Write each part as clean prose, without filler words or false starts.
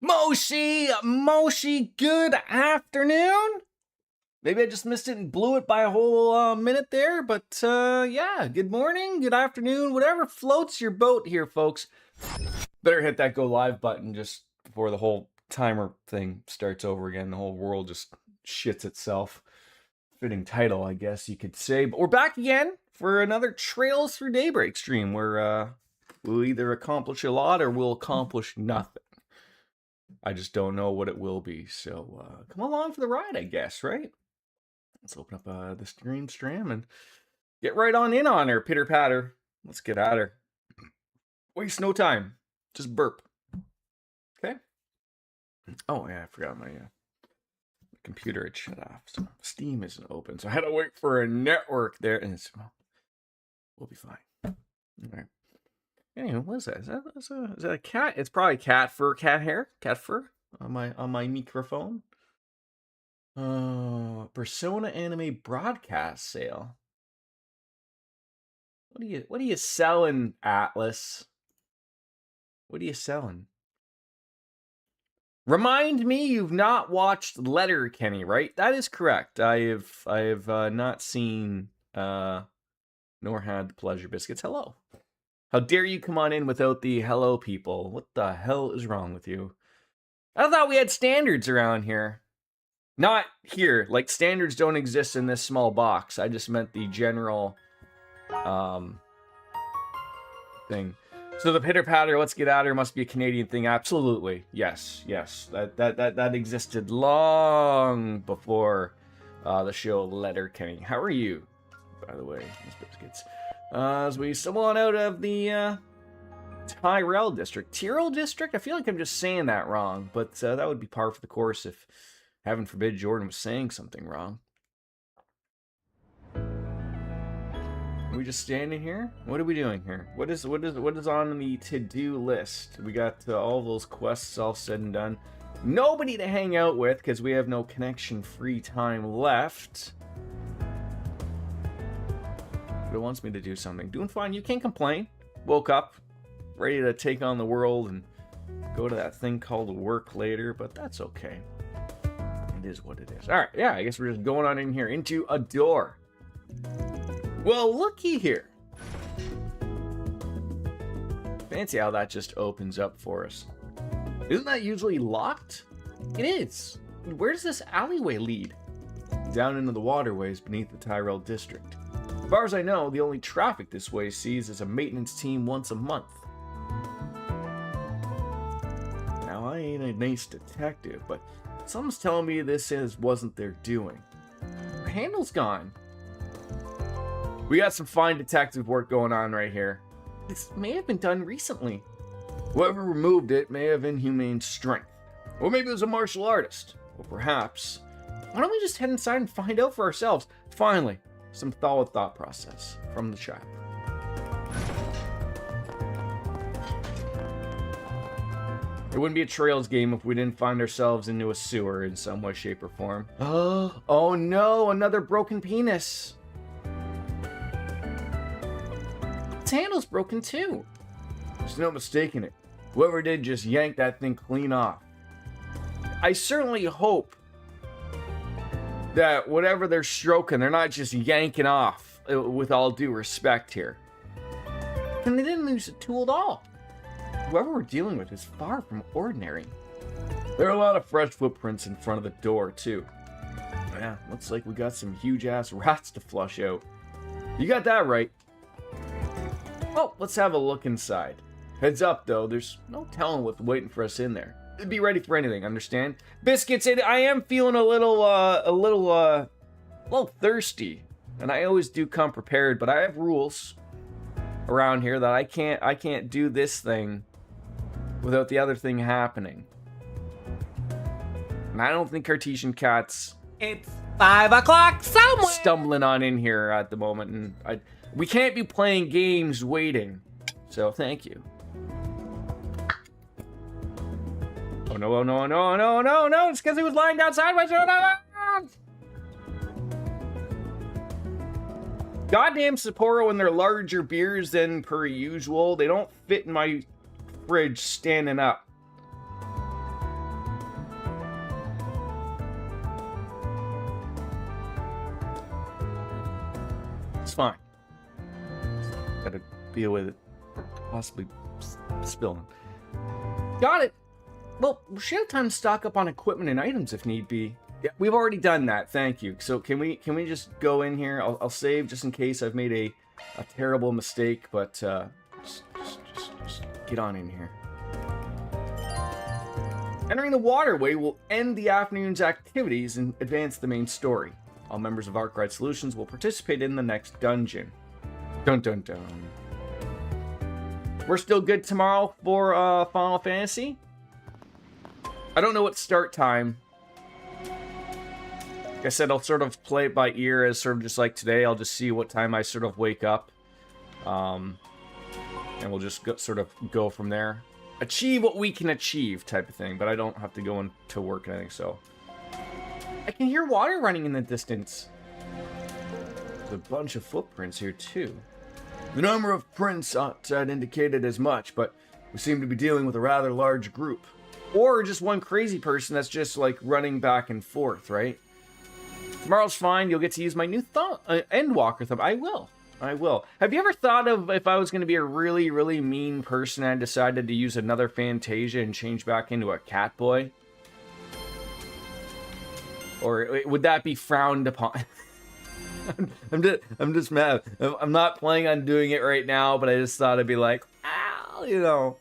Moshi, good afternoon. Maybe I just missed it and blew it by a whole minute there, but yeah, good morning, good afternoon, whatever floats your boat here, folks. Better hit that go live button just before the whole timer thing starts over again. The whole world just shits itself. Fitting title, I guess you could say. But we're back again for another Trails Through Daybreak stream where we'll either accomplish a lot or we'll accomplish nothing. I just don't know what it will be. So come along for the ride, I guess, right? Let's open up the stream and get right on in on her. Pitter patter. Let's get at her. Waste no time. Just burp. Okay. Oh, yeah, I forgot my computer had shut off. So Steam isn't open. So I had to wait for a network there. And we'll be fine. All right. Anyway, what is that? Is that a cat? It's probably cat fur, cat hair, cat fur on my microphone. Persona anime broadcast sale. What are you selling, Atlas? What are you selling? Remind me you've not watched Letterkenny, right? That is correct. I have not seen nor had the pleasure. Biscuits. Hello. How dare you come on in without the hello, people? What the hell is wrong with you? I thought we had standards around here. Not here. Like, standards don't exist in this small box. I just meant the general thing. So the pitter patter, let's get at her, must be a Canadian thing. Absolutely. Yes. That existed long before the show Letterkenny. How are you, by the way, Miss Biscuits? As we stumble on out of the Tyrell district. Tyrell district? I feel like I'm just saying that wrong, but that would be par for the course if, heaven forbid, Jordan was saying something wrong. Are we just standing here? What are we doing here? What is on the to-do list? We got all those quests all said and done. Nobody to hang out with because we have no connection-free time left. But it wants me to do something. Doing fine. You can't complain. Woke up, ready to take on the world and go to that thing called work later, but that's okay. It is what it is. All right, yeah, I guess we're just going on in here into a door. Well, looky here. Fancy how that just opens up for us. Isn't that usually locked? It is. Where does this alleyway lead? Down into the waterways beneath the Tyrell district. As far as I know, the only traffic this way sees is a maintenance team once a month. Now, I ain't a nice detective, but something's telling me this wasn't their doing. Her handle's gone. We got some fine detective work going on right here. This may have been done recently. Whoever removed it may have inhumane strength. Or maybe it was a martial artist. Or perhaps... Why don't we just head inside and find out for ourselves? Finally. Some thought process from the chat. It wouldn't be a Trails game if we didn't find ourselves into a sewer in some way, shape, or form. Oh no, another broken penis. Its handle's broken too. There's no mistaking it. Whoever did just yanked that thing clean off. I certainly hope that whatever they're stroking, they're not just yanking off, with all due respect here. And they didn't lose a tool at all. Whoever we're dealing with is far from ordinary. There are a lot of fresh footprints in front of the door, too. Yeah, looks like we got some huge-ass rats to flush out. You got that right. Oh, let's have a look inside. Heads up, though, there's no telling what's waiting for us in there. Be ready for anything, understand? Biscuits, I am feeling a little thirsty, and I always do come prepared, but I have rules around here that I can't do this thing without the other thing happening. And I don't think Cartesian Cat's It's 5 o'clock somewhere. stumbling on in here at the moment, and we can't be playing games waiting. So thank you. Oh no, it's because he was lying down sideways. Goddamn Sapporo and their larger beers than per usual. They don't fit in my fridge standing up. It's fine. Gotta deal with it. Possibly spilling. Got it. Well, we should have time to stock up on equipment and items if need be. Yeah, we've already done that. Thank you. So can we just go in here? I'll save just in case I've made a terrible mistake, but just get on in here. Entering the waterway will end the afternoon's activities and advance the main story. All members of Arkwright Solutions will participate in the next dungeon. Dun dun dun. We're still good tomorrow for Final Fantasy. I don't know what start time. Like I said, I'll sort of play it by ear as sort of just like today. I'll just see what time I sort of wake up. And we'll just sort of go from there. Achieve what we can achieve type of thing. But I don't have to go into work and anything, so. I can hear water running in the distance. There's a bunch of footprints here, too. The number of prints outside indicated as much, but we seem to be dealing with a rather large group. Or just one crazy person that's just, like, running back and forth, right? Tomorrow's fine. You'll get to use my new Endwalker thumb. I will. Have you ever thought of if I was going to be a really, really mean person and I decided to use another Fantasia and change back into a cat boy? Or would that be frowned upon? I'm just mad. I'm not planning on doing it right now, but I just thought I'd be like, ow, you know.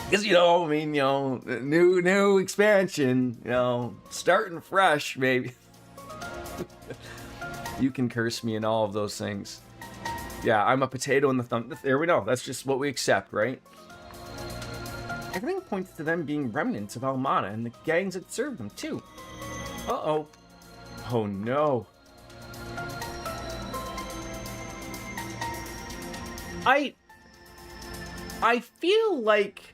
Because, you know, I mean, you know, new expansion, you know, starting fresh, maybe. You can curse me and all of those things. Yeah, I'm a potato in the thumb. There we go. That's just what we accept, right? Everything points to them being remnants of Almana and the gangs that served them, too. Uh-oh. Oh, no. I feel like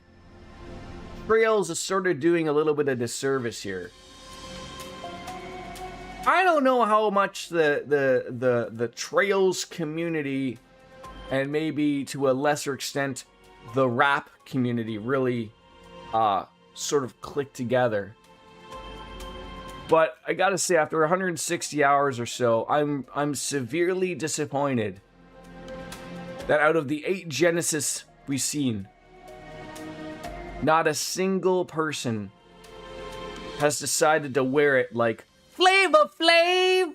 Trails is sort of doing a little bit of disservice here. I don't know how much the Trails community and maybe to a lesser extent the rap community really sort of click together. But I gotta say, after 160 hours or so, I'm severely disappointed that out of the 8 Genesis we've seen, not a single person has decided to wear it like Flavor Flav.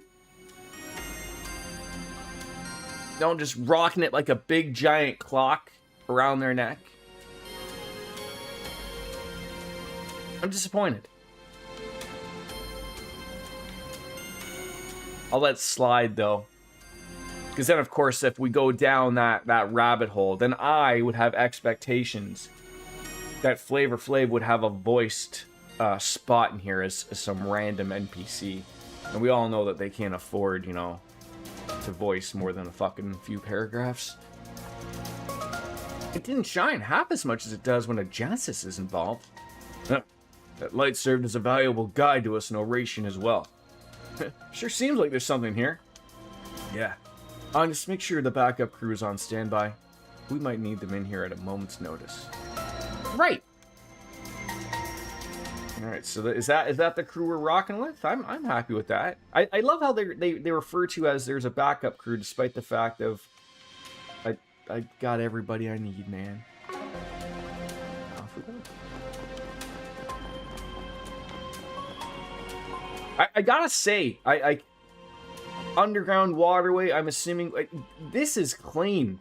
Don't just rocking it like a big giant clock around their neck. I'm disappointed. I'll let it slide though. Because then, of course, if we go down that rabbit hole, then I would have expectations that Flavor Flav would have a voiced spot in here as some random NPC. And we all know that they can't afford, you know, to voice more than a fucking few paragraphs. It didn't shine half as much as it does when a Genesis is involved. That light served as a valuable guide to us in oration as well. Sure seems like there's something here. Yeah. Just make sure the backup crew is on standby. We might need them in here at a moment's notice. Right. All right. So is that the crew we're rocking with? I'm happy with that. I love how they refer to as there's a backup crew, despite the fact of I got everybody I need, man. Off we go. I gotta say, I underground waterway, I'm assuming, like, this is clean.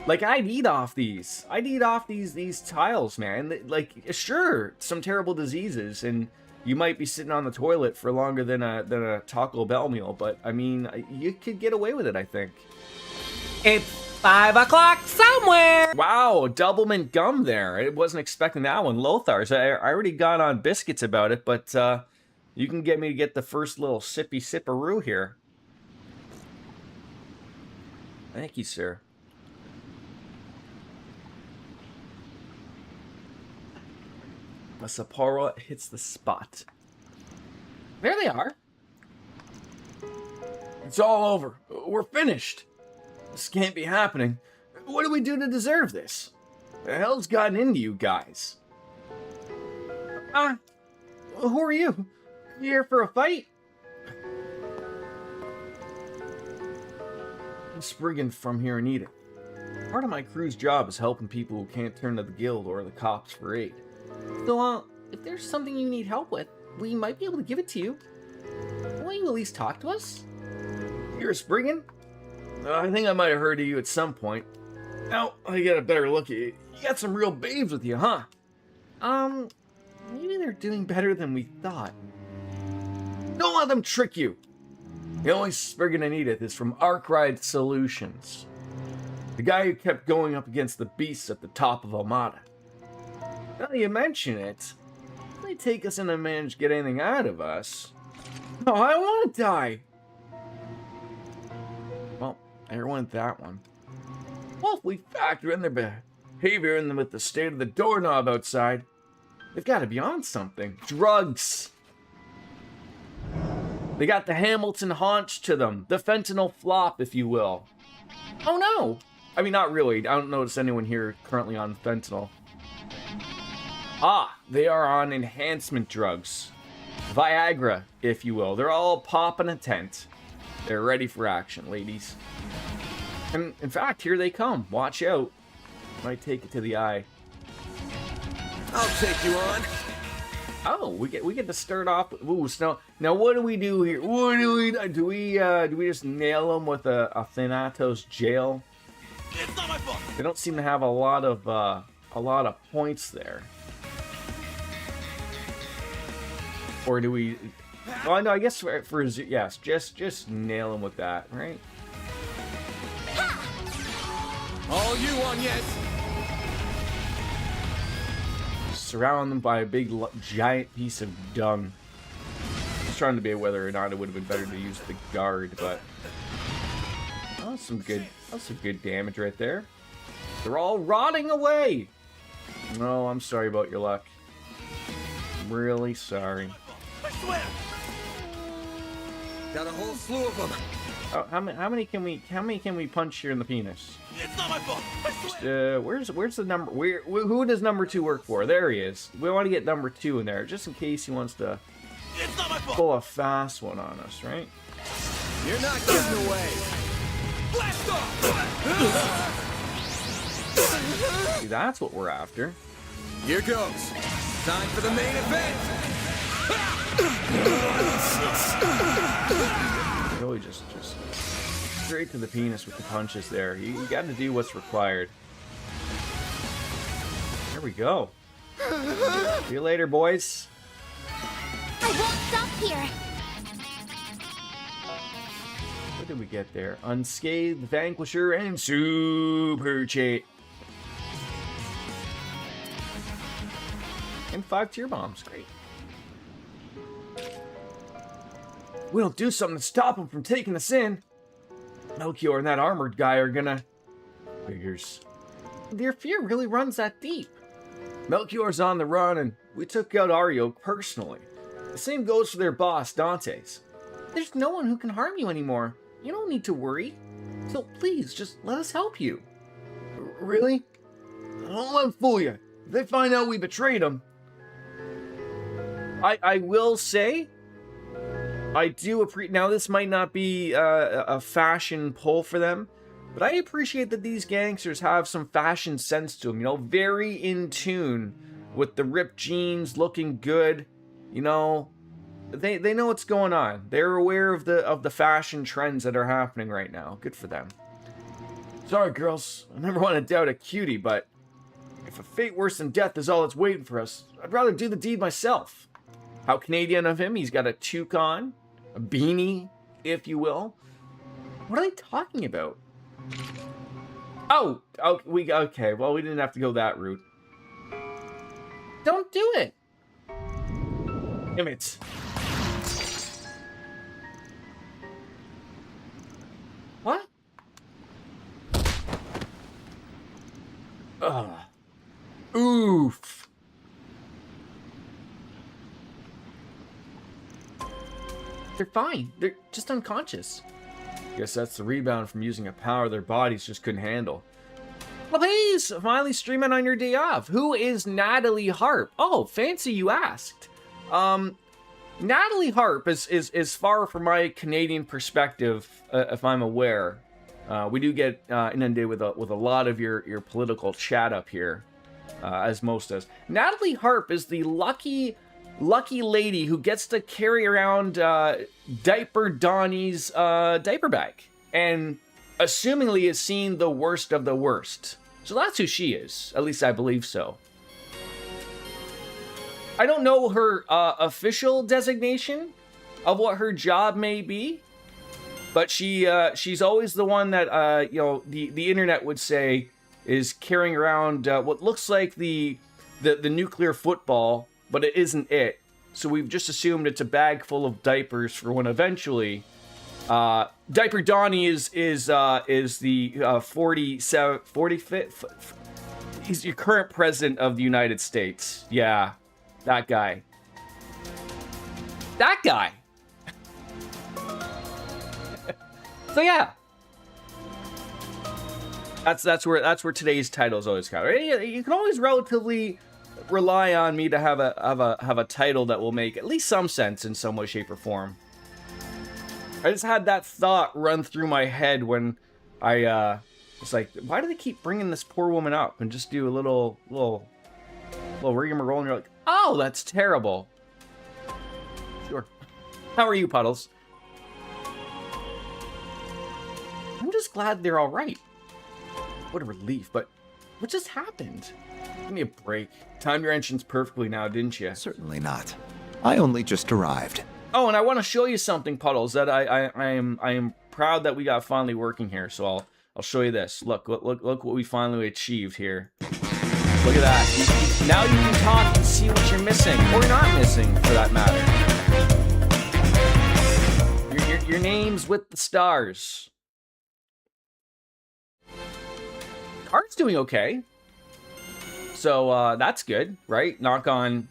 Like, I'd eat off these. I'd eat off these tiles, man. Like, sure, some terrible diseases, and you might be sitting on the toilet for longer than a Taco Bell meal, but, I mean, you could get away with it, I think. It's 5 o'clock somewhere. Wow, Doublemint gum there. I wasn't expecting that one. Lothar's. I already got on biscuits about it, but you can get me to get the first little sipperoo here. Thank you, sir. The Sapporo hits the spot. There they are. It's all over. We're finished. This can't be happening. What do we do to deserve this? The hell's gotten into you guys? Who are you? You here for a fight? I'm Spriggan from here in Edith. Part of my crew's job is helping people who can't turn to the guild or the cops for aid. So, if there's something you need help with, we might be able to give it to you. Won't you at least talk to us? You're a Spriggan? I think I might have heard of you at some point. Now, I get a better look at you. You got some real babes with you, huh? Maybe they're doing better than we thought. Don't let them trick you! The only Spriggan in Edith is from Arkride Solutions. The guy who kept going up against the beasts at the top of Almada. Now that you mention it, if they take us in and manage to get anything out of us... Oh, I want to die! Well, there went that one. Well, if we factor in their behavior and with the state of the doorknob outside, they've got to be on something. Drugs! They got the Hamilton haunch to them. The fentanyl flop, if you will. Oh no! I mean, not really. I don't notice anyone here currently on fentanyl. Ah, they are on enhancement drugs. Viagra, if you will. They're all popping a tent. They're ready for action, ladies. And in fact, here they come. Watch out. Might take it to the eye. I'll take you on. Oh, we get to start off. Ooh, so now what do we do here? What do we do? We just nail them with a Thanatos jail? It's not my fault. They don't seem to have a lot of points there. Or do we? Oh no, I guess for yes, just nail them with that, right? All you on, yes. Surround them by a big, giant piece of dung. I was trying to debate whether or not it would have been better to use the guard, but that's some good damage right there. They're all rotting away. No, I'm sorry about your luck. I'm really sorry. I swear. Got a whole slew of them. Oh, how many can we punch here in the penis? It's not my fault. I swear. Where's the number? Who does number 2 work for? There he is. We want to get number 2 in there, just in case he wants to It's not my fault. pull a fast one on us, right? You're not getting away. Blast off. See, that's what we're after. Here goes. Time for the main event. Really just straight to the penis with the punches there. You got to do what's required. There we go. See you later, boys. I won't stop here. What did we get there? Unscathed, Vanquisher, and Super Chait. And 5 tier bombs. Great. We don't do something to stop them from taking us in. Melchior and that armored guy are gonna... Figures. Their fear really runs that deep. Melchior's on the run, and we took out Ario personally. The same goes for their boss, Dante's. There's no one who can harm you anymore. You don't need to worry. So please, just let us help you. Really? Don't let them fool you. If they find out we betrayed them... I will say... I do appreciate... Now, this might not be a fashion pull for them, but I appreciate that these gangsters have some fashion sense to them. You know, very in tune with the ripped jeans, looking good. You know, they know what's going on. They're aware of the fashion trends that are happening right now. Good for them. Sorry, girls. I never want to doubt a cutie, but if a fate worse than death is all that's waiting for us, I'd rather do the deed myself. How Canadian of him. He's got a toque on. A beanie, if you will. What are they talking about? Oh, okay. Well, we didn't have to go that route. Don't do it. Damn it. What? Ugh. Oof. They're fine. They're just unconscious. Guess that's the rebound from using a power their bodies just couldn't handle. Well, please, finally streaming on your day off. Who is Natalie Harp? Oh, fancy you asked. Natalie Harp is far from my Canadian perspective, if I'm aware. We do get inundated with a lot of your political chat up here, as most does. Natalie Harp is the lucky lady who gets to carry around Diaper Donnie's diaper bag, and assumingly is seen the worst of the worst. So that's who she is. At least I believe so. I don't know her official designation of what her job may be, but she's always the one that the internet would say is carrying around what looks like the nuclear football, but it isn't it. So we've just assumed it's a bag full of diapers for when eventually Diaper Donnie is the 45th. He's your current president of the United States. Yeah. That guy. So yeah, that's where today's title is always kind of. You can always relatively rely on me to have a title that will make at least some sense in some way, shape, or form. I just had that thought run through my head when I was like, why do they keep bringing this poor woman up and just do a little rigmarole, and you're like, oh, that's terrible. Sure. How are you, Puddles? I'm just glad they're all right. What a relief, but what just happened? Give me a break. Timed your entrance perfectly now, didn't you? Certainly not. I only just arrived. Oh, and I want to show you something, Puddles, that I am proud that we got finally working here. So I'll show you this. Look what we finally achieved here. Look at that. Now you can talk and see what you're missing, or not missing, for that matter. Your name's with the stars. Art's doing okay. So that's good, right? Knock on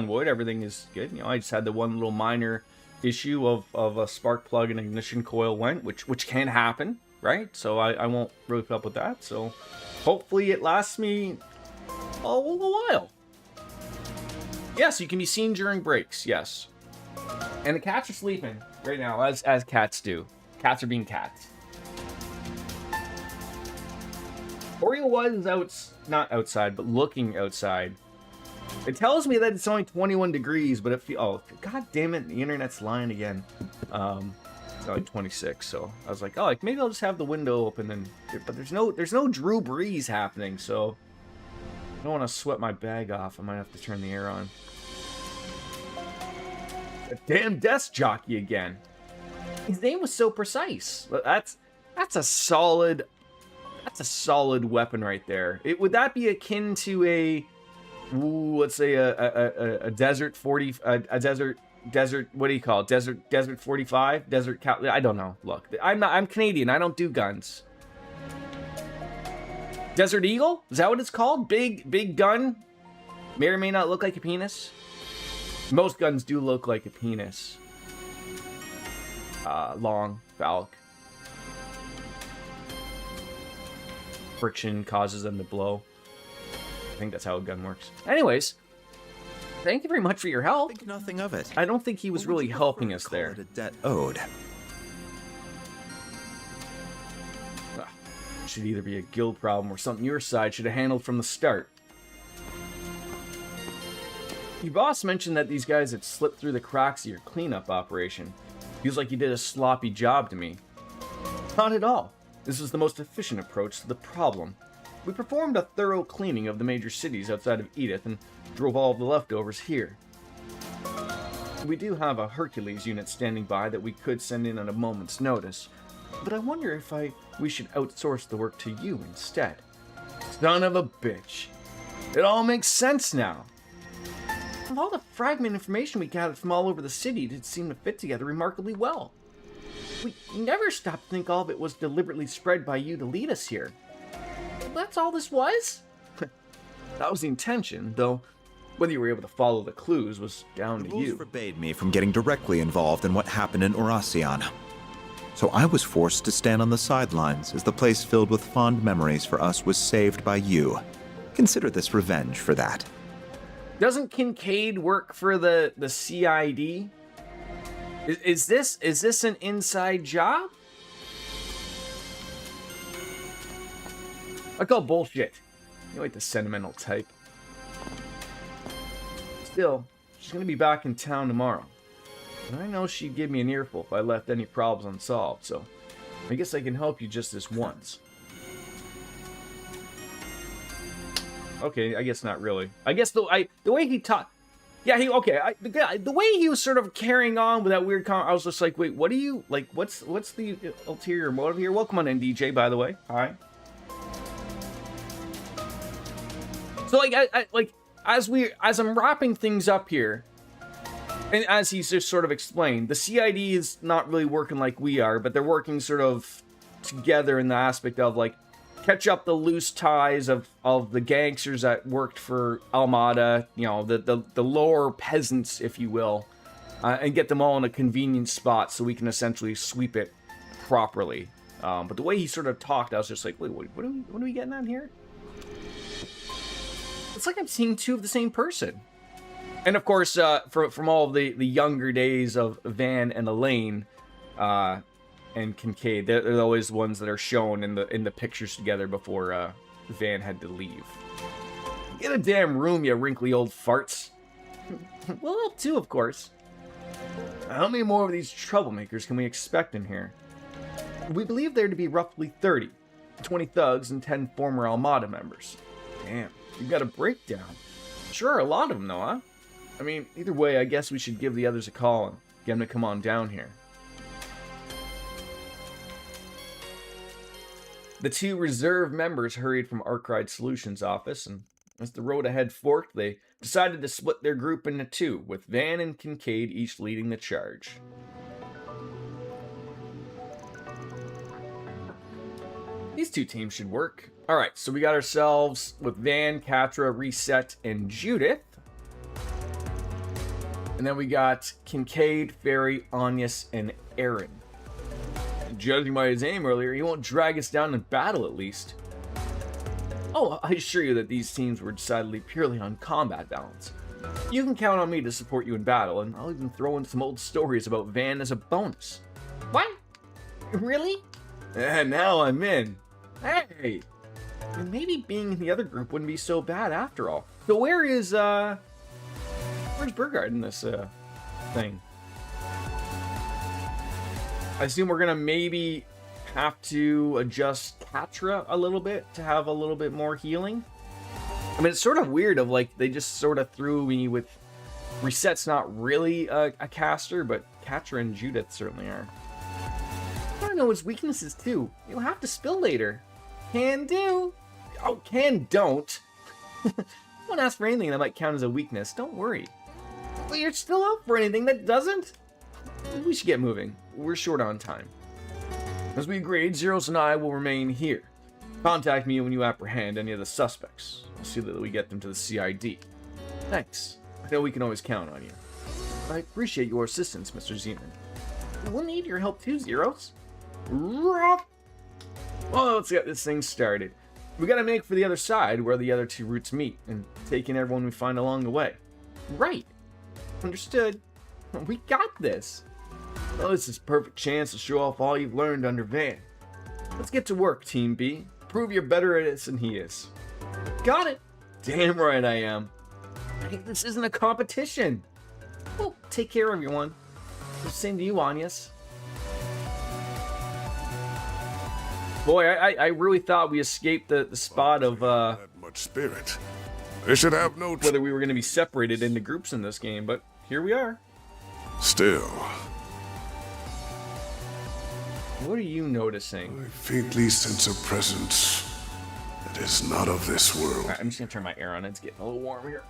wood, everything is good. You know, I just had the one little minor issue of a spark plug and ignition coil went, which can happen, right? So I won't really put up with that. So hopefully it lasts me a while. Yes, you can be seen during breaks, yes. And the cats are sleeping right now, as cats do. Cats are being cats. Oreo was not outside, but looking outside. It tells me that it's only 21 degrees, but oh, god damn it, the internet's lying again. It's only 26, so I was like, oh, maybe I'll just have the window open, but there's no Drew Breeze happening, so I don't want to sweat my bag off. I might have to turn the air on. A damn desk jockey again. His name was so precise. That's a solid weapon right there. Would that be akin to let's say a desert 40, a desert, what do you call it? Desert 45, I don't know. Look, I'm Canadian. I don't do guns. Desert Eagle? Is that what it's called? Big gun? May or may not look like a penis. Most guns do look like a penis. Long, phallic. Friction causes them to blow. I think that's how a gun works. Anyways, thank you very much for your help. Think nothing of it. I don't think he was really helping us there. A debt owed. Should either be a guild problem or something your side should have handled from the start. Your boss mentioned that these guys had slipped through the cracks of your cleanup operation. Feels like you did a sloppy job to me. Not at all. This was the most efficient approach to the problem. We performed a thorough cleaning of the major cities outside of Edith and drove all of the leftovers here. We do have a Hercules unit standing by that we could send in at a moment's notice, but I wonder if we should outsource the work to you instead. Son of a bitch. It all makes sense now. With all the fragment information we gathered from all over the city, it seemed to fit together remarkably well. We never stopped to think all of it was deliberately spread by you to lead us here. That's all this was? That was the intention, though whether you were able to follow the clues was down to The rules you. forbade me from getting directly involved in what happened in Oracion. So I was forced to stand on the sidelines as the place filled with fond memories for us was saved by you. Consider this revenge for that. Doesn't Kincaid work for the CID? Is this an inside job? I call bullshit. You like the sentimental type. Still, she's gonna be back in town tomorrow. And I know she'd give me an earful if I left any problems unsolved, so I guess I can help you just this once. Okay, I guess not really. I guess the way he talked, yeah, the way he was sort of carrying on with that weird comment, I was just like, wait, what do you like? What's the ulterior motive here? Welcome on in, DJ. By the way, hi. So like as I'm wrapping things up here, and as he's just sort of explained, the CID is not really working like we are, but they're working sort of together in the aspect of like catch up the loose ties of the gangsters that worked for Almada, you know, the lower peasants, if you will, and get them all in a convenient spot so we can essentially sweep it properly. But the way he sort of talked, I was just like, wait, what are we getting at here? It's like I'm seeing two of the same person. And of course, from all of the younger days of Van and Elaine, and Kincaid, they're always ones that are shown in the pictures together before Van had to leave. Get a damn room, you wrinkly old farts. Well, too, of course. How many more of these troublemakers can we expect in here? We believe there to be roughly 30, 20 thugs and 10 former Almada members. Damn, you've got a breakdown. Sure, a lot of them though, huh? I mean, either way, I guess we should give the others a call and get them to come on down here. The two reserve members hurried from Arkride Solutions' office, and as the road ahead forked, they decided to split their group into two, with Van and Kincaid each leading the charge. These two teams should work. Alright, so we got ourselves with Van, Katra, Reset, and Judith. And then we got Kincaid, Fairy, Anyas, and Aaron. Judging by his aim earlier, he won't drag us down in battle at least. Oh, I assure you that these teams were decidedly purely on combat balance. You can count on me to support you in battle, and I'll even throw in some old stories about Van as a bonus. What? Really? And now I'm in. Hey! And maybe being in the other group wouldn't be so bad after all. So where's Burgard in this, thing? I assume we're gonna maybe have to adjust Katra a little bit to have a little bit more healing. I mean, it's sort of weird of like, they just sort of threw me with... Reset's not really a caster, but Katra and Judith certainly are. I don't know his weaknesses too. You'll have to spill later. Can do. Oh, can don't. Don't ask for anything that might count as a weakness. Don't worry. But you're still up for anything that doesn't? We should get moving. We're short on time. As we agreed, Zeros and I will remain here. Contact me when you apprehend any of the suspects. I'll see that we get them to the CID. Thanks. I know we can always count on you. I appreciate your assistance, Mr. Zeman. We'll need your help too, Zeros. Well, let's get this thing started. We gotta make for the other side where the other two routes meet, and take in everyone we find along the way. Right. Understood. We got this. Well, this is a perfect chance to show off all you've learned under Van. Let's get to work, Team B. Prove you're better at this than he is. Got it. Damn right I am. Hey, this isn't a competition. Well, take care, everyone. Same to you, Anyas. Boy, I really thought we escaped the spot of That much spirit. They should have no whether we were going to be separated into groups in this game, but here we are. Still, What are you noticing? I faintly sense a presence that is not of this world. Alright, I'm just going to turn my air on. It's getting a little warm here.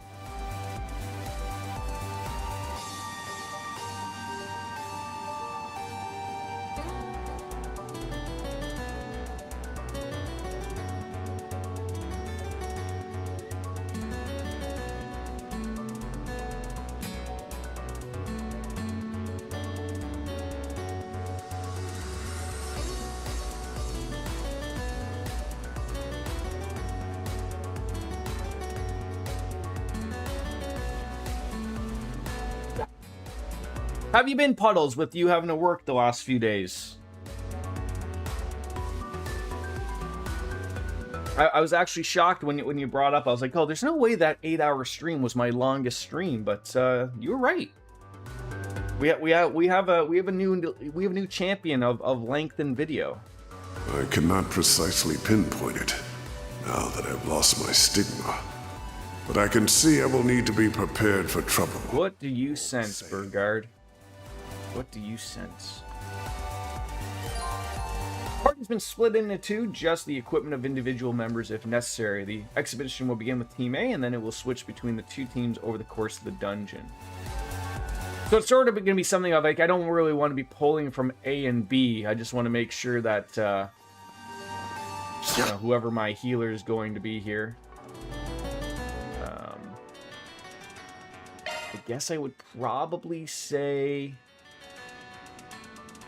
Have you been, Puddles, with you having to work the last few days? I was actually shocked when you brought up. I was like, oh, there's no way that 8-hour stream was my longest stream, but you were right. We have a new champion of length in video. I cannot precisely pinpoint it, now that I've lost my stigma. But I can see I will need to be prepared for trouble. What do you sense, Burgard? What do you sense? The party's been split into two, just the equipment of individual members if necessary. The exhibition will begin with Team A, and then it will switch between the two teams over the course of the dungeon. So it's sort of going to be something of like, I don't really want to be pulling from A and B. I just want to make sure that you know, whoever my healer is going to be here. I guess I would probably say...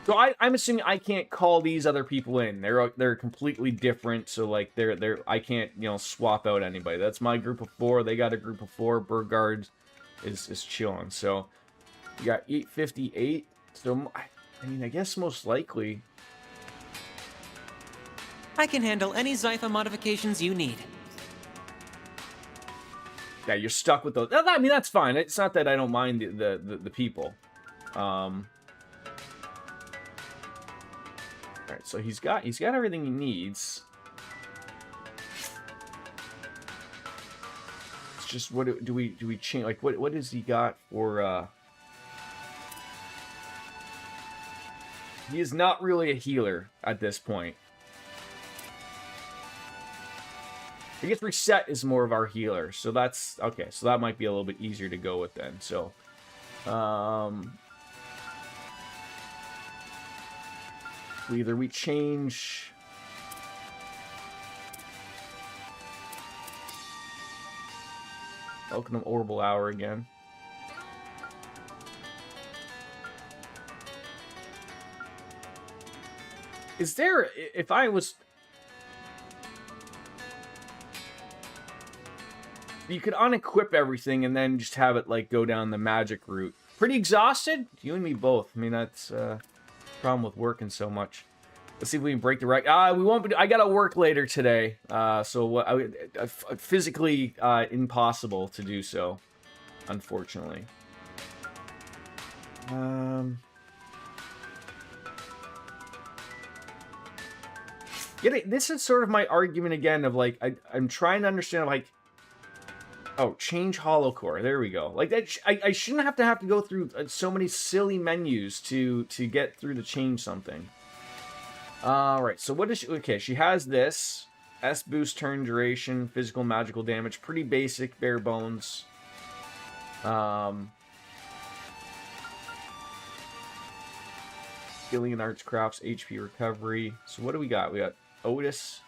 So I'm assuming I can't call these other people in. They're completely different. So like I can't, you know, swap out anybody. That's my group of 4. They got a group of 4. Burgard is chilling. So you got 858. So I mean, I guess most likely I can handle any Zypha modifications you need. yeah, you're stuck with those. I mean, that's fine. It's not that I don't mind the people. All right, so he's got everything he needs. It's just what do we change? Like what has he got for? He is not really a healer at this point. I guess reset is more of our healer, so that's okay. So that might be a little bit easier to go with then. So, either we change Welcome to Orbital Hour again. Is there, if I was... You could unequip everything and then just have it, like, go down the magic route. Pretty exhausted? You and me both. I mean, that's problem with working so much. Let's see if we can break the record. We won't be... I gotta work later today. So, physically impossible to do so, unfortunately. Yeah, this is sort of my argument again of, like, I'm trying to understand, like... Oh, change holocore. There we go. Like that, I shouldn't have to go through so many silly menus to get through to change something. All right. So what is she? Okay, she has this S boost, turn duration, physical, magical damage. Pretty basic, bare bones. Skilling and arts crafts, HP recovery. So what do we got? We got Otis.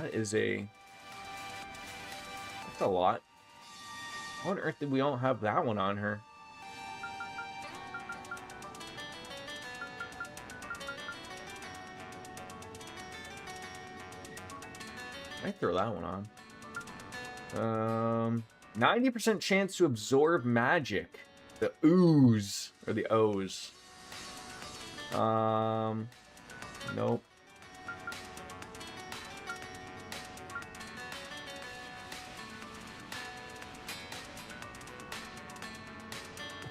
That is that's a lot. How on earth did we all have that one on her? I throw that one on. 90% chance to absorb magic. The ooze or the O's. Nope.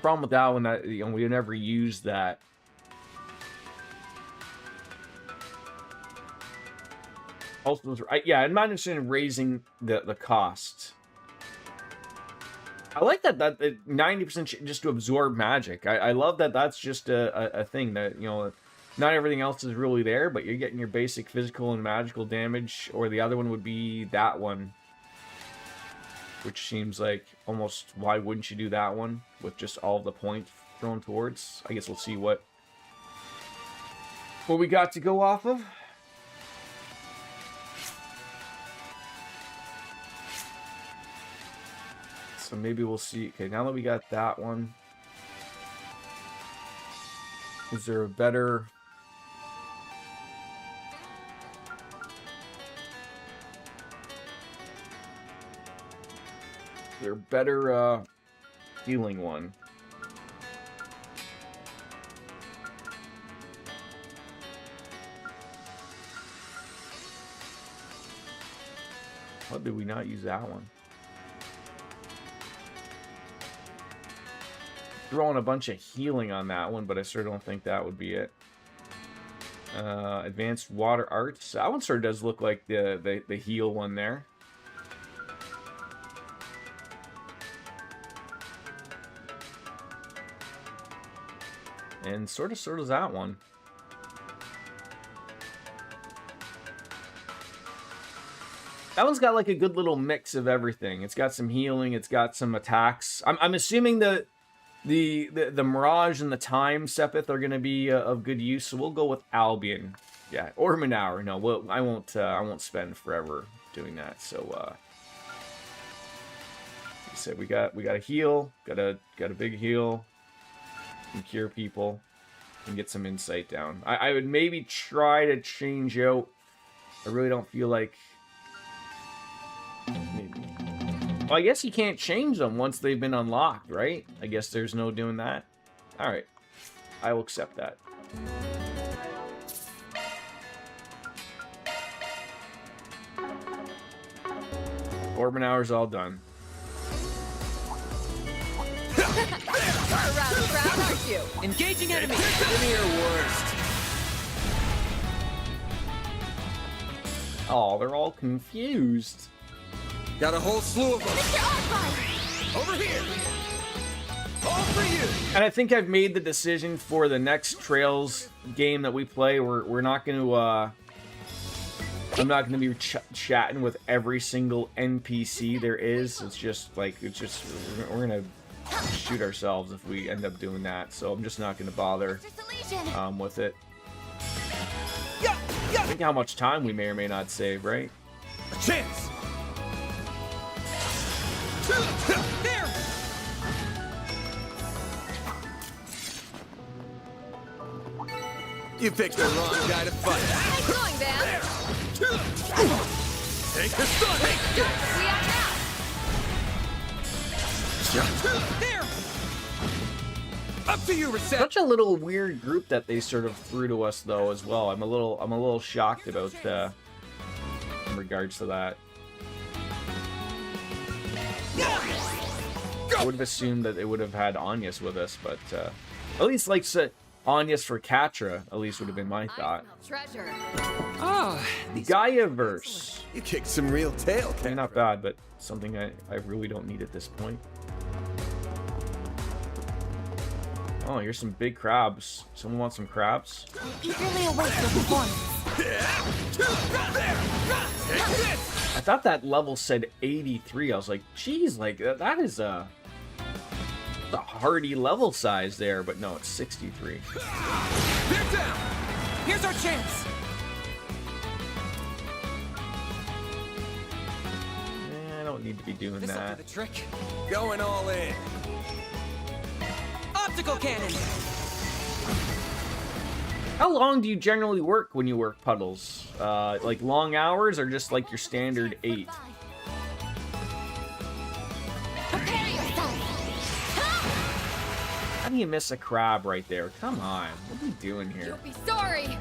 Problem with that one that we never use that. Also, yeah, I'm not interested in raising the cost. I like that 90% just to absorb magic. I love that that's just a thing that, not everything else is really there, but you're getting your basic physical and magical damage, or the other one would be that one. Which seems like almost, why wouldn't you do that one with just all of the points thrown towards? I guess we'll see what we got to go off of. So maybe we'll see. Okay, now that we got that one, is there a better... They're better healing one. How did we not use that one? Throwing a bunch of healing on that one, but I sure don't think that would be it. Advanced water arts. That one sort of does look like the heal one there. And sort of does that one. That one's got like a good little mix of everything. It's got some healing. It's got some attacks. I'm assuming the Mirage and the Time Sepith are going to be of good use, so we'll go with Albion. Yeah, or Manower. No, I won't spend forever doing that. So, like I said, we got a heal, got a big heal, can cure people, and get some insight down. I would maybe try to change out. I really don't feel like. Maybe. Well, I guess you can't change them once they've been unlocked, right? I guess there's no doing that. Alright. I will accept that. Orbit hour's all done. Proud, aren't you? Engaging enemy! Give me your worst. Oh, they're all confused. Got a whole slew of them. Over here. All for you. And I think I've made the decision for the next Trails game that we play. We're not going to. I'm not going to be chatting with every single NPC there is. It's just like we're going to shoot ourselves if we end up doing that. So I'm just not going to bother with it. Think how much time we may or may not save, right? A chance. There! You picked the wrong guy to fight. Nice going, Van. Take the stun. We out now. There! Up to you, Reset. Such a little weird group that they sort of threw to us though as well. I'm a little shocked about in regards to that. I would have assumed that they would have had Anyas with us, but at least like Anyas for Katra at least would have been my thought. Treasure. Oh, Gaia-verse. You kicked some real tail, Okay, not bad, but something I really don't need at this point. Oh, here's some big crabs. Someone want some crabs? I eagerly await your performance. I thought that level said 83. I was like, geez, like that is a hardy level size there, but no, it's 63. They're down. here's our chance! I don't need to be doing This'll do that. the trick. Going all in. Optical cannon! How long do you generally work when you work puddles? Like long hours or just like your standard 8? Prepare yourself. How do you miss a crab right there? Come on, what are we doing here? You'll be sorry.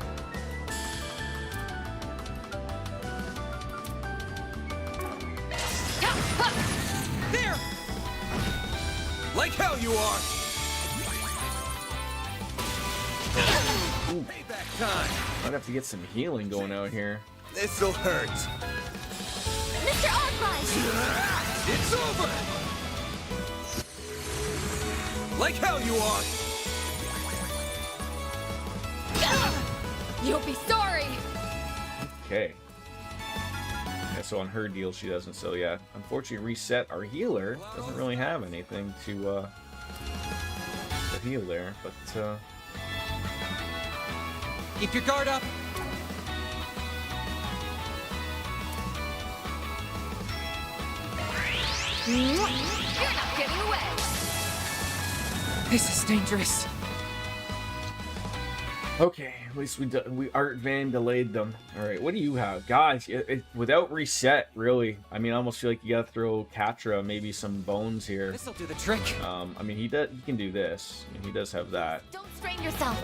There! Like hell you are. Payback time. Might have to get some healing going out here. This'll hurt. Mr. Oddbite! It's over. Like hell you are. You'll be sorry. Okay. Yeah, so on her deal she doesn't, so yeah. Unfortunately, Reset, our healer, doesn't really have anything to heal there, but Keep your guard up! You're not getting away. This is dangerous. Okay, at least we Art Van delayed them. All right, what do you have, guys? Without reset, really. I mean, I almost feel like you gotta throw Katra, maybe some bones here. This'll do the trick. I mean, he can do this. He does have that. Don't strain yourself.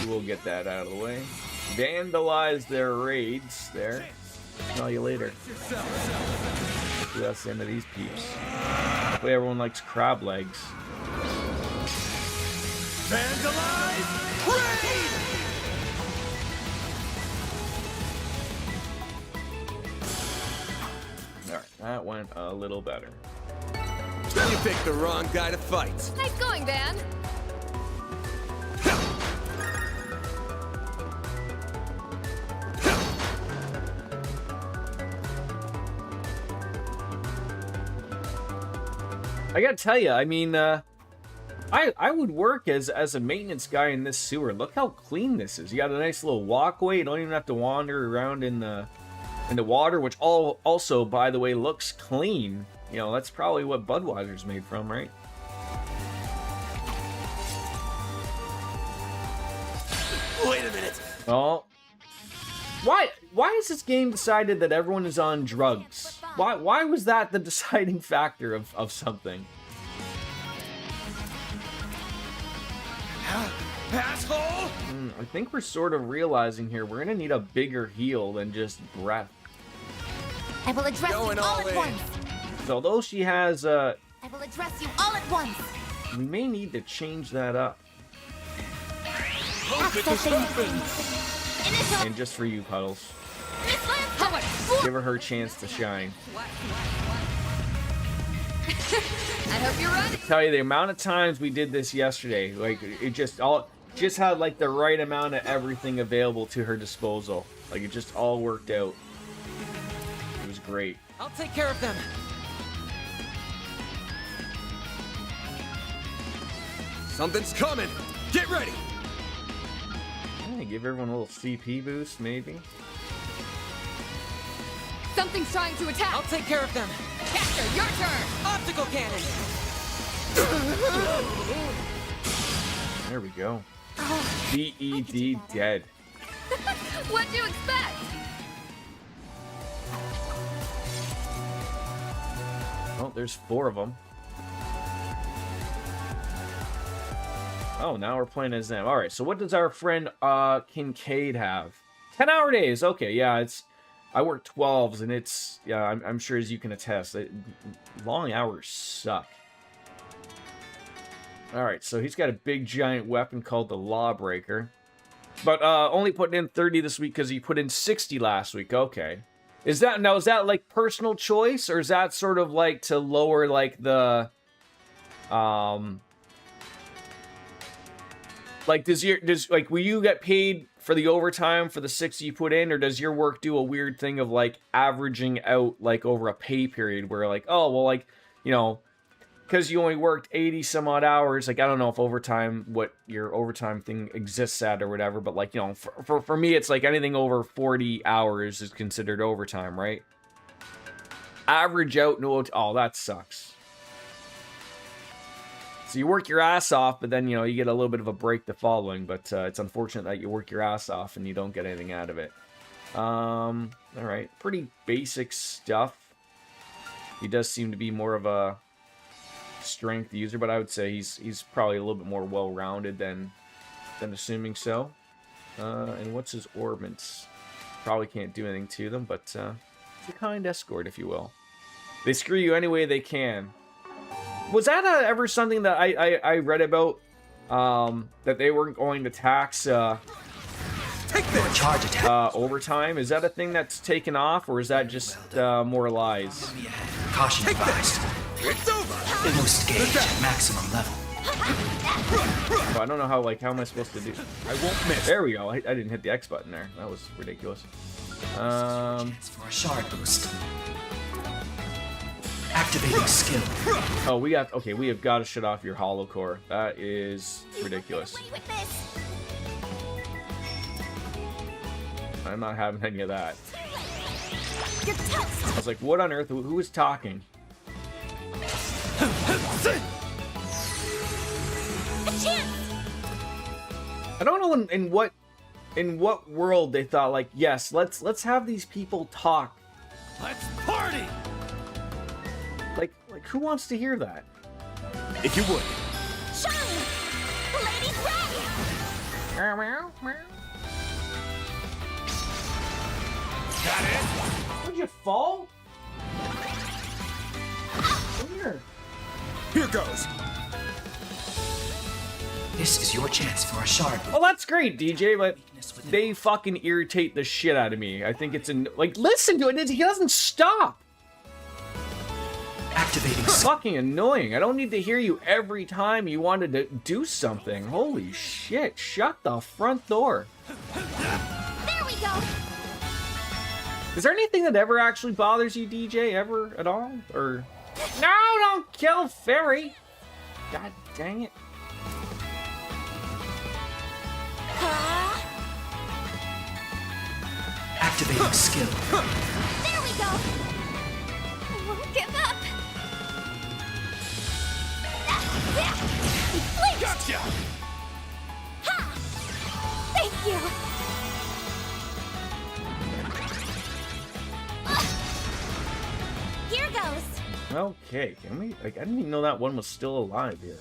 We'll get that out of the way. Vandalize their raids there. Smell you later. Hopefully that's the end of these peeps. Hopefully everyone likes crab legs. Vandalize! Raid! Alright, that went a little better. You picked the wrong guy to fight. Nice going, Van. I gotta tell you, I mean, I would work as a maintenance guy in this sewer. Look how clean this is. You got a nice little walkway. You don't even have to wander around in the water, which also, by the way, looks clean. You know, that's probably what Budweiser's made from, right? Wait a minute. Oh. Why has this game decided that everyone is on drugs? Why was that the deciding factor of something? Asshole! I think we're sort of realizing here we're gonna need a bigger heal than just breath. I will address you all Going all at in. once. So although she has, I will address you all at once. we may need to change that up. Accessing things. Initial. And just for you, Puddles. Miss Lance. How much? Give her chance to shine. I hope you're ready. Tell you the amount of times we did this yesterday, like it just had like the right amount of everything available to her disposal. Like it just all worked out. It was great. I'll take care of them. Something's coming. Get ready. Yeah, give everyone a little CP boost, maybe. Something's trying to attack. I'll take care of them. Catcher, your turn. Optical cannon. There we go. Oh, DED dead. What'd you expect? Oh, there's 4 of them. Oh, now we're playing as them. All right, so what does our friend Kincaid have? 10-hour days. Okay, yeah, I work 12s, and it's, yeah, I'm sure as you can attest, long hours suck. All right, so he's got a big giant weapon called the Lawbreaker, but only putting in 30 this week because he put in 60 last week. Okay, is that like personal choice, or is that sort of like to lower like the like will you get paid for the overtime for the 60 you put in, or does your work do a weird thing of like averaging out like over a pay period where like, oh well, like, you know, because you only worked 80 some odd hours, like I don't know if overtime, what your overtime thing exists at or whatever, but like, you know, for me it's like anything over 40 hours is considered overtime, right? Average out, no, oh, that sucks. So you work your ass off, but then, you know, you get a little bit of a break the following, but it's unfortunate that you work your ass off and you don't get anything out of it. All right, pretty basic stuff. He does seem to be more of a strength user, but I would say he's probably a little bit more well-rounded than assuming so. And what's his orbits? Probably can't do anything to them, but it's a kind escort, if you will. They screw you any way they can. Was that ever something that I read about, that they weren't going to tax overtime? Is that a thing that's taken off, or is that just more lies? Caution advised. It's over. Boost gauge at maximum level. Oh, I don't know how am I supposed to do? I won't miss. There we go. I didn't hit the X button there. That was ridiculous. Chance for a shard boost. Activating skill. Oh, we have got to shut off your hollow core. That is ridiculous. Play with this. I'm not having any of that. You're toast. I was like, what on earth? Who is talking? A chance. I don't know in what world they thought like, yes, let's have these people talk. Let's party! Like who wants to hear that? If you would. Shine! Ladies ready! Got it? Would you fall? Here. Here goes. This is your chance for a shard. Well, that's great, DJ, but Weakness within they fucking irritate the shit out of me. I think it's like, listen to it. He doesn't stop. activating Fucking annoying. I don't need to hear you every time you wanted to do something. Holy shit. Shut the front door. There we go! Is there anything that ever actually bothers you, DJ, ever at all? Or no, don't kill Fairy. God dang it. activating skill. There we go! Won't give up! Flinched! Gotcha! Ha! Thank you! Here goes! Okay, can we? Like, I didn't even know that one was still alive here.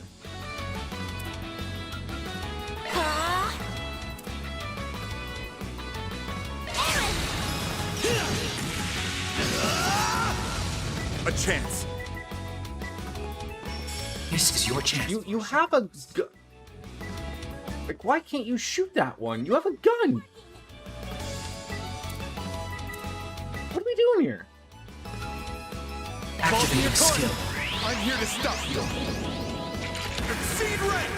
A chance. This is your chance. You have a gun. Like, why can't you shoot that one? You have a gun. What are we doing here? activating skill. I'm here to stop you. Exceed rank.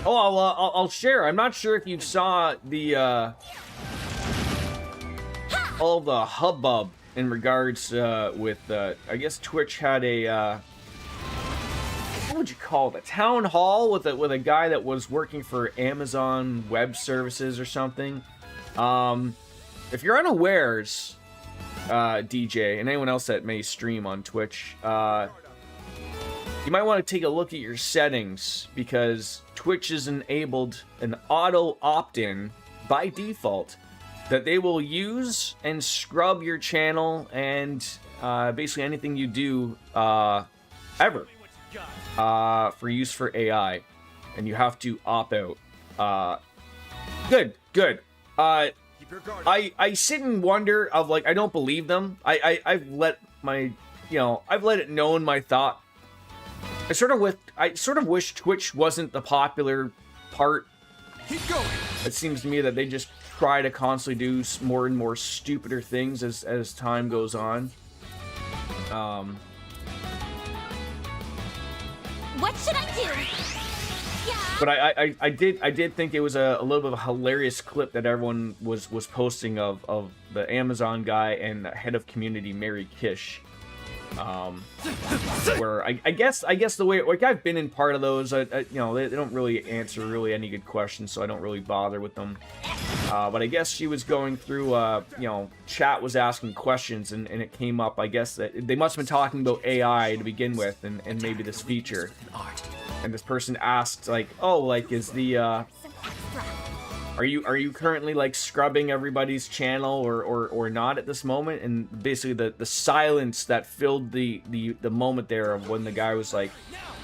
Oh, I'll share. I'm not sure if you saw the all the hubbub in regards with I guess Twitch had a what would you call it? A town hall with a guy that was working for Amazon Web Services or something. If you're unawares, DJ, and anyone else that may stream on Twitch, you might want to take a look at your settings because Twitch has enabled an auto opt-in by default that they will use and scrub your channel and basically anything you do ever for use for AI, and you have to opt out. Good. Keep your guard. I sit and wonder of like I don't believe them. I've let my I've let it known my thought. I sort of wish Twitch wasn't the popular part. Keep going. It seems to me that they just try to constantly do more and more stupider things as time goes on. What should I do? Yeah! But I did think it was a little bit of a hilarious clip that everyone was posting of the Amazon guy and head of community Mary Kish. Where I guess the way like I've been in part of those, they don't really answer really any good questions, so I don't really bother with them. But I guess she was going through, chat was asking questions, and it came up. I guess that they must have been talking about AI to begin with, and maybe this feature. And this person asked, like, oh, like, is the Some extra. are you currently like scrubbing everybody's channel or not at this moment? And basically the silence that filled the moment there of when the guy was like,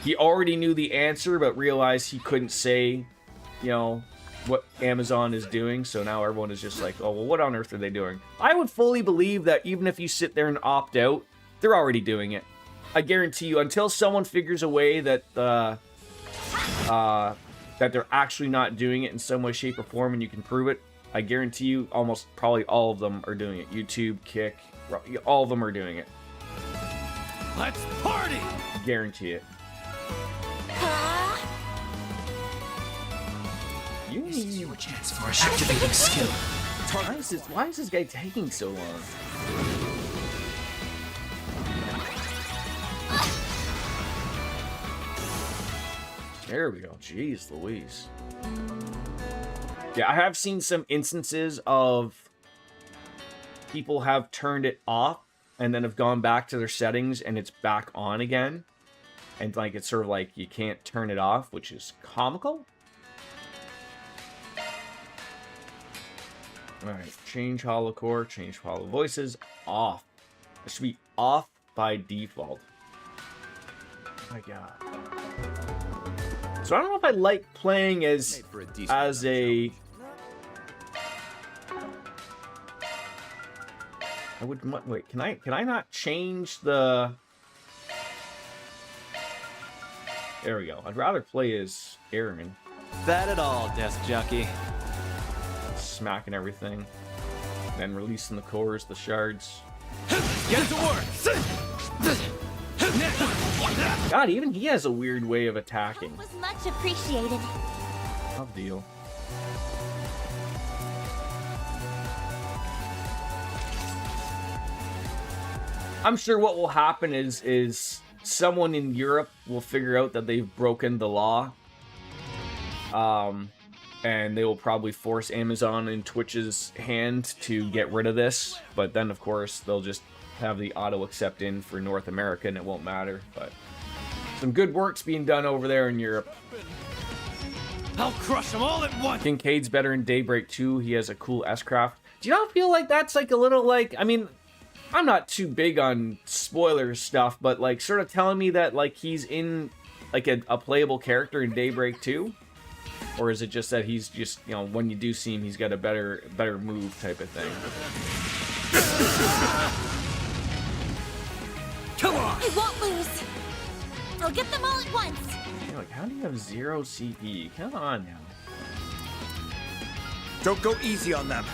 he already knew the answer but realized he couldn't say, what Amazon is doing, so now everyone is just like, oh well, what on earth are they doing? I would fully believe that even if you sit there and opt out, they're already doing it. I guarantee you, until someone figures a way that that they're actually not doing it in some way, shape, or form, and you can prove it, I guarantee you, almost probably all of them are doing it. YouTube, Kick, all of them are doing it. Let's party. Guarantee it. You This is need... your chance for a activating skill. Why is this guy taking so long? There we go. Jeez Louise. Yeah, I have seen some instances of people have turned it off and then have gone back to their settings and it's back on again. And like it's sort of like you can't turn it off, which is comical. Alright, change hollow core, change hollow voices, off. It should be off by default. Oh my god. So I don't know if I like playing as a... I would... Wait, can I not change the... There we go. I'd rather play as Aaron. That at all, desk jockey. Smacking everything. Then releasing the cores, the shards. Get to work! God, even he has a weird way of attacking. Was much appreciated. No deal. I'm sure what will happen is someone in Europe will figure out that they've broken the law. And they will probably force Amazon and Twitch's hand to get rid of this. But then, of course, they'll just have the auto-accept in for North America and it won't matter. But some good work's being done over there in Europe. I'll crush them all at once! Kincaid's better in Daybreak 2. He has a cool S-Craft. Do you not feel like that's like a little like... I mean, I'm not too big on spoiler stuff, but like sort of telling me that like he's in like a playable character in Daybreak 2? Or is it just that he's just, you know, when you do see him, he's got a better move type of thing? Come on! I won't lose. I'll get them all at once. You're like, how do you have 0 CP? Come on now. Don't go easy on them.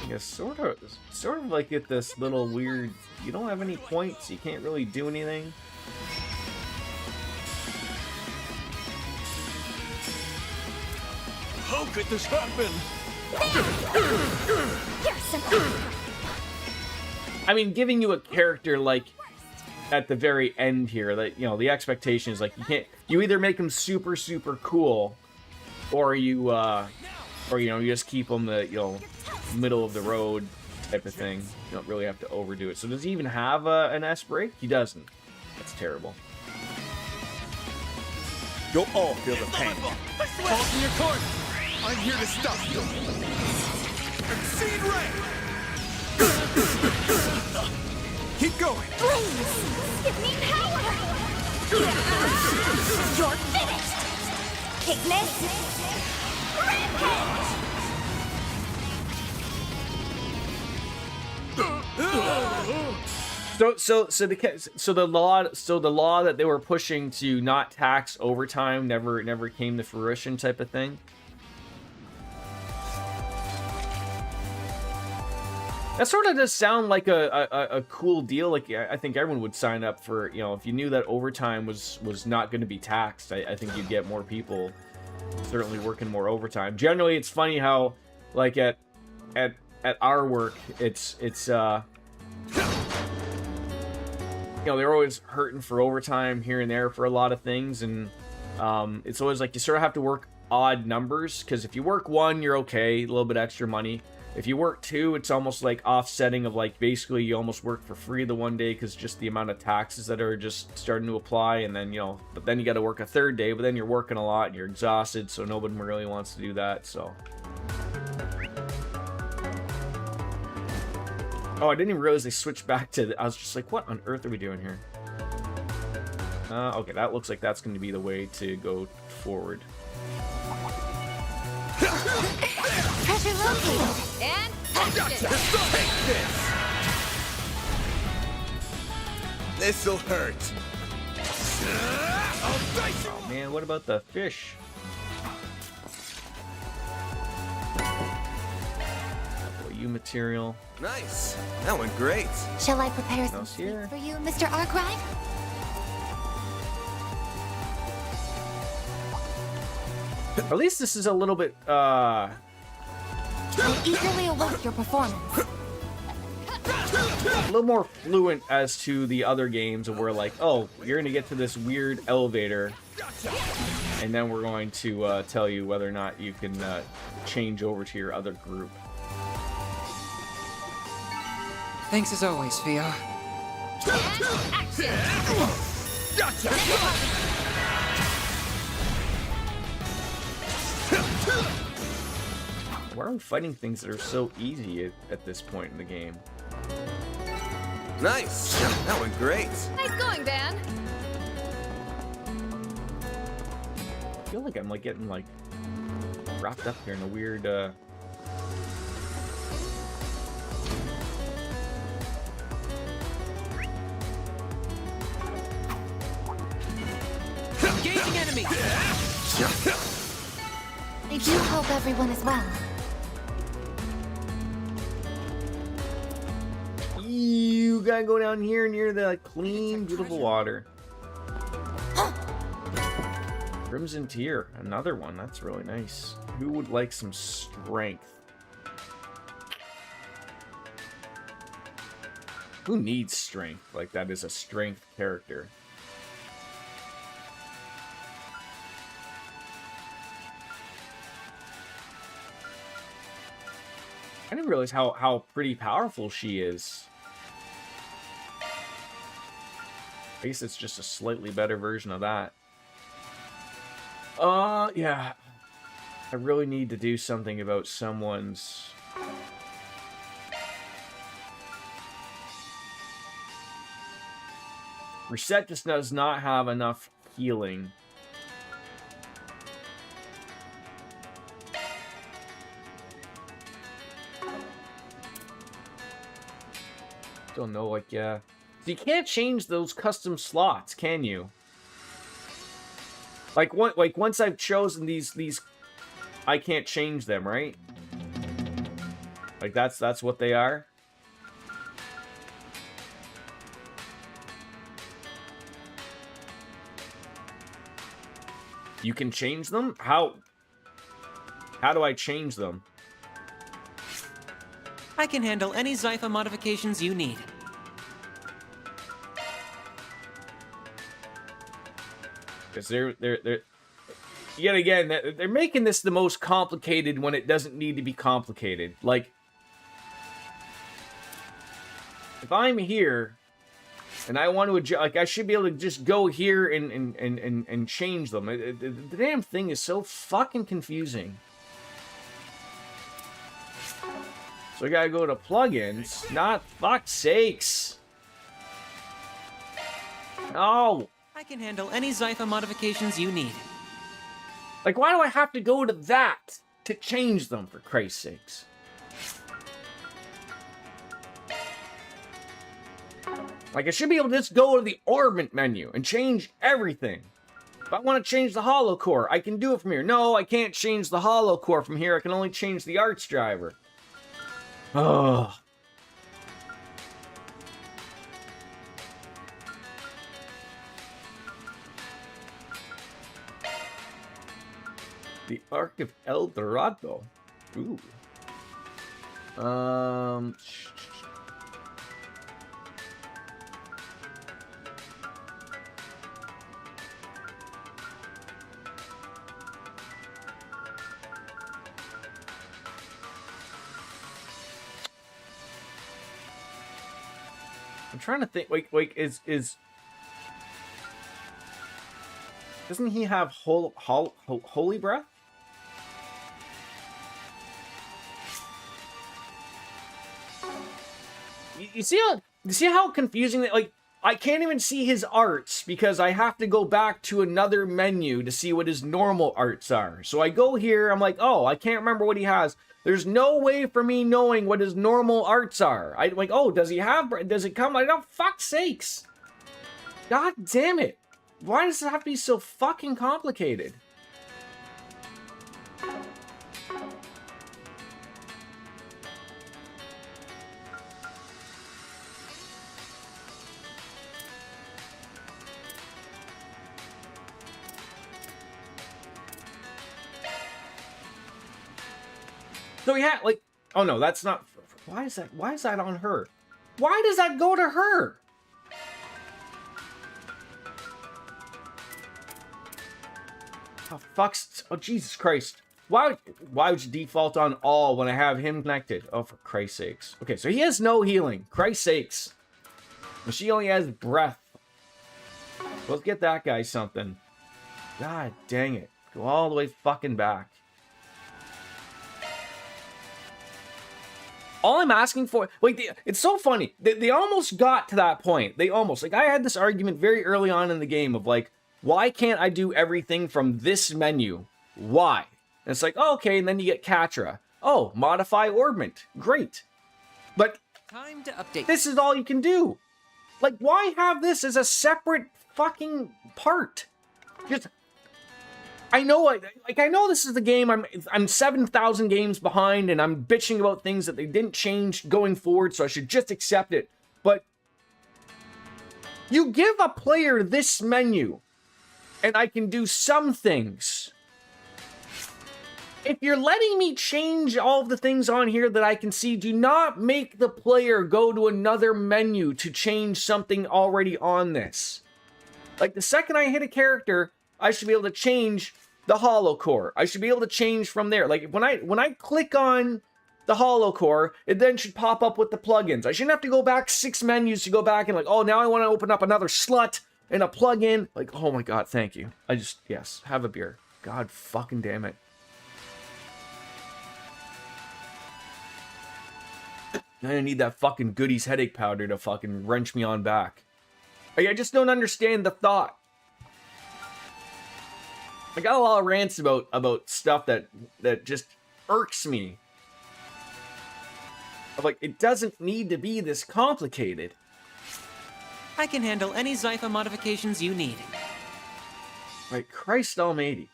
I guess sort of like get this little weird, you don't have any points, you can't really do anything. How could this happen? Here's some. I mean, giving you a character like at the very end here, that, you know, the expectation is like you either make him super cool, or you know, you just keep him the, you know, middle of the road type of thing. You don't really have to overdo it. So does he even have an S break? He doesn't. That's terrible. You'll all feel the pain. Fall to your course! I'm here to stop you! Exceed Ray! Keep going! Please, give me power. You're finished. Take this. Rampage. So the law that they were pushing to not tax overtime never came to fruition type of thing. That sort of does sound like a cool deal. Like I think everyone would sign up for, you know, if you knew that overtime was not going to be taxed. I think you'd get more people certainly working more overtime. Generally, it's funny how like at our work, it's you know, they're always hurting for overtime here and there for a lot of things, and it's always like you sort of have to work odd numbers, because if you work 1, you're okay, a little bit extra money. If you work 2, it's almost like offsetting of like basically you almost work for free the one day because just the amount of taxes that are just starting to apply, and then, you know, but then you got to work a 3rd day, but then you're working a lot and you're exhausted, so nobody really wants to do that. So oh, I didn't even realize they switched back to I was just like, what on earth are we doing here? Okay, that looks like that's going to be the way to go forward. Treasure located. And action! Take this! This'll hurt. I'll dice it! Oh man, what about the fish? You material. Nice. That went great. Shall I prepare some Mouse here. sweets for you, Mr. Arkwright? At least this is a little bit I eagerly await your performance. a little more fluent as to the other games, where like, oh, you're gonna get to this weird elevator, and then we're going to tell you whether or not you can change over to your other group. Thanks as always, Fio. And action! Gotcha! Why are we fighting things that are so easy at this point in the game? Nice! That went great! Nice going, Van! I feel like I'm like getting like wrapped up here in a weird Engaging enemy! I do hope everyone is well. You gotta go down here near the clean, beautiful water. Crimson Tear, another one. That's really nice. Who would like some strength? Who needs strength? Like, that is a strength character. I didn't realize how pretty powerful she is. I guess it's just a slightly better version of that. Yeah. I really need to do something about someone's... Reset just does not have enough healing. Don't know, like, yeah. So you can't change those custom slots, can you? Like, once I've chosen these, I can't change them, right? Like, that's what they are? You can change them? How do I change them? I can handle any Zypha modifications you need. Because they're yet again, they're making this the most complicated when it doesn't need to be complicated. Like, if I'm here and I want to adjust, like, I should be able to just go here and change them. The damn thing is so fucking confusing. So I gotta go to plugins. Not fuck's sakes. No. I can handle any Zypha modifications you need. Like, why do I have to go to that to change them, for Christ's sakes? Like, I should be able to just go to the orbit menu and change everything. If I want to change the hollow core, I can do it from here. No, I can't change the hollow core from here. I can only change the arts driver. Oh. The Ark of El Dorado. Ooh. I'm trying to think. Wait, is doesn't he have holy breath? You see how confusing that, like, I can't even see his arts because I have to go back to another menu to see what his normal arts are. So I go here, I'm like, oh, I can't remember what he has. There's no way for me knowing what his normal arts are. I'm like, oh, does he have, does it come? I don't, fuck's sakes. God damn it. Why does it have to be so fucking complicated? So he had, like, oh no, that's not, why is that on her? Why does that go to her? Oh, fuck's, oh, Jesus Christ. Why would you default on all when I have him connected? Oh, for Christ's sakes. Okay, so he has no healing. Christ's sakes. She only has breath. Let's get that guy something. God dang it. Go all the way fucking back. All I'm asking for, like, it's so funny. They almost got to that point. They almost, like, I had this argument very early on in the game of, like, why can't I do everything from this menu? Why? And it's like, oh, okay, and then you get Katra. Oh, modify orbment. Great. But Time to update. this is all you can do. Like, why have this as a separate fucking part? Just, I know, I know this is the game. I'm 7,000 games behind, and I'm bitching about things that they didn't change going forward, so I should just accept it. But you give a player this menu, and I can do some things. If you're letting me change all of the things on here that I can see, do not make the player go to another menu to change something already on this. Like, the second I hit a character, I should be able to change the hollow core. I should be able to change from there. Like, when I click on the hollow core, it then should pop up with the plugins. I shouldn't have to go back 6 menus to go back and like, oh, now I want to open up another slut and a plugin. Like, oh my god, thank you. Yes, have a beer. God fucking damn it. I need that fucking Goodies headache powder to fucking wrench me on back. Like, I just don't understand the thought. I got a lot of rants about stuff that just irks me. I'm like, it doesn't need to be this complicated. I can handle any Zypha modifications you need. Like, Christ almighty.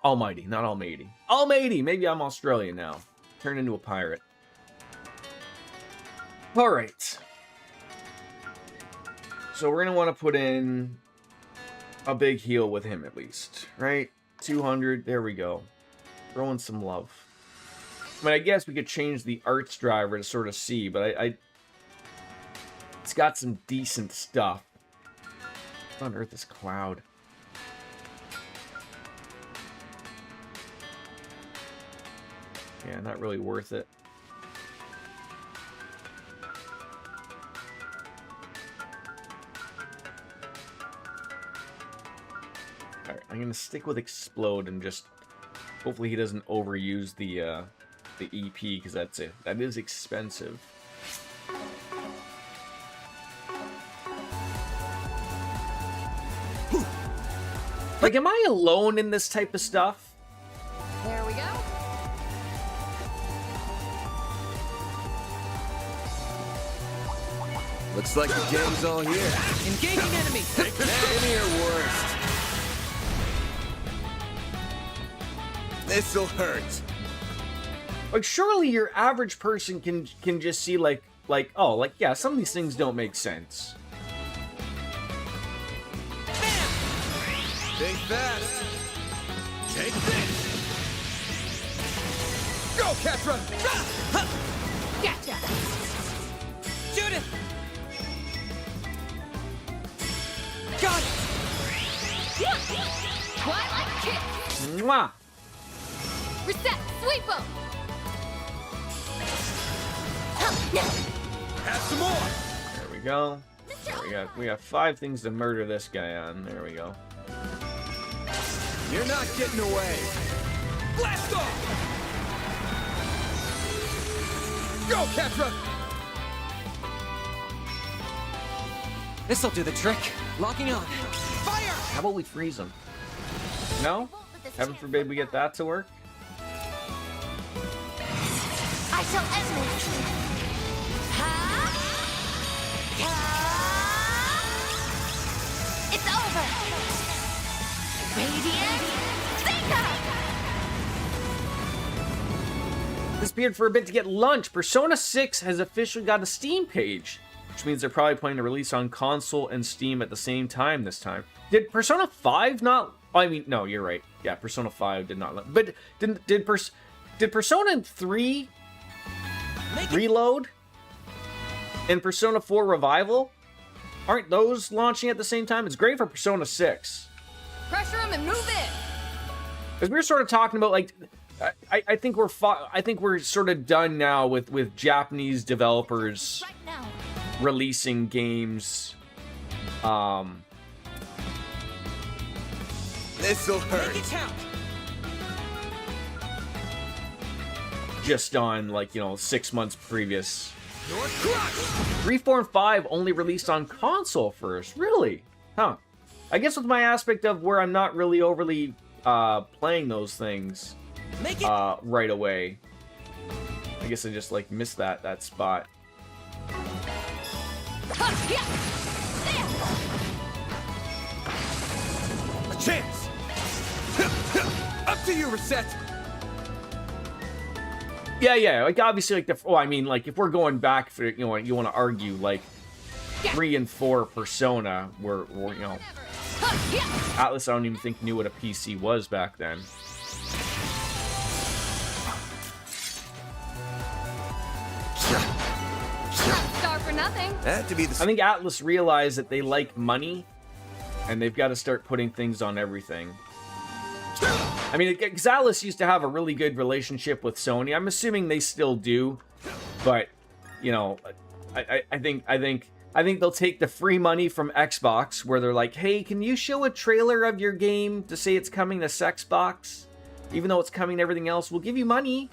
Almighty, not almighty. Almighty! Maybe I'm Australian now. Turned into a pirate. Alright. So we're going to want to put in a big heal with him at least, right? 200, there we go. Throw in some love. I mean, I guess we could change the arts driver to sort of see, but it's got some decent stuff. What on earth is Cloud? Yeah, not really worth it. Alright, I'm gonna stick with Explode and just hopefully he doesn't overuse the EP, because that is expensive. Like, am I alone in this type of stuff? There we go. Looks like the gang's all here. Engaging enemy! Give me your worst. This'll hurt. Like, surely your average person can just see like, oh, like, yeah, some of these things don't make sense. Think fast. Take this. Go, Katra! Gotcha. Shoot it! Got it! Twilight kick. Mwah! Reset. Sweep 'em. Have some more. There we go. We got 5 things to murder this guy on. There we go. You're not getting away. Blast off! Go, Katra! This'll do the trick. Locking on. Fire! How about we freeze him? No? Heaven forbid we get that to work. I shall end this. Ha! Ha! It's over. Radiant Zeta! Disappeared for a bit to get lunch. Persona 6 has officially got a Steam page, which means they're probably planning to release on console and Steam at the same time this time. Did Persona 5 not? I mean, no, you're right. Yeah, Persona 5 did not. But did Persona 3 Reload and Persona 4 Revival? Aren't those launching at the same time? It's great for Persona 6. Pressure 'em and move in. Because we were sort of talking about, like, I think we're sort of done now with Japanese developers Right now. releasing games This'll hurt. Make it count. just on, like, you know, 6 months previous. Your crush. 3, 4, and 5 only released on console first. Really? Huh. I guess with my aspect of where I'm not really overly playing those things Make it. right away. I guess I just, like, missed that spot. A chance. Up to you, Reset. Yeah, like, obviously, like, I mean, like, if we're going back for, you know, you want to argue, like, 3 and 4 Persona were, you know, Atlas, I don't even think knew what a PC was back then. Star for nothing. Had to be the. I think Atlas realized that they like money, and they've got to start putting things on everything. I mean, because Atlas used to have a really good relationship with Sony. I'm assuming they still do, but you know, I think they'll take the free money from Xbox, where they're like, "Hey, can you show a trailer of your game to say it's coming to Xbox, even though it's coming to everything else? We'll give you money."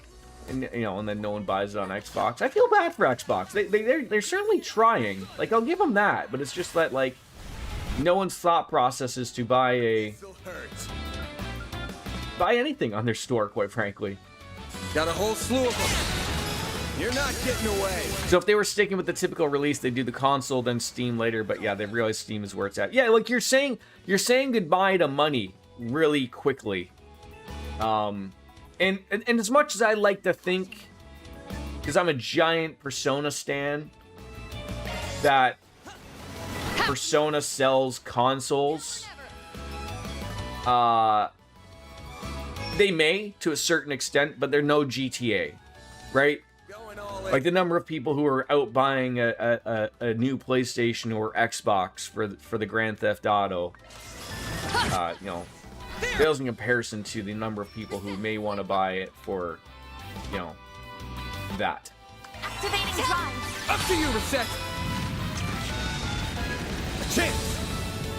And, you know, and then no one buys it on Xbox. I feel bad for Xbox. They're certainly trying. Like, I'll give them that, but it's just that, like, no one's thought process is to buy anything on their store, quite frankly. Got a whole slew of them. You're not getting away. So if they were sticking with the typical release, they'd do the console, then Steam later. But yeah, they realize Steam is where it's at. Yeah, like you're saying goodbye to money really quickly. And as much as I like to think, because I'm a giant Persona stan, that Persona sells consoles, they may to a certain extent, but they're no GTA, right? Like the number of people who are out buying a new PlayStation or Xbox for the Grand Theft Auto, you know, fails in comparison to the number of people who may want to buy it for, you know, that. Activating drive. Up to you, Reset. A chance.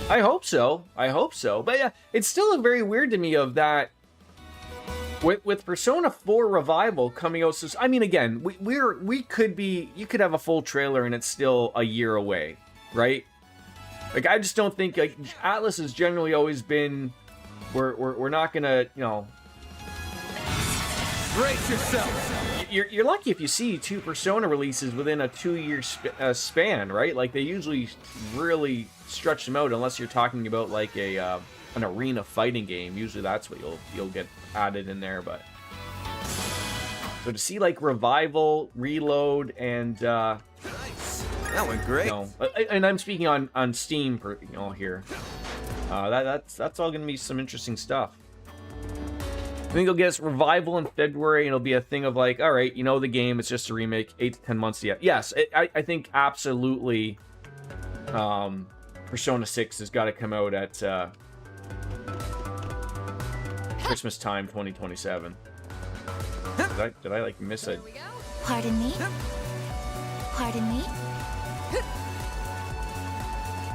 I hope so. But yeah, it's still very weird to me of that. With Persona 4 Revival coming out, so I mean, again, you could have a full trailer and it's still a year away, right? Like, I just don't think, like, Atlas has generally always been, we're not gonna, you know, Brace yourself. You're lucky if you see 2 Persona releases within a 2-year span, right? Like, they usually really stretch them out, unless you're talking about like an arena fighting game. Usually that's what you'll get added in there. But so to see like Revival, Reload, and Nice. That went great. you know, and I'm speaking on Steam, you know, here. That's all gonna be some interesting stuff. I think it'll get us Revival in February, and it'll be a thing of like, all right, you know the game, it's just a remake, 8 to 10 months yet. Yes, I think absolutely Persona 6 has got to come out at Christmas time 2027. Did I like miss it? Here we go. Pardon me? Pardon me?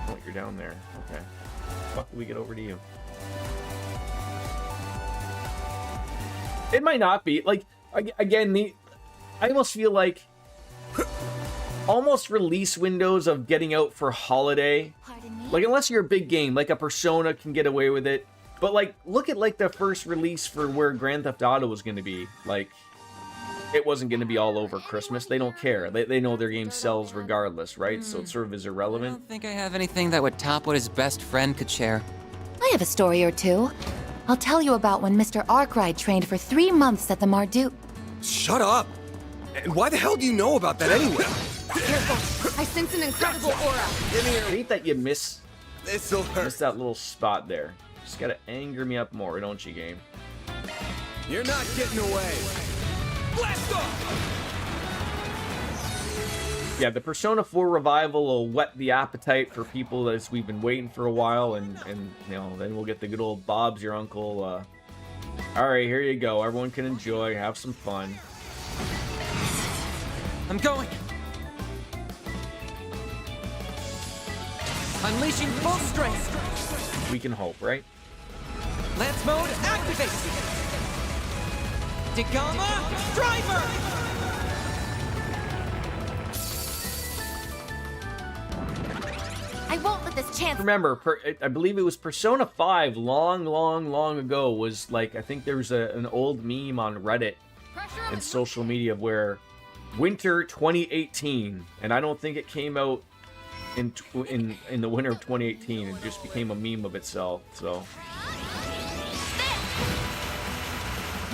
Oh, you're down there. Okay. Fuck, we get over to you. It might not be. Like, again, I almost feel like almost release windows of getting out for holiday. Pardon me? Like, unless you're a big game, like a Persona can get away with it. But, like, look at, like, the first release for where Grand Theft Auto was going to be. Like, it wasn't going to be all over Christmas. They don't care. They know their game sells regardless, right? So it sort of is I irrelevant. don't think I have anything that would top what his best friend could share. I have a story or two. I'll tell you about when Mr. Arkwright trained for 3 months at the Mardu. Shut up. And why the hell do you know about that anyway? Careful. I sense an incredible aura. Give me I your. hate that you miss This'll hurt. that little spot there. Just gotta anger me up more, don't you, game? You're not getting away. Blast off. Yeah, the Persona 4 Revival will whet the appetite for people as we've been waiting for a while, and you know, then we'll get the good old Bob's your uncle. All right, here you go. Everyone can enjoy, have some fun. I'm going. Unleashing full strength. We can hope, right? Lance mode activate. Degama driver. I won't let this chance. Remember, I believe it was Persona 5 long ago was like, I think there was an old meme on Reddit and social media where winter 2018, and I don't think it came out in the winter of 2018. It just became a meme of itself. So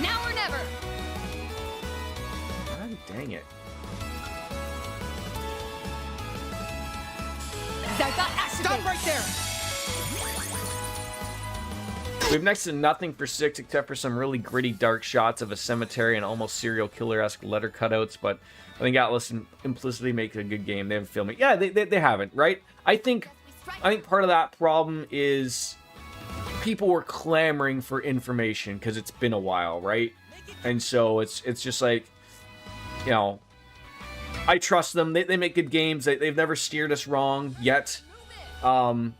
Now or never. God dang it. Stop right there. We have next to nothing for 6 except for some really gritty, dark shots of a cemetery and almost serial killer-esque letter cutouts, but I think Atlas implicitly makes a good game. They haven't filmed it. Yeah, they haven't, right? I think part of that problem is people were clamoring for information because it's been a while, right? And so it's just like, you know, I trust them. They make good games. They've never steered us wrong yet. So,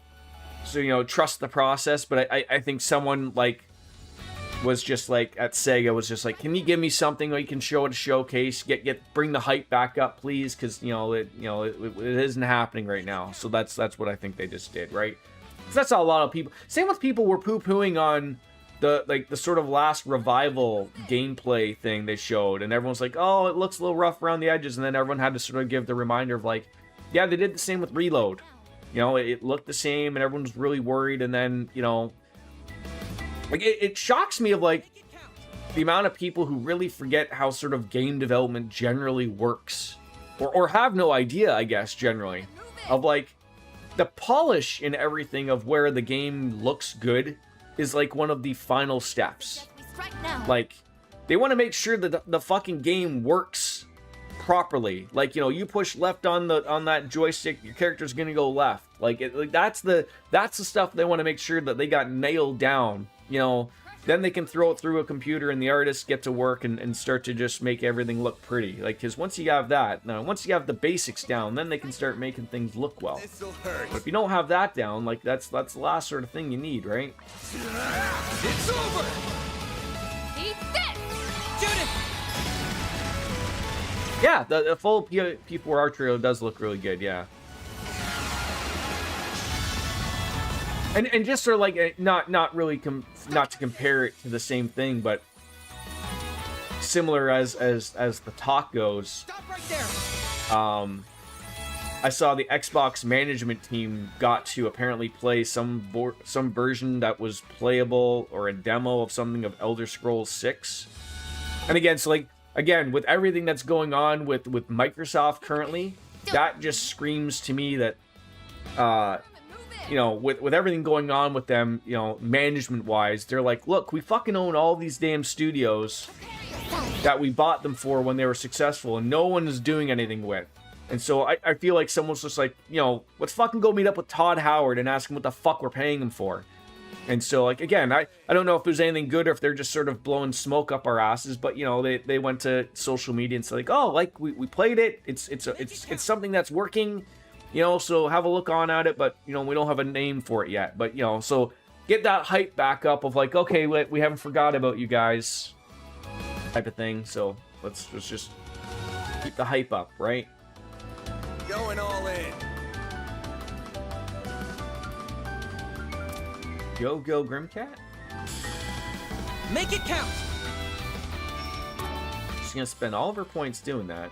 you know, trust the process. But I think someone, like, was just like, at Sega, was just like, can you give me something where you can show at a showcase? Bring the hype back up, please. Because, it isn't happening right now. So that's what I think they just did, right? Because that's how a lot of people... Same with people were poo-pooing on the sort of last revival gameplay thing they showed, and everyone's like, oh, it looks a little rough around the edges, and then everyone had to sort of give the reminder of like, yeah, they did the same with Reload. You know, it looked the same, and everyone was really worried, and then, you know, like, it shocks me of like the amount of people who really forget how sort of game development generally works, or have no idea, I guess, generally, of like the polish in everything of where the game looks good is like one of the final steps. Like, they want to make sure that the fucking game works properly. Like, you know, you push left on that joystick, your character's gonna go left. Like, that's the stuff they want to make sure that they got nailed down. You know, then they can throw it through a computer and the artists get to work and start to just make everything look pretty. Like, because once you have that, now once you have the basics down, then they can start making things look well. But if you don't have that down, like, that's the last sort of thing you need, right? It's over! Eat this! Judith! Yeah, the full P4R trailer does look really good, yeah. And just sort of like, not really, not to compare it to the same thing, but similar as the talk goes. Stop right there. I saw the Xbox management team got to apparently play some version that was playable, or a demo of something of Elder Scrolls 6. And again, so like, again, with everything that's going on with Microsoft currently, that just screams to me that, you know, with everything going on with them, you know, management-wise, they're like, look, we fucking own all these damn studios that we bought them for when they were successful, and no one is doing anything with. And so I feel like someone's just like, you know, let's fucking go meet up with Todd Howard and ask him what the fuck we're paying him for. And so, like, again, I don't know if there's anything good or if they're just sort of blowing smoke up our asses, but, you know, they went to social media and said, like, oh, like, we played it, it's something that's working, you know, so have a look on at it, but, you know, we don't have a name for it yet. But, you know, so get that hype back up of like, okay, we haven't forgot about you guys, type of thing. So let's just keep the hype up, right? Going all in. Go Grimcat. Make it count. She's gonna spend all of her points doing that.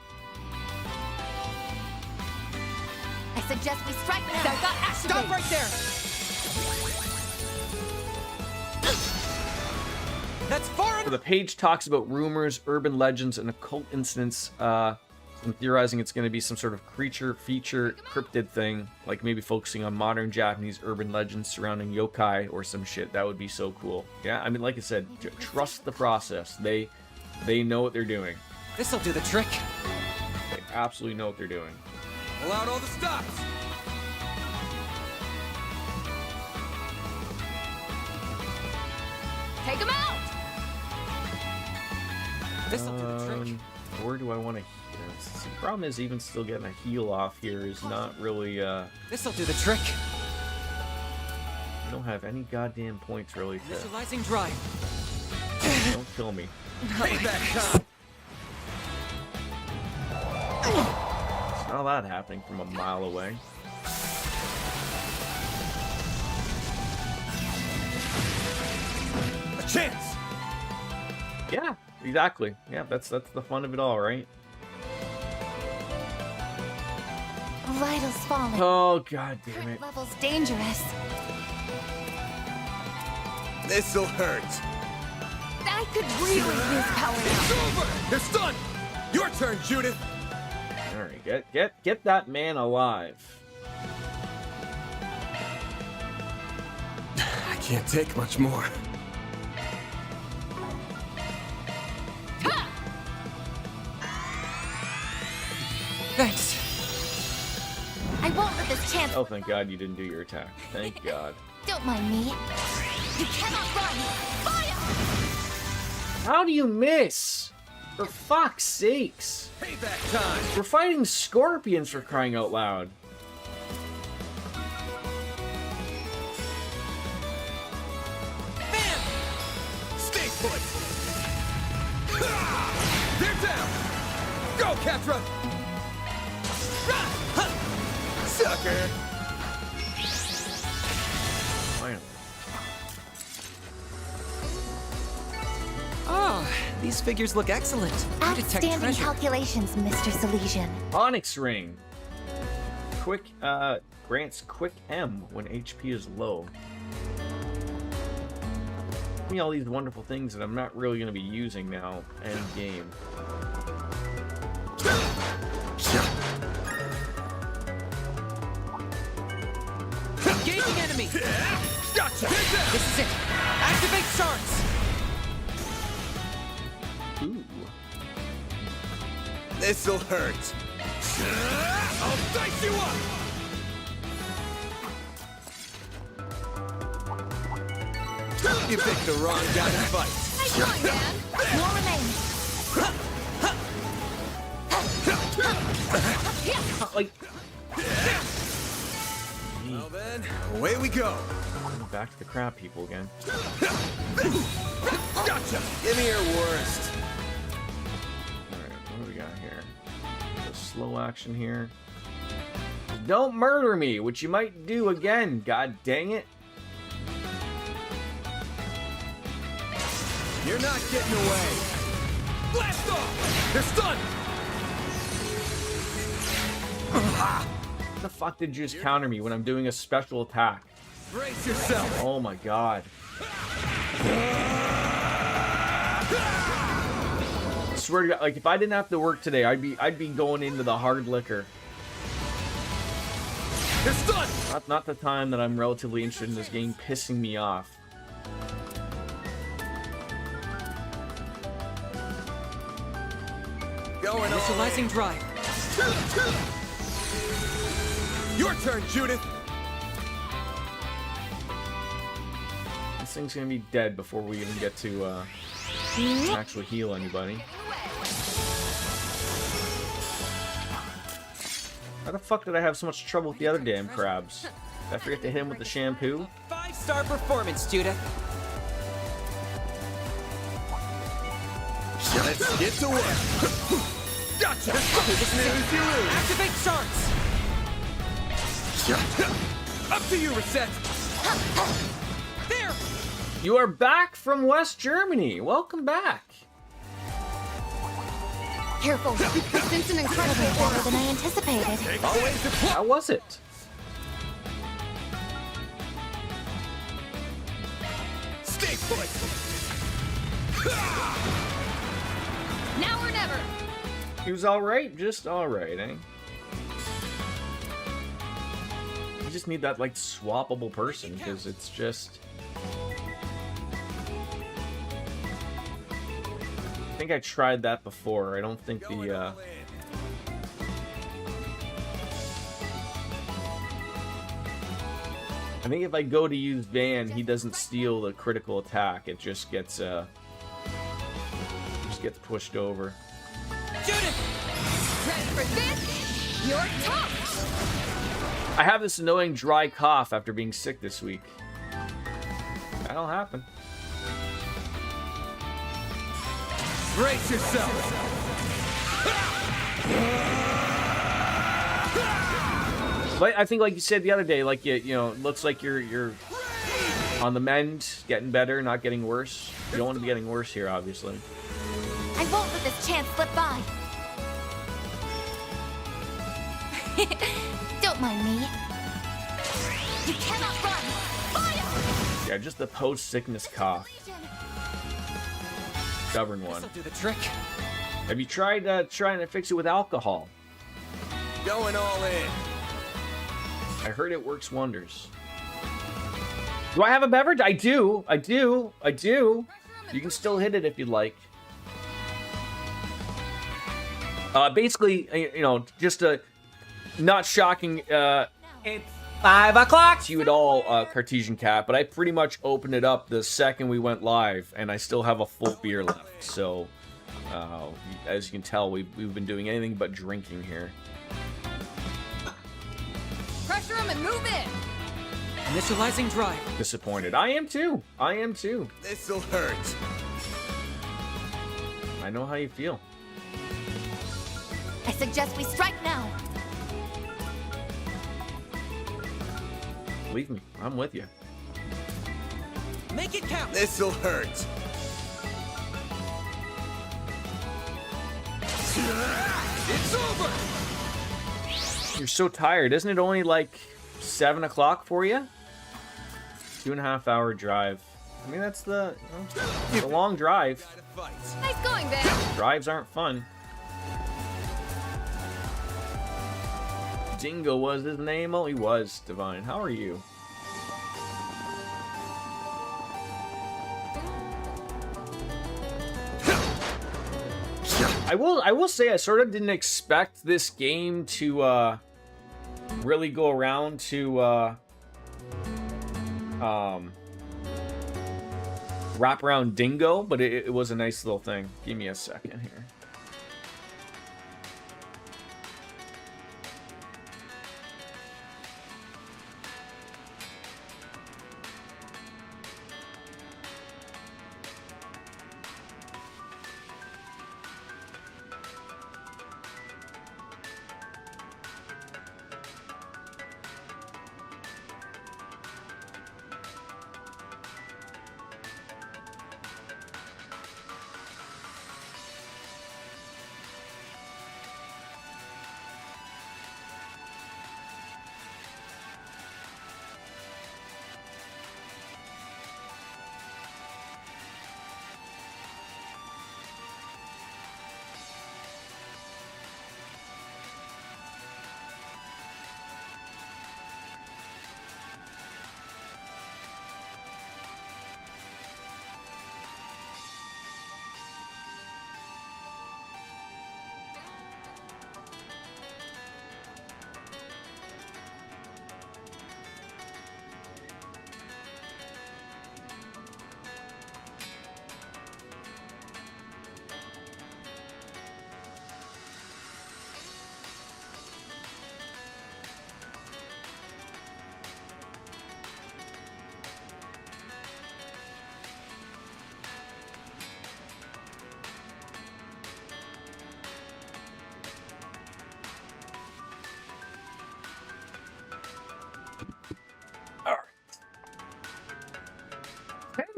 I suggest we strike now. Stop right there. That's far So the page talks about rumors, urban legends, and occult incidents. I'm theorizing it's going to be some sort of creature, feature, cryptid thing, like maybe focusing on modern Japanese urban legends surrounding yokai or some shit. That would be so cool. Yeah, I mean, like I said, trust the process. They know what they're doing. This'll do the trick. They absolutely know what they're doing. Pull out all the stops. Take him out! This'll do the trick. Where do I want to heal? The problem is even still getting a heal off here is not really, This'll do the trick. don't have any goddamn points really to... Initializing drive. Don't kill me. Payback time! Saw that happening from a mile away. A chance! Yeah, exactly. Yeah, that's the fun of it all, right? Vitals falling. Oh, god damn it. Current level's dangerous. This'll hurt. I could really use power It's now. over! They're stunned! Your turn, Judith! Alright, get that man alive. I can't take much more. Thanks. I won't let this chance. Oh, thank god you didn't do your attack. Thank god. Don't mind me. You cannot run. Fire! How do you miss? For fuck's sakes. Payback time! We're fighting scorpions for crying out loud. Bam! Stay put! Ha! They're down! Go, Captra! Run! Huh! Sucker! Finally. Oh, these figures look excellent. I detect Outstanding treasure. calculations, Mr. Salesian. Onyx ring. Quick, grants quick M when HP is low. Give me all these wonderful things that I'm not really going to be using now. End game. Engaging enemy. Gotcha! This is it. Activate shards. Ooh. This'll hurt. I'll dice you up! You picked the wrong guy to fight. Nice going, man. More remains. Like, Well then, away we go. back to the crab people again. Gotcha! Give me your worst. Alright, what do we got here? A slow action here. Don't murder me, which you might do again, god dang it. You're not getting away. Blast off! They're stunned! What the fuck did you just counter me when I'm doing a special attack? Brace yourself! Oh my god. I swear to god, like if I didn't have to work today, I'd be going into the hard liquor. They're stunned! Not the time that I'm relatively interested in this game pissing me off. Going all in. Initializing drive. Your turn, Judith! This thing's gonna be dead before we even get to actually heal anybody. How the fuck did I have so much trouble with the other damn crabs? Did I forget to hit him with the shampoo? 5-star performance, Judith. Let's get to work! Gotcha! Snooze, you lose! Activate shards. Up to you, Reset! There. You are back from West Germany. Welcome back. Careful. It's an incredible Better than I anticipated. Always deploy! How was it? Stay put! Now or never. He was alright, just alright, eh? You just need that, like, swappable person, because it's just... I think I tried that before. I don't think Going the, all in. I think if I go to use Van, he doesn't steal the critical attack. It just gets pushed over. Judith. Ready for this? You're tough. I have this annoying dry cough after being sick this week. That'll happen. Brace yourself. But I think, like you said the other day, like you know, it looks like you're on the mend, getting better, not getting worse. You don't want to be getting worse here, obviously. I won't let this chance slip by. Don't mind me. You cannot run. Fire! Yeah, just the post-sickness cough. Stubborn one. This'll do the trick. Have you tried trying to fix it with alcohol? Going all in. I heard it works wonders. Do I have a beverage? I do. I do. I do. You can still hit it if you'd like. Basically, you know, just a not shocking. It's 5 o'clock to you at all, Cartesian Cat. But I pretty much opened it up the second we went live, and I still have a full beer left. So, as you can tell, we've been doing anything but drinking here. Pressure him and move in. Initializing drive. Disappointed. I am too. I am too. This'll hurt. I know how you feel. I suggest we strike now. Believe me, I'm with you. Make it count. This'll hurt. It's over. You're so tired. Isn't it only like 7 o'clock for you? 2.5 hour drive. I mean, that's it's a long drive. Gotta fight. Nice going, Ben. Drives aren't fun. Dingo was his name? Oh, he was. Divine. How are you? I will say I sort of didn't expect this game to really go around to wrap around Dingo, but it was a nice little thing. Give me a second here.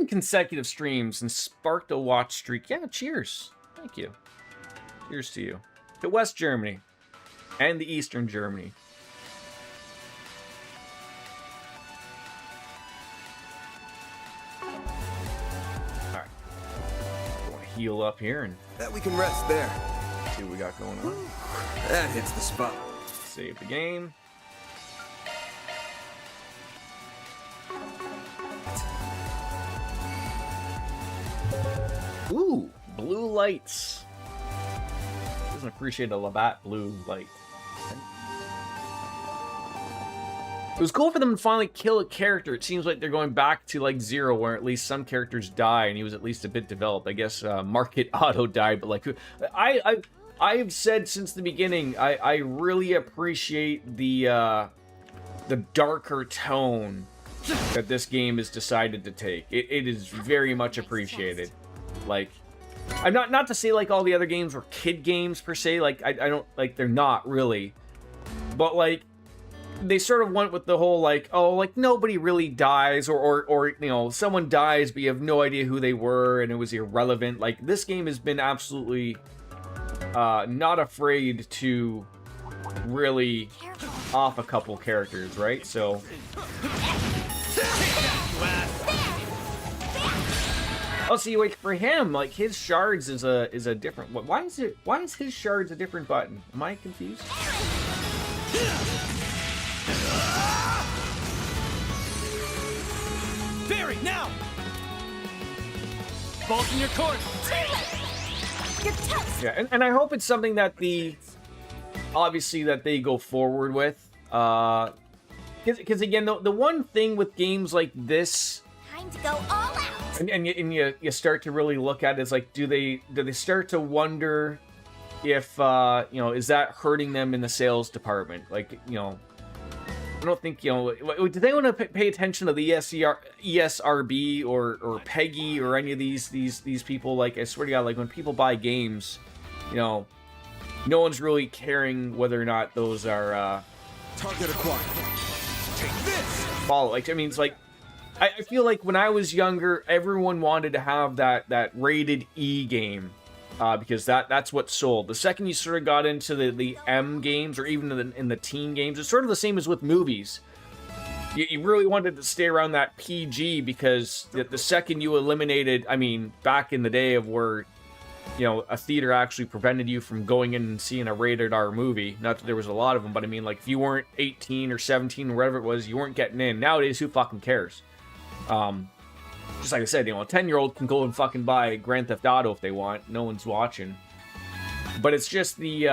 Consecutive streams and sparked a watch streak. Yeah, cheers. Thank you. Cheers to you. To West Germany and the Eastern Germany. Alright. Want to heal up here and That we can rest there. see what we got going on. That hits the spot. Save the game. Ooh, blue lights. Doesn't appreciate a Labatt blue light. It was cool for them to finally kill a character. It seems like they're going back to like Zero, where at least some characters die, and he was at least a bit developed. I guess Market Auto died, but like I've said since the beginning, I really appreciate the darker tone that this game has decided to take. It is very much appreciated. Like, I'm not to say like all the other games were kid games per se. Like, I don't, like, they're not really. But like, they sort of went with the whole like, oh, like nobody really dies, or you know, someone dies but you have no idea who they were and it was irrelevant. Like, this game has been absolutely not afraid to really off a couple characters, right? So oh, see, wait, for him, like, his shards is a different. Why is his shards a different button? Am I confused? Barry, now! Bolt in your court! Yeah, and I hope it's something that obviously that they go forward with. Because again, the one thing with games like this, Time to go all out. and you start to really look at it, is like, do they start to wonder if you know, is that hurting them in the sales department? Like, you know, I don't think, you know, do they want to pay attention to the ESRB or Peggy or any of these people? Like, I swear to God, like, when people buy games, you know, no one's really caring whether or not those are Target acquired. Take this! follow. Like, I mean, it's like, I feel like when I was younger, everyone wanted to have that rated E game. Because that's what sold. The second you sort of got into the M games, or even in the teen games, it's sort of the same as with movies. You really wanted to stay around that PG, because the second you eliminated, I mean, back in the day of where, you know, a theater actually prevented you from going in and seeing a rated R movie. Not that there was a lot of them, but I mean, like, if you weren't 18 or 17 or whatever it was, you weren't getting in. Nowadays, who fucking cares? Just like I said, you know, a 10-year-old can go and fucking buy Grand Theft Auto if they want. No one's watching. But it's just the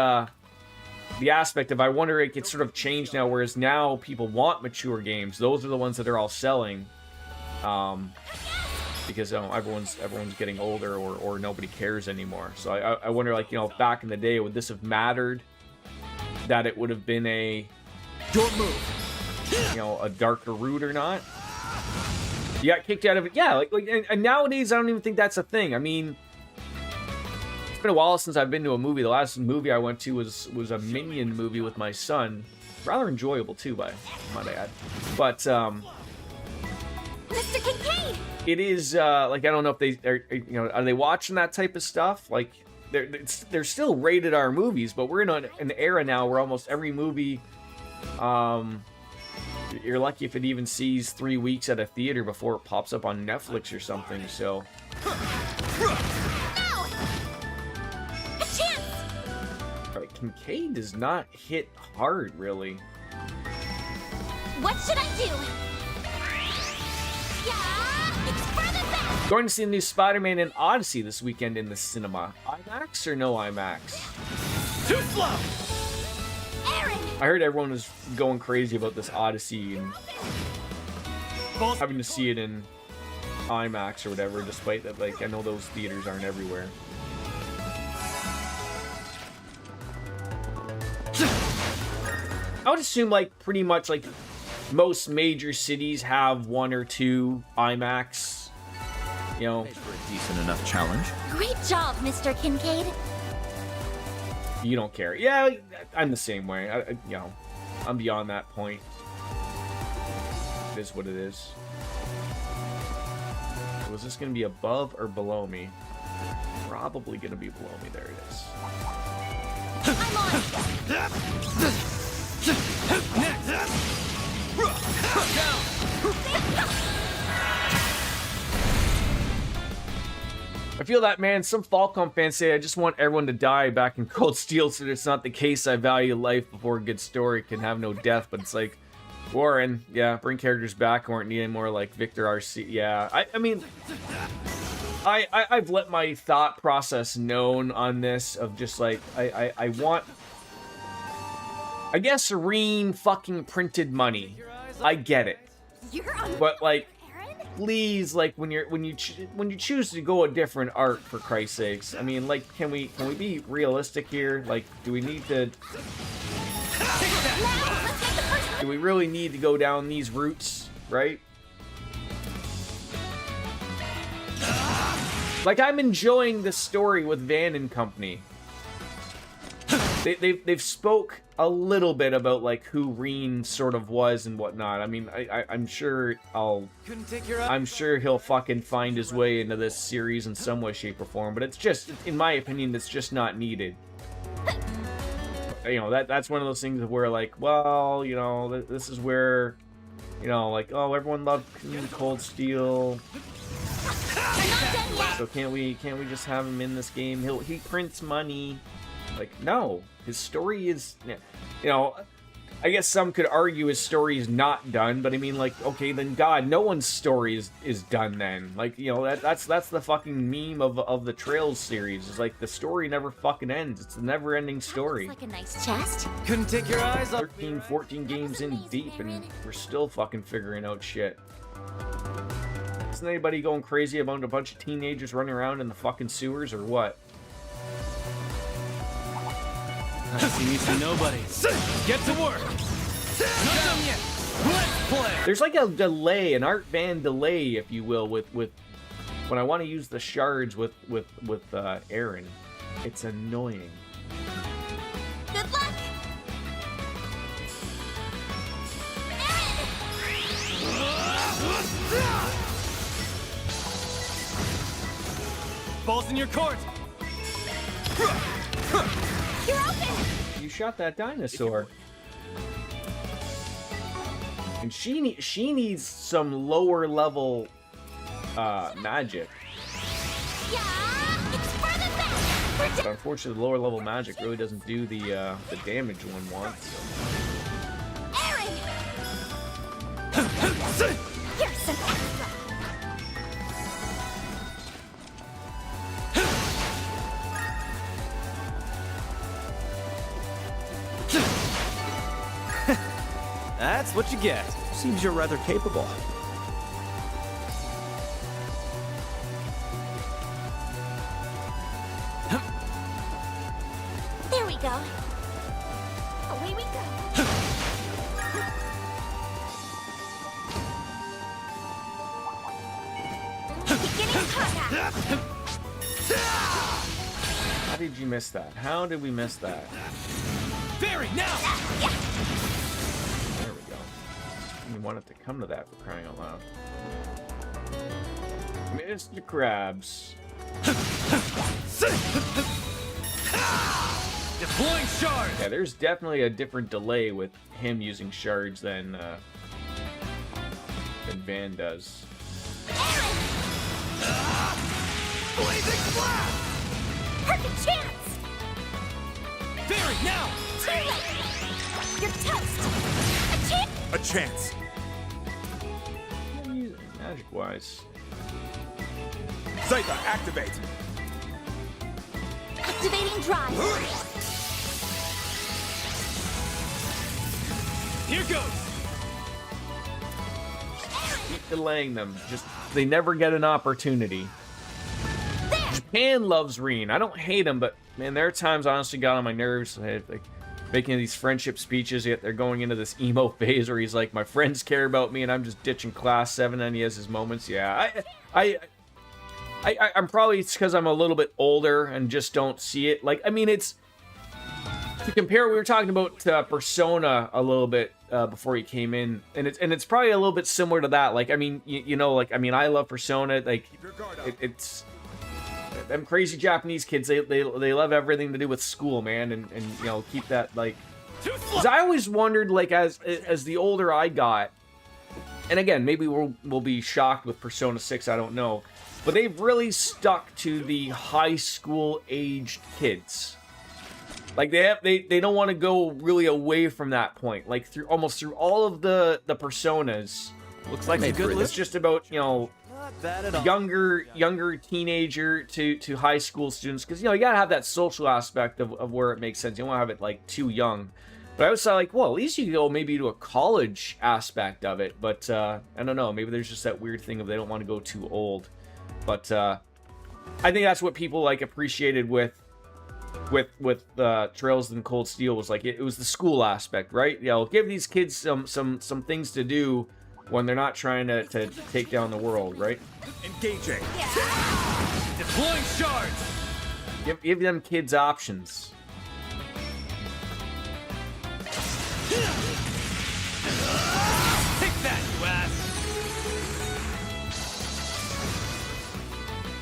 aspect of, I wonder, it gets sort of changed now, whereas now people want mature games. Those are the ones that are all selling. Because everyone's getting older, or nobody cares anymore. So I wonder, like, you know, back in the day, would this have mattered that it would have been a, Don't move! you know, a darker route or not? You got kicked out of it. Yeah, like and nowadays, I don't even think that's a thing. I mean, it's been a while since I've been to a movie. The last movie I went to was a Minion movie with my son. Rather enjoyable, too, by might I add. But, Mr. Kincaid! it is, like, I don't know if they are, you know, are they watching that type of stuff? Like, they're still rated R movies, but we're in an era now where almost every movie, you're lucky if it even sees 3 weeks at a theater before it pops up on Netflix or something, so. No! A chance! Alright, Kincaid does not hit hard, really. What should I do? Yeah! It's further back! Going to see the new Spider-Man and Odyssey this weekend in the cinema. IMAX or no IMAX? Too slow! Aaron! I heard everyone was going crazy about this Odyssey and having to see it in IMAX or whatever, despite that, like, I know those theaters aren't everywhere. I would assume, like, pretty much, like, most major cities have 1 or 2 IMAX, you know. Made for a decent enough challenge. Great job, Mr. Kincaid. You don't care. Yeah, I'm the same way. You know, I'm beyond that point. It is what it is. Was this going to be above or below me? Probably going to be below me. There it is. I'm on! I feel that, man. Some Falcom fans say I just want everyone to die back in Cold Steel, so it's not the case. I value life before a good story can have no death. But it's like, Warren, yeah, bring characters back who aren't needed more, like Victor RC. Yeah, I mean, I've let my thought process known on this of just like, I want, I guess, serene fucking printed money. I get it. You're on... But like, Aaron? please, like, when you choose to go a different art, for Christ's sakes. I mean, like, can we be realistic here? Like, do we need to? Do we really need to go down these routes, right? Like, I'm enjoying the story with Van and company. They've spoke a little bit about like who Reen sort of was and whatnot. I mean, I'm sure I'm sure he'll fucking find his way into this series in some way, shape, or form. But it's just, in my opinion, it's just not needed. You know, that's one of those things where like, well, you know, this is where, you know, like, oh, everyone loved Cold Steel. So can't we just have him in this game? He prints money. Like, no, his story is, you know, I guess some could argue his story is not done, but I mean, like, okay, then God, no one's story is done then. Like, you know, that's the fucking meme of the Trails series. It's like the story never fucking ends. It's a never-ending story. Looks like a nice chest. Couldn't take your eyes off. 13, 14 games in deep, and we're still fucking figuring out shit. Isn't anybody going crazy about a bunch of teenagers running around in the fucking sewers, or what? I see me see nobody. Get to work. Not done yet. Let's play. There's like a delay, an art van delay, if you will, with when I want to use the shards with Aaron. It's annoying. Good luck. Ball's in your court. You're open. You shot that dinosaur. And she needs some lower level magic. Yeah, it's for the best. But unfortunately, the lower level magic really doesn't do the damage one wants. Aaron. Here's some extra. That's what you get. Seems you're rather capable. There we go. Away we go. Beginning contact. How did you miss that? How did we miss that? Barry, now. There we go. We want it to come to that, for crying out loud. Mr. Krabs. Deploying shards. Yeah, there's definitely a different delay with him using shards than Van does. Blazing blast! Perfect chance. Barry, now. Too late. You're toast. A chance. A chance. Magic-wise. Zeta, activate. Activating drive. Here goes. Keep delaying them. Just, they never get an opportunity. Japan loves Reen. I don't hate him, but man, there are times honestly got on my nerves. Like making these friendship speeches, yet they're going into this emo phase where he's like, "My friends care about me, and I'm just ditching class 7." And he has his moments. Yeah, I'm probably, it's because I'm a little bit older and just don't see it. Like, I mean, it's to compare. We were talking about Persona a little bit before he came in, and it's probably a little bit similar to that. Like, I mean, you know, like, I mean, I love Persona. Like, it's them crazy Japanese kids. They love everything to do with school, man, and you know, keep that like. 'Cause I always wondered, like, as the older I got, and again, maybe we'll be shocked with Persona 6. I don't know. But they've really stuck to the high school aged kids. Like they don't want to go really away from that point. Like through all of the personas. Looks like a good It's list. just about, you know, Not bad at all. younger teenager to high school students, because you know you gotta have that social aspect of where it makes sense. You don't want to have it like too young. But I was like, well, at least you go maybe to a college aspect of it. But I don't know, maybe there's just that weird thing of they don't want to go too old. But I think that's what people like appreciated with Trails and Cold Steel was like it was the school aspect, right? You know, give these kids some things to do when they're not trying to take down the world, right? Engaging. Deploying shards. Give them kids options. Take that, you ass.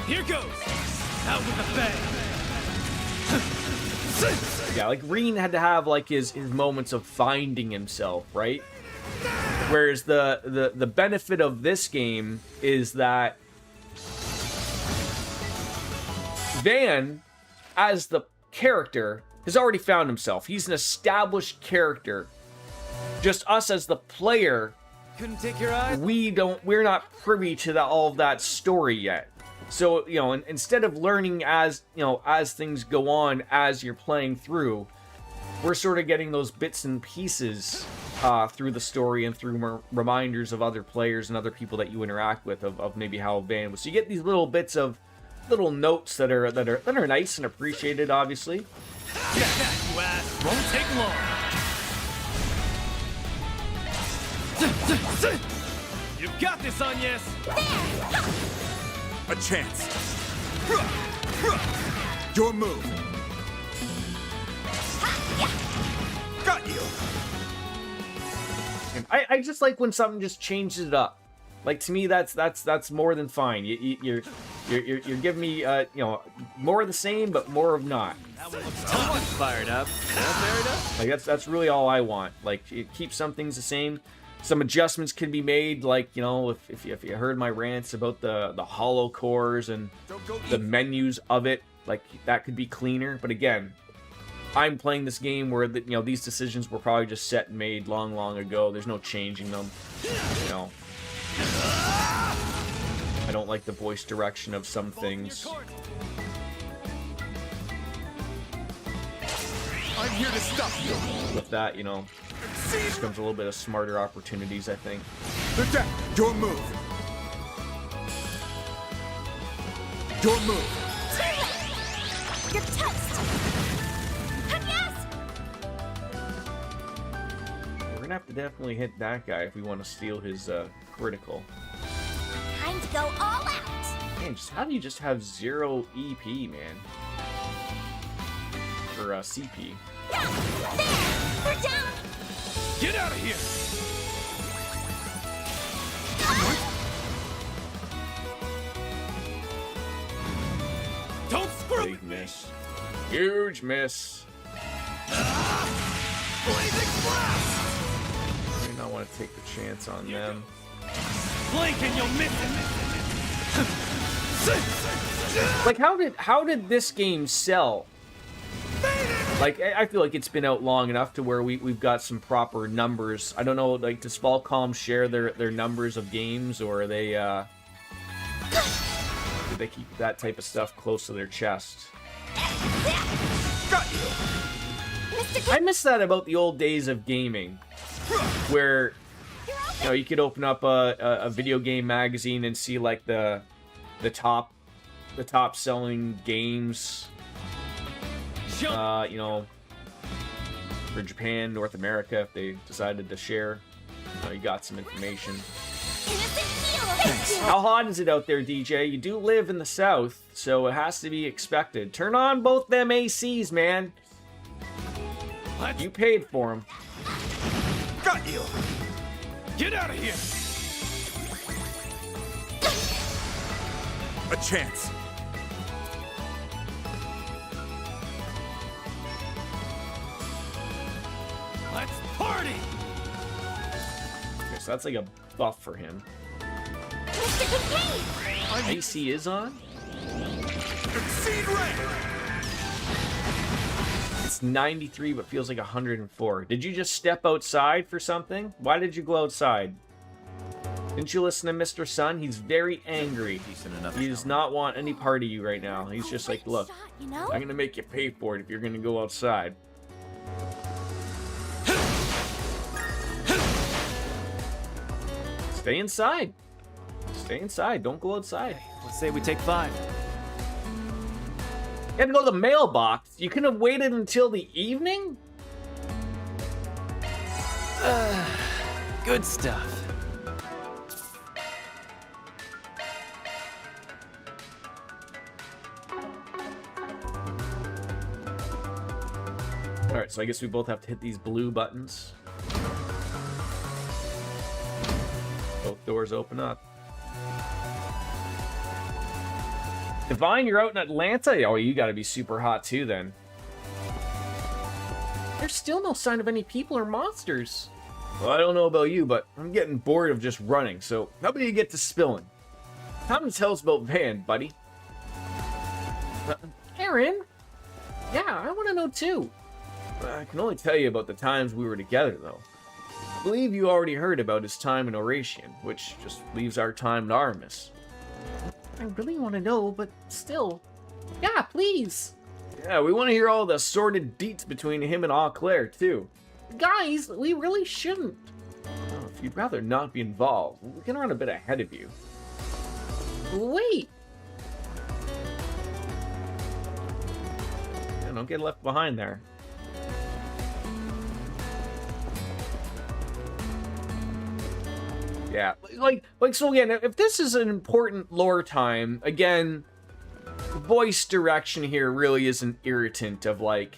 Here goes. Out with the bang. Yeah, like Reen had to have like his moments of finding himself, right? Whereas the benefit of this game is that Van, as the character, has already found himself. He's an established character. Just us as the player, Couldn't take your eyes. we're not privy to all of that story yet. So, you know, instead of learning as, you know, as things go on as you're playing through, we're sort of getting those bits and pieces through the story and through reminders of other players and other people that you interact with of maybe how Van was. So you get these little bits of little notes that are nice and appreciated, obviously. Get that, you ass. Won't take long. You've got this, Agnes. A chance. Your move. Got you. And I just like when something just changes it up. Like, to me, that's more than fine. You're giving me you know, more of the same, but more of not. That one looks tough. Someone's fired up. Fired up? Like that's really all I want. Like, keep some things the same. Some adjustments can be made. Like, you know, if you heard my rants about the hollow cores and the menus of it, like that could be cleaner. But again, I'm playing this game where you know, these decisions were probably just set and made long ago. There's no changing them. You know. I don't like the voice direction of some things. I'm here to stop you. With that, you know, just comes a little bit of smarter opportunities, I think. Attack. Your move. Your move. You're toast! Yes! We're gonna have to definitely hit that guy if we want to steal his critical. Time to go all out! Man, how do you just have 0 EP, man? Or CP. Yeah! There! They're down! Get out of here. Don't screw Big miss. Huge miss. blazing blast. I do not want to take the chance on them. Blink and you'll miss it. Like, how did this game sell? Like, I feel like it's been out long enough to where we've got some proper numbers. I don't know, like, does Falcom share their numbers of games, or are they, do they keep that type of stuff close to their chest? Got you. I miss that about the old days of gaming, where, you know, you could open up a video game magazine and see, like, the top selling games, you know, for Japan, North America, if they decided to share. You got some information. How hot is it out there, DJ? You do live in the south, so it has to be expected. Turn on both them ACs, man. You paid for them. Got you. Get out of here. A chance. Let's party. Okay, so that's like a buff for him. Mr. Kincaid! AC is on? Exceed rank. It's 93, but feels like 104. Did you just step outside for something? Why did you go outside? Didn't you listen to Mr. Sun? He's very angry. He does not want any part of you right now. He's just like, look, Shot, you know? I'm gonna make you pay for it if you're gonna go outside. Stay inside. Stay inside. Don't go outside. Let's say we take 5. You had to go to the mailbox. You could have waited until the evening? Good stuff. Alright, so I guess we both have to hit these blue buttons. Both doors open up. Divine, you're out in Atlanta? Oh, you gotta be super hot too then. There's still no sign of any people or monsters. Well, I don't know about you, but I'm getting bored of just running, so how about you get to spilling? Time to tell us about Van, buddy. Aaron? Yeah, I want to know too. I can only tell you about the times we were together, though. I believe you already heard about his time in Oratian, which just leaves our time in Artemis. I really want to know, but still. Yeah, please. Yeah, we want to hear all the sordid deets between him and Eau Claire, too. Guys, we really shouldn't. Oh, if you'd rather not be involved, we can run a bit ahead of you. Wait! Yeah, don't get left behind there. Yeah, like so again, if this is an important lore time, again, voice direction here really is an irritant of like,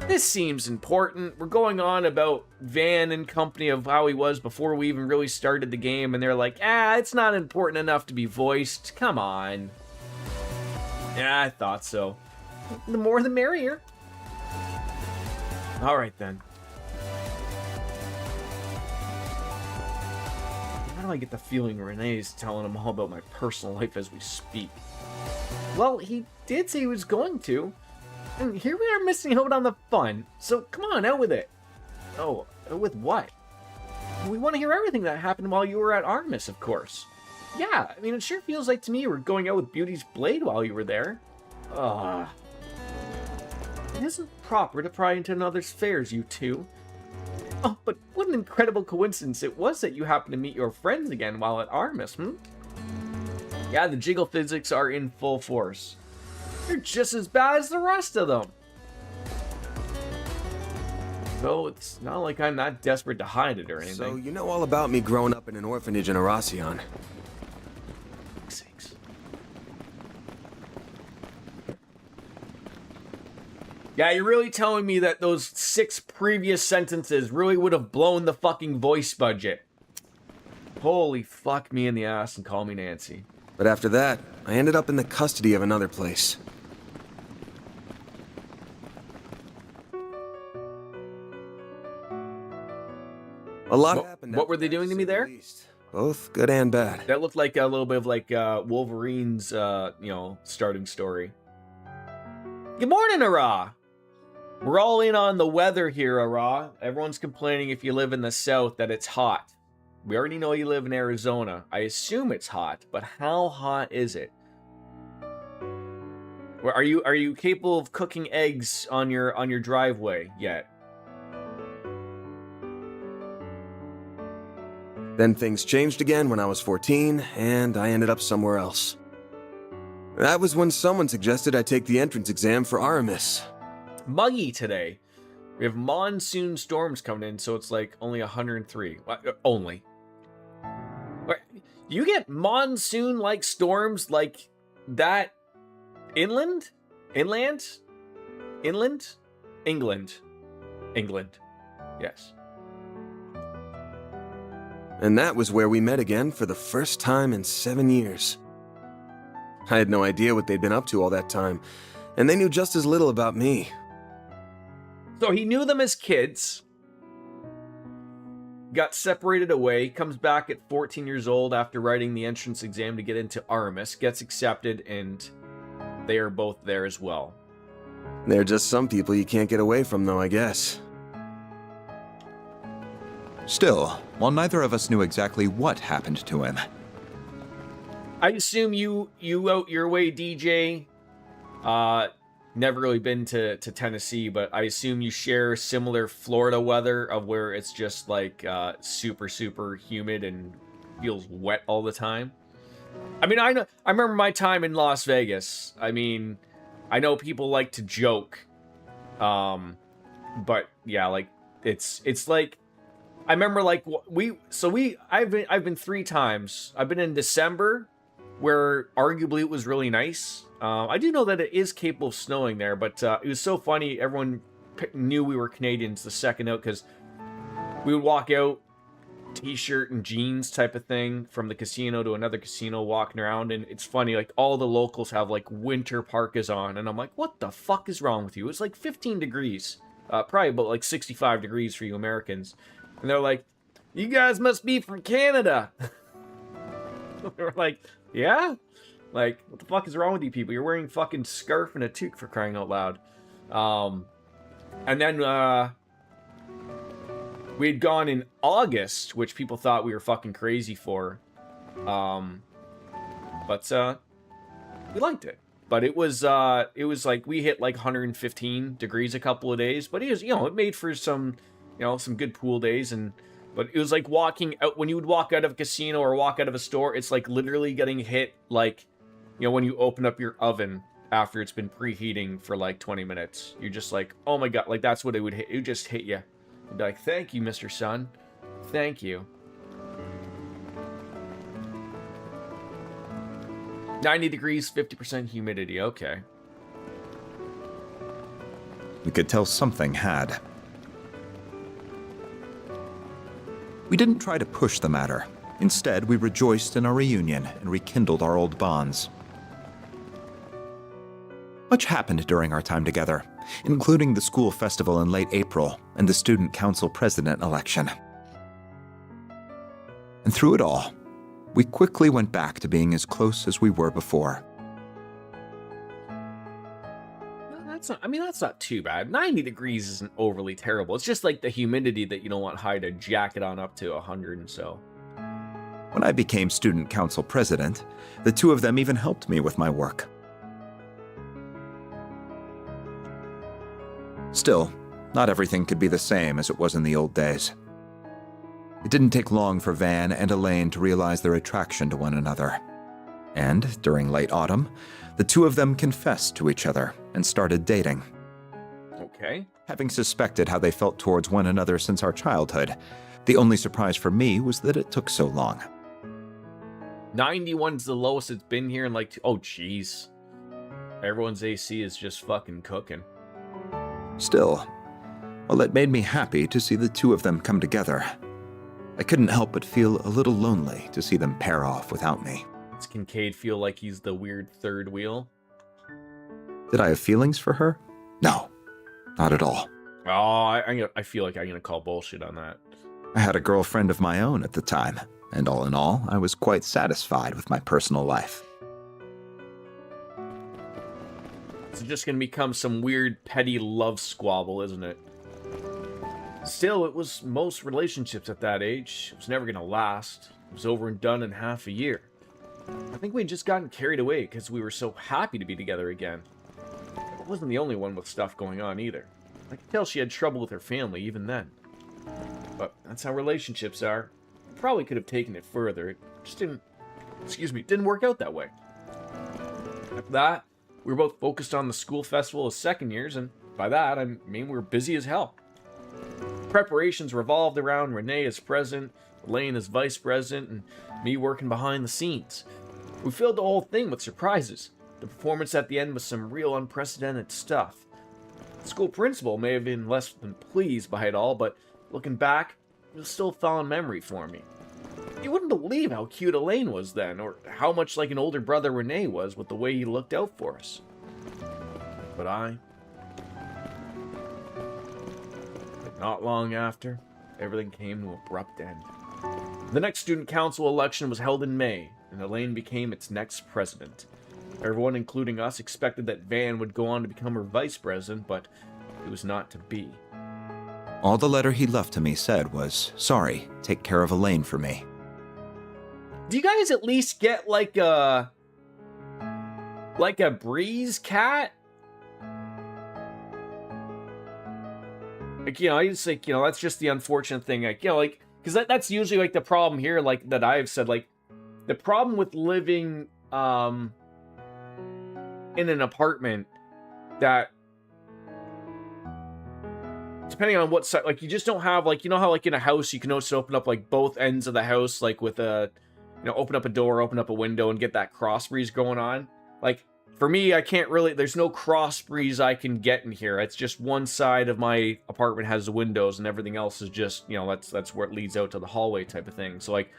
this seems important. We're going on about Van and company of how he was before we even really started the game, and they're like, it's not important enough to be voiced. Come on. Yeah, I thought so. The more the merrier. Alright then. How do I get the feeling Renee's telling him all about my personal life as we speak? Well, he did say he was going to. And here we are missing out on the fun. So come on, out with it. Oh, out with what? We want to hear everything that happened while you were at Artemis, of course. Yeah, I mean, it sure feels like to me you were going out with Beauty's blade while you were there. It isn't proper to pry into another's affairs, you two. Oh, but what an incredible coincidence it was that you happened to meet your friends again while at Artemis, Yeah, the jiggle physics are in full force. You're just as bad as the rest of them. Though it's not like I'm that desperate to hide it or anything. So you know all about me growing up in an orphanage in Orasian. Sakes. Yeah, you're really telling me that those 6 previous sentences really would have blown the fucking voice budget. Holy fuck me in the ass and call me Nancy. But after that, I ended up in the custody of another place. A lot happened. What were they doing to me there? Both good and bad. That looked like a little bit of like Wolverine's, starting story. Good morning, Ara! We're all in on the weather here, Ara. Everyone's complaining if you live in the south that it's hot. We already know you live in Arizona. I assume it's hot, but how hot is it? Are you capable of cooking eggs on your driveway yet? Then things changed again when I was 14, and I ended up somewhere else. That was when someone suggested I take the entrance exam for Aramis. Muggy today. We have monsoon storms coming in, so it's like only 103. Only. You get monsoon-like storms like that inland? Inland? Inland? England. England. Yes. And that was where we met again for the first time in 7 years. I had no idea what they'd been up to all that time, and they knew just as little about me. So he knew them as kids, got separated away, comes back at 14 years old after writing the entrance exam to get into Aramis, gets accepted, and they are both there as well. There are just some people you can't get away from, though, I guess. Still, while neither of us knew exactly what happened to him. I assume you out your way, DJ. Never really been to Tennessee, but I assume you share similar Florida weather of where it's just like super, super humid and feels wet all the time. I mean, I remember my time in Las Vegas. I mean, I know people like to joke. But yeah, like it's like, I remember like I've been 3 times. I've been in December, where arguably it was really nice. I do know that it is capable of snowing there, but it was so funny. Everyone knew we were Canadians the second out, because we would walk out, t-shirt and jeans type of thing, from the casino to another casino, walking around, and it's funny, like, all the locals have, like, winter parkas on, and I'm like, what the fuck is wrong with you? It's like 15 degrees, probably about, like, 65 degrees for you Americans, and they're like, you guys must be from Canada. We're like, yeah? Like, what the fuck is wrong with you people? You're wearing fucking scarf and a toque, for crying out loud. And then, we had gone in August, which people thought we were fucking crazy for. But we liked it. But it was like, we hit like 115 degrees a couple of days. But it was, it made for some, some good pool days. But it was like walking out, when you would walk out of a casino or walk out of a store, it's like literally getting hit like, when you open up your oven after it's been preheating for like 20 minutes. You're just like, oh my God, like that's what it would hit. It would just hit you. You'd be like, thank you, Mr. Sun. Thank you. 90 degrees, 50% humidity. Okay. We could tell something had. We didn't try to push the matter. Instead, we rejoiced in our reunion and rekindled our old bonds. Much happened during our time together, including the school festival in late April and the student council president election. And through it all, we quickly went back to being as close as we were before. That's not too bad. 90 degrees isn't overly terrible. It's just like the humidity that you don't want Hai to jacket on up to 100 and so. When I became student council president, the two of them even helped me with my work. Still, not everything could be the same as it was in the old days. It didn't take long for Van and Elaine to realize their attraction to one another. And, during late autumn, the two of them confessed to each other and started dating. Okay. Having suspected how they felt towards one another since our childhood, the only surprise for me was that it took so long. 91's the lowest it's been here in like, oh jeez. Everyone's AC is just fucking cooking. Still, while it made me happy to see the two of them come together, I couldn't help but feel a little lonely to see them pair off without me. Does Kincaid feel like he's the weird third wheel? Did I have feelings for her? No, not at all. Oh, I feel like I'm gonna call bullshit on that. I had a girlfriend of my own at the time, and all in all, I was quite satisfied with my personal life. It's just gonna become some weird petty love squabble, isn't it? Still, it was most relationships at that age. It was never gonna last. It was over and done in half a year. I think we'd just gotten carried away because we were so happy to be together again. I wasn't the only one with stuff going on either. I could tell she had trouble with her family even then. But that's how relationships are. Probably could have taken it further. It just didn't work out that way. After that, we were both focused on the school festival as second years, and by that, I mean we were busy as hell. Preparations revolved around Renee as president, Elaine as vice president, and me working behind the scenes. We filled the whole thing with surprises. The performance at the end was some real unprecedented stuff. The school principal may have been less than pleased by it all, but looking back, it was still a fond memory for me. You wouldn't believe how cute Elaine was then, or how much like an older brother Renee was with the way he looked out for us. But not long after, everything came to an abrupt end. The next student council election was held in May, and Elaine became its next president. Everyone, including us, expected that Van would go on to become her vice president, but it was not to be. All the letter he left to me said was, "Sorry, take care of Elaine for me." Do you guys at least get like a breeze cat? Like, I just like, that's just the unfortunate thing. Like, because that's usually like the problem here, like that I've said, like the problem with living in an apartment that, depending on what side, like you just don't have, like, how like in a house you can also open up like both ends of the house, like with a, open up a door, open up a window and get that cross breeze going on. Like for me, I can't really, there's no cross breeze I can get in here. It's just one side of my apartment has the windows and everything else is just, you know, that's where it leads out to the hallway type of thing. So like,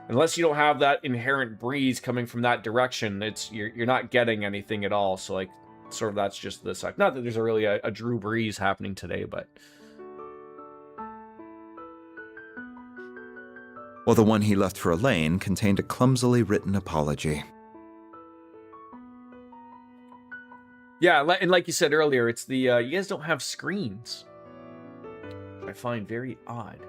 unless you don't have that inherent breeze coming from that direction, you're not getting anything at all. So like, sort of that's just the side. Not that there's a Drew breeze happening today, but. Well, the one he left for Elaine contained a clumsily written apology. Yeah, and like you said earlier, it's the, you guys don't have screens. Which I find very odd.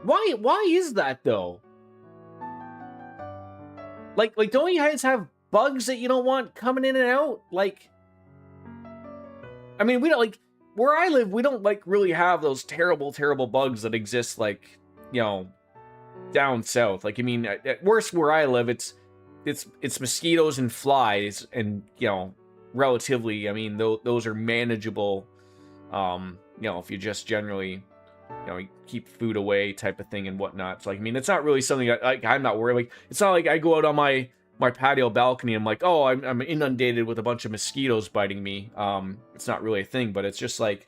Why is that, though? Like, don't you guys have bugs that you don't want coming in and out? Like, I mean, we don't, like, where I live, we don't, like, really have those terrible, terrible bugs that exist, like, you know, down south. Like, I mean, at worst where I live, it's mosquitoes and flies, and, you know, relatively, I mean, those are manageable, you know, if you just generally, you know, keep food away type of thing and whatnot. So, like, I mean, it's not really something I'm not worried. Like, it's not like I go out on my patio balcony and I'm like, oh, I'm inundated with a bunch of mosquitoes biting me. It's not really a thing, but it's just like,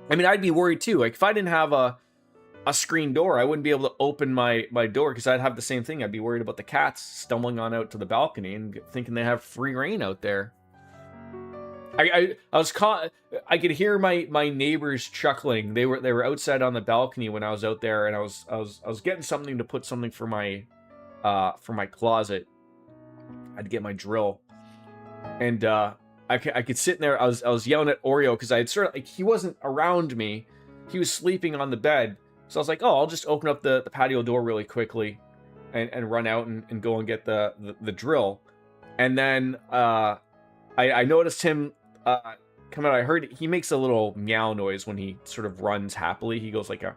I mean, I'd be worried too. Like, if I didn't have a screen door, I wouldn't be able to open my door because I'd have the same thing. I'd be worried about the cats stumbling on out to the balcony and thinking they have free reign out there. I was caught. I could hear my neighbors chuckling. They were outside on the balcony when I was out there, and I was getting something to put something for my closet. I had to get my drill, and I could sit in there. I was yelling at Oreo because I had sort of, like, he wasn't around me. He was sleeping on the bed. So I was like, oh, I'll just open up the patio door really quickly and run out and go and get the drill. And then I noticed him come out. I heard he makes a little meow noise when he sort of runs happily. He goes like you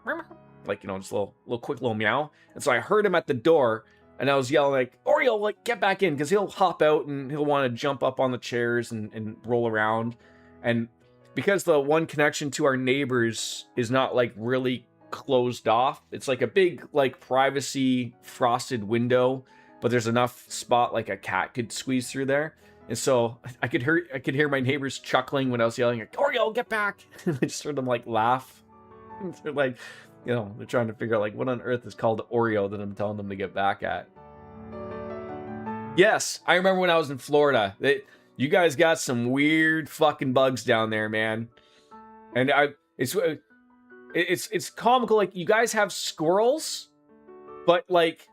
know, just a little quick little meow. And so I heard him at the door, and I was yelling like, Oreo, like, get back in, because he'll hop out and he'll want to jump up on the chairs and roll around. And because the one connection to our neighbors is not like really closed off, it's like a big like privacy frosted window, but there's enough spot like a cat could squeeze through there. And so I could hear my neighbors chuckling when I was yelling like, Oreo, get back. And I just heard them like laugh. They're like, you know, they're trying to figure out like what on earth is called Oreo that I'm telling them to get back at. Yes, I remember when I was in Florida. You guys got some weird fucking bugs down there, man. And it's comical. Like, you guys have squirrels, but like,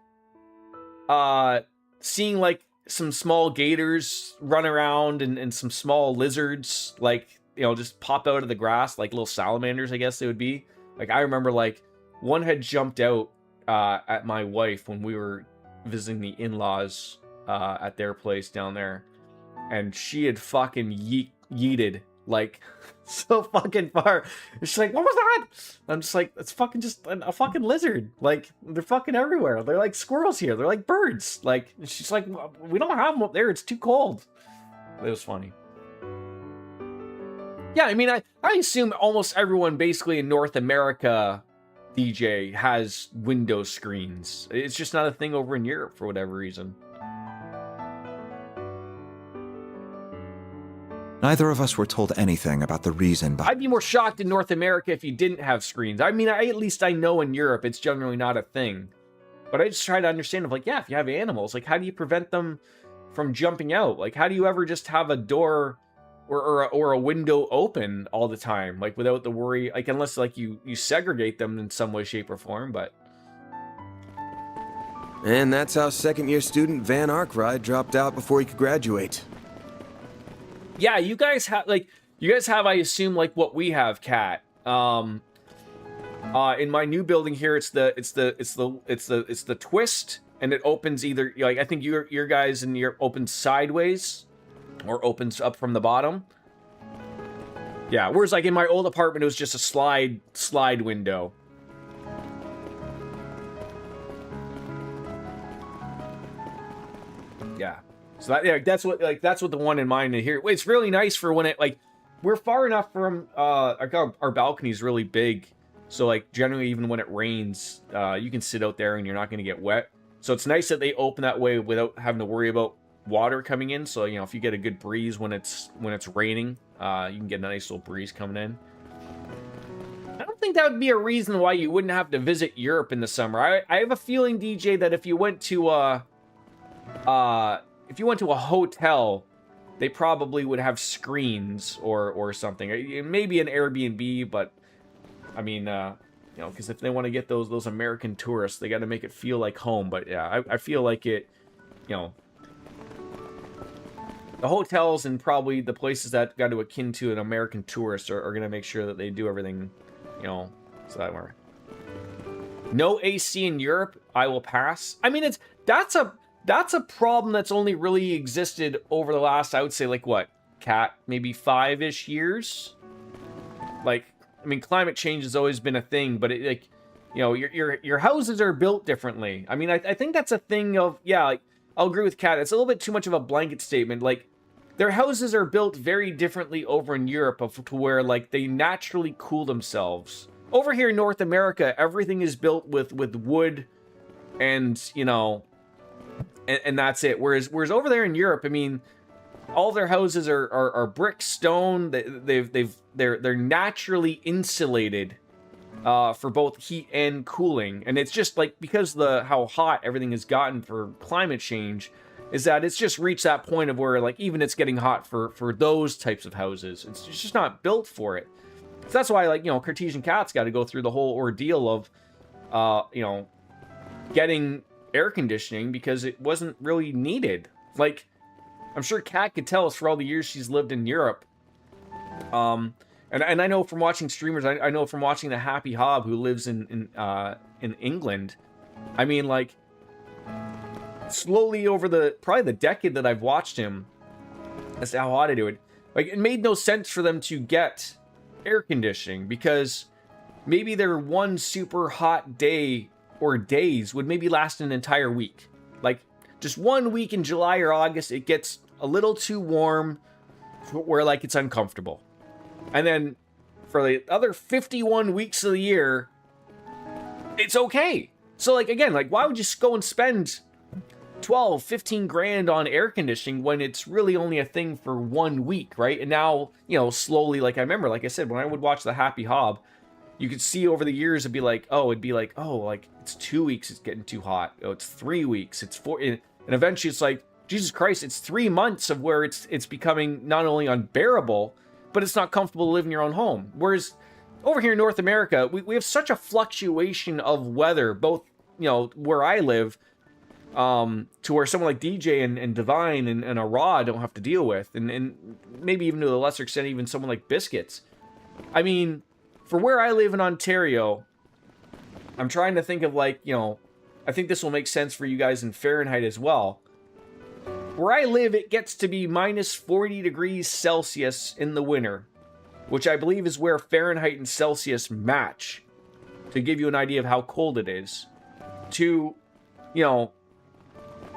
seeing like some small gators run around and some small lizards, like, you know, just pop out of the grass, like little salamanders, I guess they would be. Like, I remember like one had jumped out at my wife when we were visiting the in-laws at their place down there. And she had fucking yeeted like so fucking far. And she's like, what was that? I'm just like, it's fucking just a fucking lizard. Like, they're fucking everywhere. They're like squirrels here. They're like birds. Like, she's like, we don't have them up there. It's too cold. It was funny. Yeah, I mean, I assume almost everyone basically in North America, DJ, has window screens. It's just not a thing over in Europe for whatever reason. Neither of us were told anything about the reason behind. I'd be more shocked in North America if you didn't have screens. I mean, at least I know in Europe it's generally not a thing. But I just try to understand, like, yeah, if you have animals, like, how do you prevent them from jumping out? Like, how do you ever just have a door or a window open all the time, like, without the worry, like, unless like you segregate them in some way, shape, or form? But And that's how second-year student Van Arkwright dropped out before he could graduate. yeah, you guys have, I assume, like what we have, Kat. In my new building here, it's the twist, and it opens either, like, I think your guys in your opens sideways or opens up from the bottom. Yeah, whereas like in my old apartment, it was just a slide window. Yeah. So that's what the one in mine here. It's really nice for when it, like, we're far enough from our balcony's really big, So like generally, even when it rains, you can sit out there and you're not going to get wet. So it's nice that they open that way without having to worry about water coming in. So, you know, if you get a good breeze when it's raining, you can get a nice little breeze coming in. I don't think that would be a reason why you wouldn't have to visit Europe in the summer. I have a feeling, DJ, that if you went to a hotel, they probably would have screens or something. Maybe an Airbnb, but I mean, you know, because if they want to get those American tourists, they got to make it feel like home. But yeah, I feel like it, you know, the hotels and probably the places that got to akin to an American tourist are going to make sure that they do everything, you know, so that we're... No AC in Europe, I will pass. I mean, that's a problem that's only really existed over the last, I would say, like, what, Cat, maybe 5-ish years? Like, I mean, climate change has always been a thing, but it, like, you know, your houses are built differently. I mean, I think that's a thing of, yeah, like, I'll agree with Kat. It's a little bit too much of a blanket statement. Like, their houses are built very differently over in Europe to where, like, they naturally cool themselves. Over here in North America, everything is built with wood and, you know, and that's it. Whereas over there in Europe, I mean, all their houses are brick, stone. They're naturally insulated for both heat and cooling, and it's just like because how hot everything has gotten for climate change, is that it's just reached that point of where like even it's getting hot for those types of houses. It's just not built for it. So that's why, like, you know, Cartesian Cat's got to go through the whole ordeal of you know, getting air conditioning because it wasn't really needed. Like, I'm sure Kat could tell us for all the years she's lived in Europe. And I know from watching streamers, I know from watching the Happy Hob who lives in England. I mean, like, slowly over probably the decade that I've watched him, that's how hot I do it. Like, it made no sense for them to get air conditioning because maybe their one super hot day or days would maybe last an entire week. Like, just 1 week in July or August, it gets a little too warm where, like, it's uncomfortable. And then for the other 51 weeks of the year, it's okay. So, like, again, like, why would you go and spend 12, 15 grand on air conditioning when it's really only a thing for 1 week, right? And now, you know, slowly, like, I remember, like I said, when I would watch the Happy Hob, you could see over the years, it'd be like, it's 2 weeks, it's getting too hot. Oh, it's 3 weeks, it's 4, and eventually it's like, Jesus Christ, it's 3 months of where it's becoming not only unbearable, but it's not comfortable to live in your own home. Whereas over here in North America, we have such a fluctuation of weather, both, you know, where I live, to where someone like DJ and Divine and a Raw don't have to deal with, and maybe even to a lesser extent, even someone like Biscuits. I mean, for where I live in Ontario, I'm trying to think of, like, you know, I think this will make sense for you guys in Fahrenheit as well. Where I live, it gets to be minus 40 degrees Celsius in the winter, which I believe is where Fahrenheit and Celsius match, to give you an idea of how cold it is. To, you know,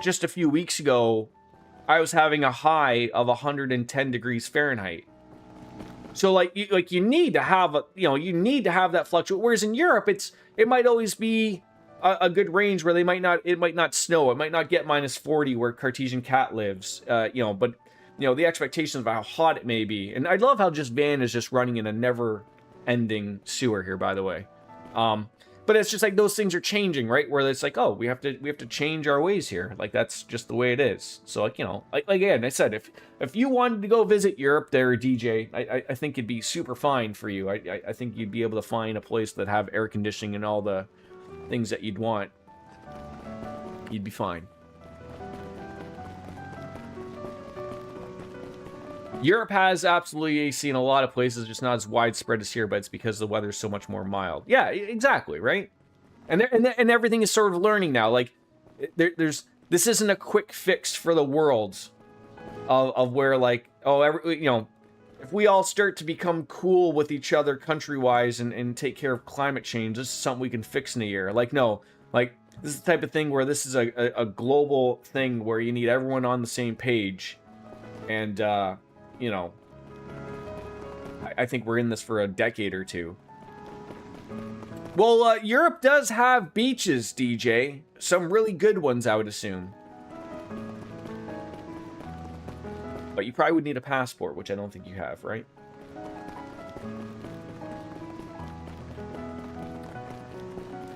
just a few weeks ago, I was having a high of 110 degrees Fahrenheit. So, like you need to have that fluctuation. Whereas in Europe, it might always be a good range where it might not snow. It might not get minus 40 where Cartesian Cat lives. But you know, the expectations of how hot it may be. And I love how just Van is just running in a never-ending sewer here, by the way. But it's just like those things are changing, right? Where it's like, oh, we have to change our ways here. Like, that's just the way it is. So, like, you know, like again, I said, if you wanted to go visit Europe there, DJ, I think it'd be super fine for you. I think you'd be able to find a place that have air conditioning and all the things that you'd want. You'd be fine. Europe has absolutely AC in a lot of places, just not as widespread as here, but it's because the weather's so much more mild. Yeah, exactly, right? And everything is sort of learning now. Like, this isn't a quick fix for the world of where, like, if we all start to become cool with each other country-wise and take care of climate change, this is something we can fix in a year. Like, no, like, this is the type of thing where this is a global thing where you need everyone on the same page. And, you know, I think we're in this for a decade or two. Well, Europe does have beaches, DJ. Some really good ones, I would assume. But you probably would need a passport, which I don't think you have, right?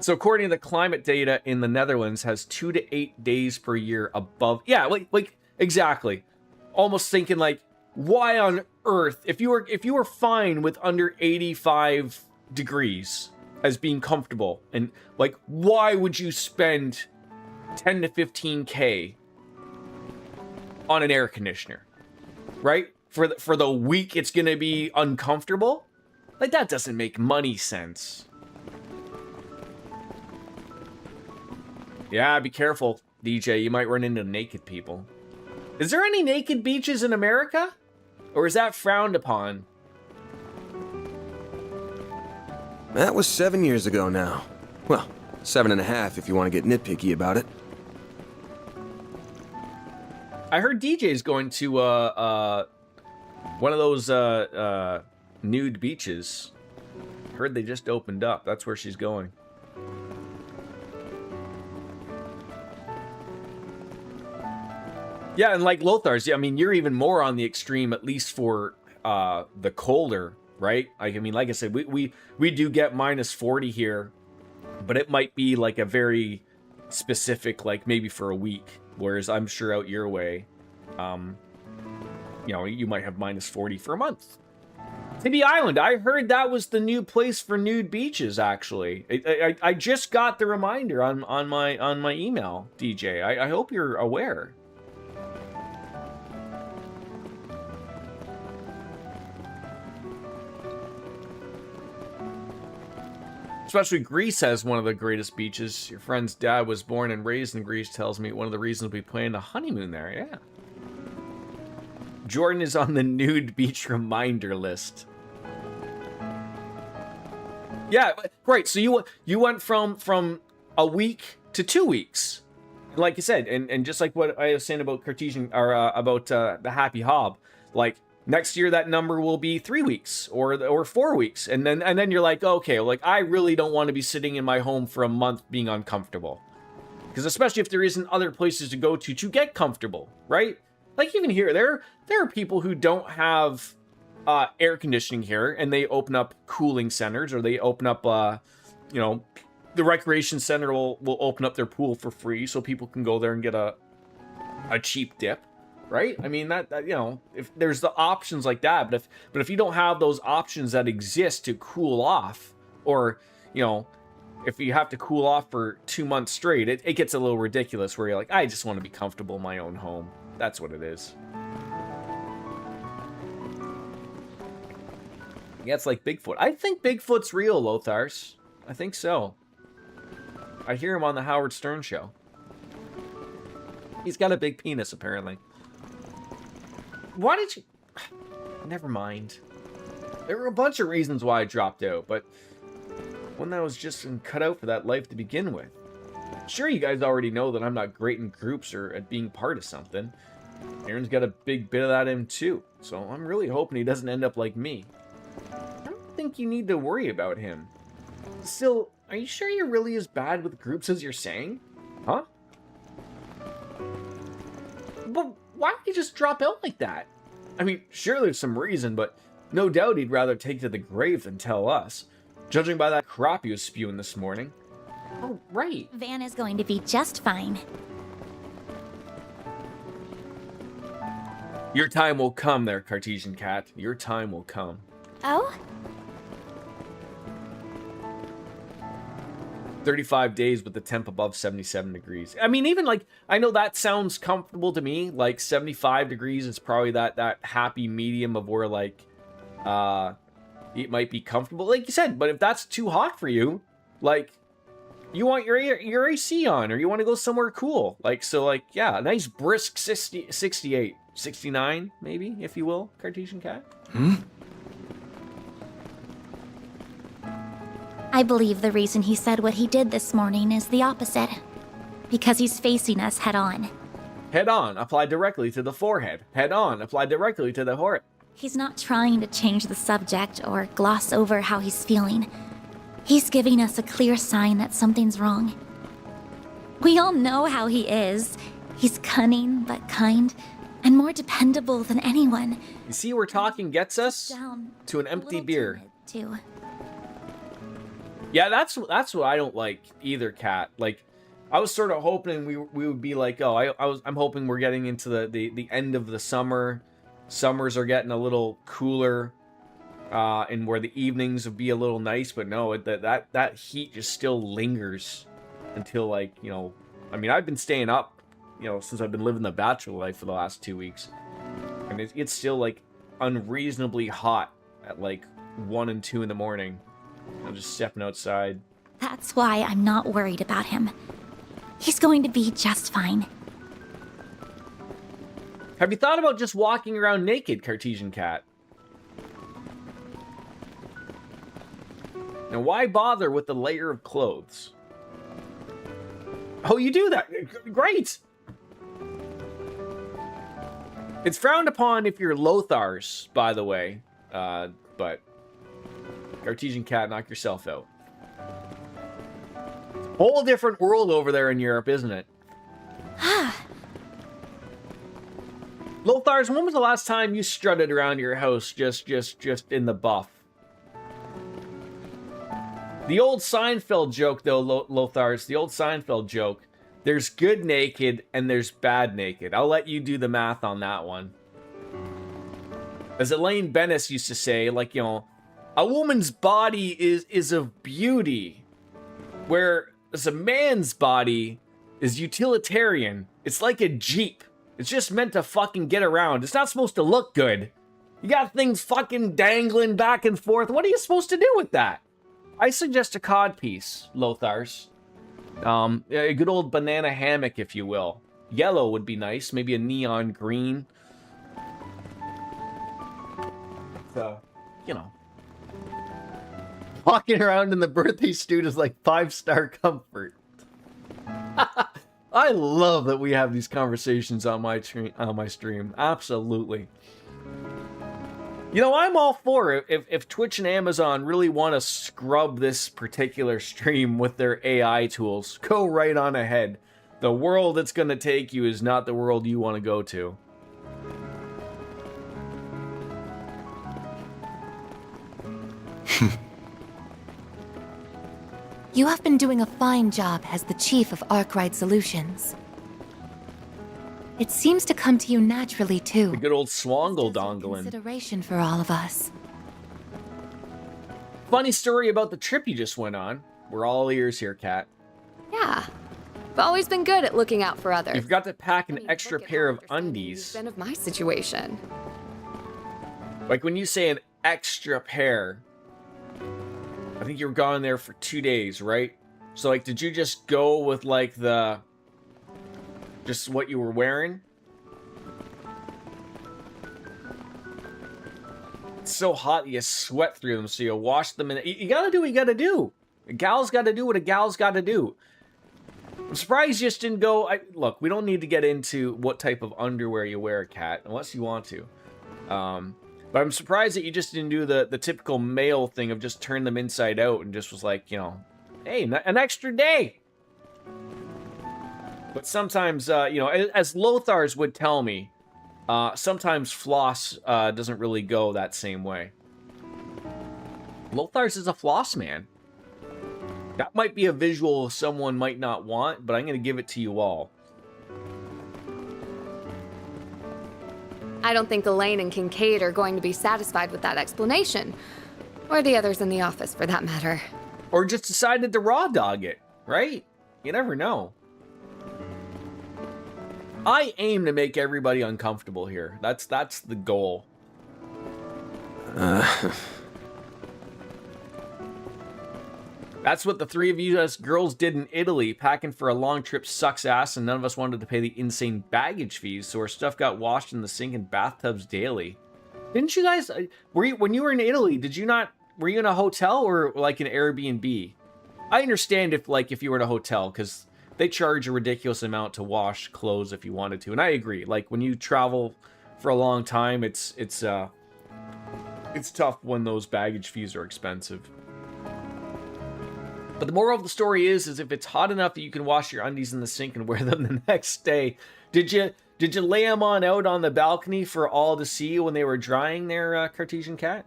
So according to the climate data in the Netherlands, has 2 to 8 days per year above. Yeah, like exactly. Almost thinking like, why on earth, if you were fine with under 85 degrees as being comfortable, and like, why would you spend 10 to 15K on an air conditioner, right? For the week it's gonna be uncomfortable? Like, that doesn't make money sense. Yeah, be careful, DJ. You might run into naked people. Is there any naked beaches in America? Or is that frowned upon? That was 7 years ago now. Well, 7.5 if you want to get nitpicky about it. I heard DJ's going to one of those nude beaches. Heard they just opened up. That's where she's going. Yeah, and like Lothar's, yeah, I mean, you're even more on the extreme, at least for the colder, right? I mean, like I said, we do get minus 40 here, but it might be like a very specific, like maybe for a week. Whereas I'm sure out your way, you know, you might have minus 40 for a month. Tibby Island, I heard that was the new place for nude beaches, actually. I just got the reminder on my email, DJ. I hope you're aware. Especially Greece has one of the greatest beaches. Your friend's dad was born and raised in Greece, tells me one of the reasons we plan a honeymoon there, yeah. Jordan is on the nude beach reminder list. Yeah, right, so you went from a week to 2 weeks. Like you said, and just like what I was saying about Cartesian, or about the Happy Hob, like, next year, that number will be 3 weeks or 4 weeks, and then you're like, okay, like, I really don't want to be sitting in my home for a month being uncomfortable, because especially if there isn't other places to go to get comfortable, right? Like, even here, there are people who don't have air conditioning here, and they open up cooling centers, or they open up, you know, the recreation center will open up their pool for free, so people can go there and get a cheap dip. Right? I mean, that you know, if there's the options like that, but if you don't have those options that exist to cool off, or, you know, if you have to cool off for 2 months straight, it gets a little ridiculous where you're like, I just want to be comfortable in my own home. That's what it is. Yeah, it's like Bigfoot. I think Bigfoot's real, Lothars. I think so. I hear him on the Howard Stern show. He's got a big penis, apparently. Why did you... Never mind. There were a bunch of reasons why I dropped out, but one that was just cut out for that life to begin with. Sure, you guys already know that I'm not great in groups or at being part of something. Aaron's got a big bit of that in him too, so I'm really hoping he doesn't end up like me. I don't think you need to worry about him. Still, are you sure you're really as bad with groups as you're saying? Huh? But why would he just drop out like that? I mean, sure, there's some reason, but no doubt he'd rather take to the grave than tell us, judging by that crap he was spewing this morning. Oh, right. Van is going to be just fine. Your time will come there, Cartesian Cat. Your time will come. Oh? 35 days with the temp above 77 degrees. I mean, even like, I know that sounds comfortable to me. Like 75 degrees is probably that happy medium of where like, it might be comfortable. Like you said, but if that's too hot for you, like, you want your AC on, or you want to go somewhere cool. Like, so like, yeah, a nice brisk 68, 69 maybe, if you will, Cartesian Cat. I believe the reason he said what he did this morning is the opposite. Because he's facing us head on. Head on, apply directly to the forehead. Head on, apply directly to the forehead. He's not trying to change the subject or gloss over how he's feeling. He's giving us a clear sign that something's wrong. We all know how he is. He's cunning but kind, and more dependable than anyone. You see where talking gets us? Down To an a empty little beer. timid, too. Yeah, that's what I don't like either, Kat. Like, I was sort of hoping we would be like, oh, I'm hoping we're getting into the end of the summer. Summers are getting a little cooler, and where the evenings would be a little nice. But no, that heat just still lingers until, like, you know, I mean, I've been staying up, you know, since I've been living the bachelor life for the last 2 weeks, and it's still like unreasonably hot at like 1 and 2 in the morning. I'm just stepping outside. That's why I'm not worried about him. He's going to be just fine. Have you thought about just walking around naked, Cartesian Cat? Now, why bother with the layer of clothes? Oh, you do that? Great! It's frowned upon if you're Lothars, by the way. But Cartesian Cat, knock yourself out. Whole different world over there in Europe, isn't it? Lothars, when was the last time you strutted around your house just in the buff? The old Seinfeld joke, though, Lothars, the old Seinfeld joke. There's good naked and there's bad naked. I'll let you do the math on that one. As Elaine Bennis used to say, like, you know, a woman's body is of beauty, whereas a man's body is utilitarian. It's like a Jeep. It's just meant to fucking get around. It's not supposed to look good. You got things fucking dangling back and forth. What are you supposed to do with that? I suggest a codpiece, Lothars. A good old banana hammock, if you will. Yellow would be nice. Maybe a neon green. So, you know. Walking around in the birthday suit is like 5-star comfort. I love that we have these conversations on my stream. Absolutely. You know, I'm all for it if Twitch and Amazon really want to scrub this particular stream with their AI tools. Go right on ahead. The world it's going to take you is not the world you want to go to. You have been doing a fine job as the chief of Arkwright Solutions. It seems to come to you naturally, too. The good old Swangle Just as a Donglin. consideration for all of us. Funny story about the trip you just went on. We're all ears here, Kat. Yeah. I've always been good at looking out for others. You've got to pack an I mean, extra look at pair how of understanding you've undies. been of my situation. Like, when you say an extra pair, I think you were gone there for 2 days, right? So, like, did you just go with, like, just what you were wearing? It's so hot you sweat through them, so you wash them, and you gotta do what you gotta do. A gal's gotta do what a gal's gotta do. I'm surprised you just didn't go... Look, we don't need to get into what type of underwear you wear, Kat, unless you want to. But I'm surprised that you just didn't do the typical male thing of just turn them inside out and just was like, you know, hey, an extra day. But sometimes, you know, as Lothars would tell me, sometimes floss doesn't really go that same way. Lothars is a floss man. That might be a visual someone might not want, but I'm going to give it to you all. I don't think Elaine and Kincaid are going to be satisfied with that explanation. Or the others in the office, for that matter. Or just decided to raw dog it, right? You never know. I aim to make everybody uncomfortable here. That's the goal. That's what the three of you us girls did in Italy. Packing for a long trip sucks ass, and none of us wanted to pay the insane baggage fees, so our stuff got washed in the sink and bathtubs daily. Didn't you guys... when you were in Italy, did you not... Were you in a hotel or like an Airbnb? I understand if you were in a hotel, because they charge a ridiculous amount to wash clothes if you wanted to. And I agree. Like, when you travel for a long time, it's tough when those baggage fees are expensive. But the moral of the story is if it's hot enough that you can wash your undies in the sink and wear them the next day, did you lay them on out on the balcony for all to see when they were drying there, Cartesian Cat?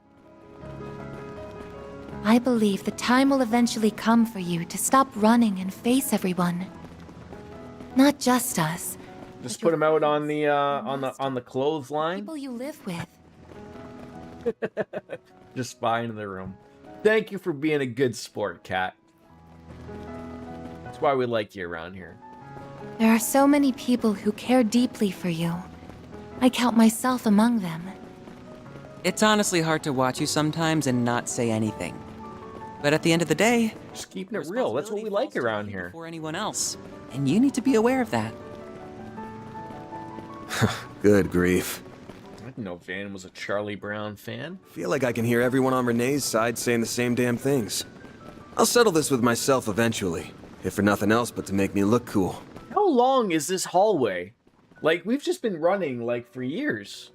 I believe the time will eventually come for you to stop running and face everyone. Not just us. Just put them out on the clothesline. People you live with. Just spying in the room. Thank you for being a good sport, Cat. That's why we like you around here. There are so many people who care deeply for you. I count myself among them. It's honestly hard to watch you sometimes and not say anything. But at the end of the day, just keeping it real. That's what we like around here. Before anyone else, and you need to be aware of that. Good grief. I didn't know Van was a Charlie Brown fan. Feel like I can hear everyone on Renee's side saying the same damn things. I'll settle this with myself eventually, if for nothing else but to make me look cool. How long is this hallway? Like, we've just been running, like, for years.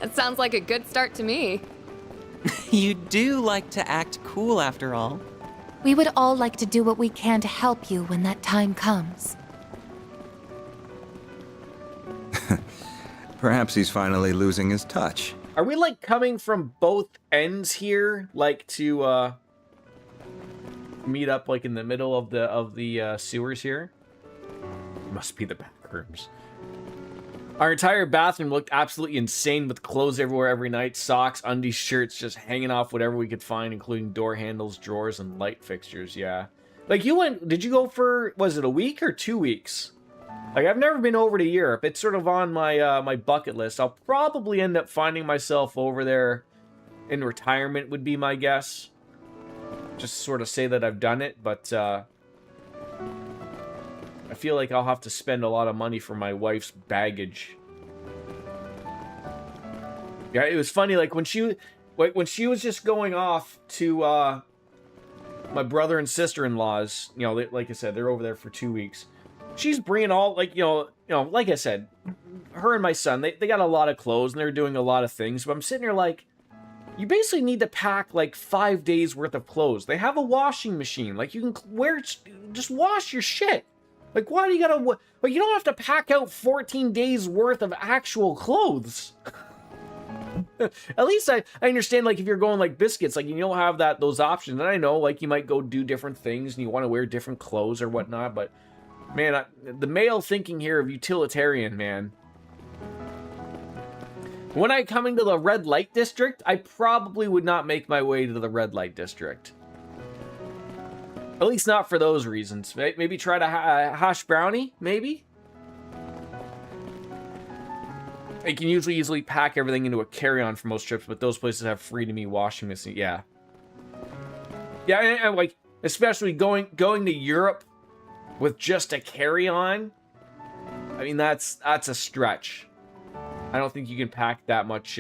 That sounds like a good start to me. You do like to act cool, after all. We would all like to do what we can to help you when that time comes. Perhaps he's finally losing his touch. Are we, like, coming from both ends here? Like, to, meet up, like, in the middle of the sewers here? Must be the back rooms. Our entire bathroom looked absolutely insane with clothes everywhere every night. Socks, undies, shirts, just hanging off whatever we could find, including door handles, drawers, and light fixtures, yeah. Like, did you go for, was it a week or 2 weeks? Like, I've never been over to Europe. It's sort of on my, my bucket list. I'll probably end up finding myself over there in retirement would be my guess. Just sort of say that I've done it, but, I feel like I'll have to spend a lot of money for my wife's baggage. Yeah, it was funny, like, when she was just going off to, my brother and sister-in-laws, you know, like I said, they're over there for 2 weeks. She's bringing all, like, you know, like I said, her and my son, they got a lot of clothes, and they're doing a lot of things, but I'm sitting here like, you basically need to pack, like, 5 days worth of clothes. They have a washing machine. Like, you can just wash your shit. Like, why do you gotta... Like, you don't have to pack out 14 days worth of actual clothes. At least I understand, like, if you're going, like, biscuits, like, you don't have those options. And I know, like, you might go do different things and you want to wear different clothes or whatnot, but, man, the male thinking here of utilitarian, man. When I come into the red light district, I probably would not make my way to the red light district. At least not for those reasons. Maybe try to hash brownie, maybe? You can usually easily pack everything into a carry-on for most trips, but those places have free-to-me washing machine. Yeah. Yeah, and like, especially going to Europe with just a carry-on. I mean, that's a stretch. I don't think you can pack that much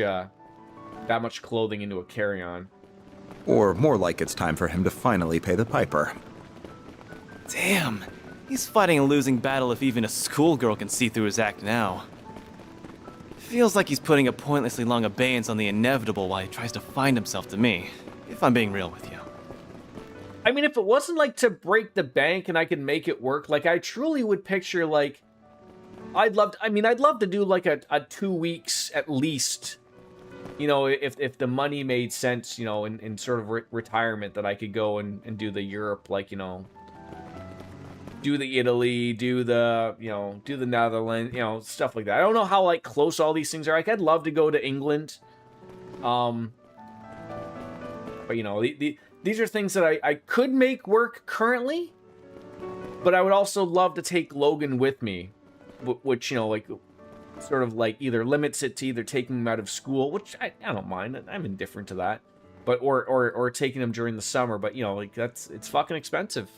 clothing into a carry-on. Or more like it's time for him to finally pay the piper. Damn, he's fighting a losing battle if even a schoolgirl can see through his act now. Feels like he's putting a pointlessly long abeyance on the inevitable while he tries to find himself to me, if I'm being real with you. I mean, if it wasn't like to break the bank and I could make it work, like I truly would picture like, I'd love to do like a 2 weeks at least, you know, if the money made sense, you know, in sort of retirement that I could go and do the Europe, like, you know, do the Italy, do the Netherlands, you know, stuff like that. I don't know how, like, close all these things are. Like, I'd love to go to England. But, you know, these are things that I could make work currently, but I would also love to take Logan with me, which, you know, like, sort of, like, either limits it to either taking him out of school, which I don't mind. I'm indifferent to that. But, or taking him during the summer. But, you know, like, it's fucking expensive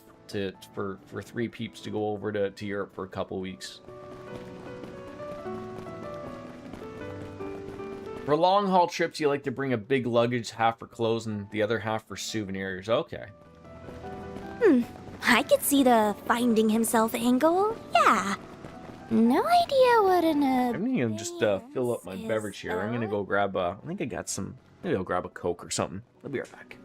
for 3 peeps to go over to Europe for a couple weeks. For long haul trips, you like to bring a big luggage, half for clothes and the other half for souvenirs. Okay. I could see the finding himself angle. Yeah. No idea what an I'm gonna just fill up my beverage here. I'm gonna go grab I think I got some. Maybe I'll grab a Coke or something. I'll be right back.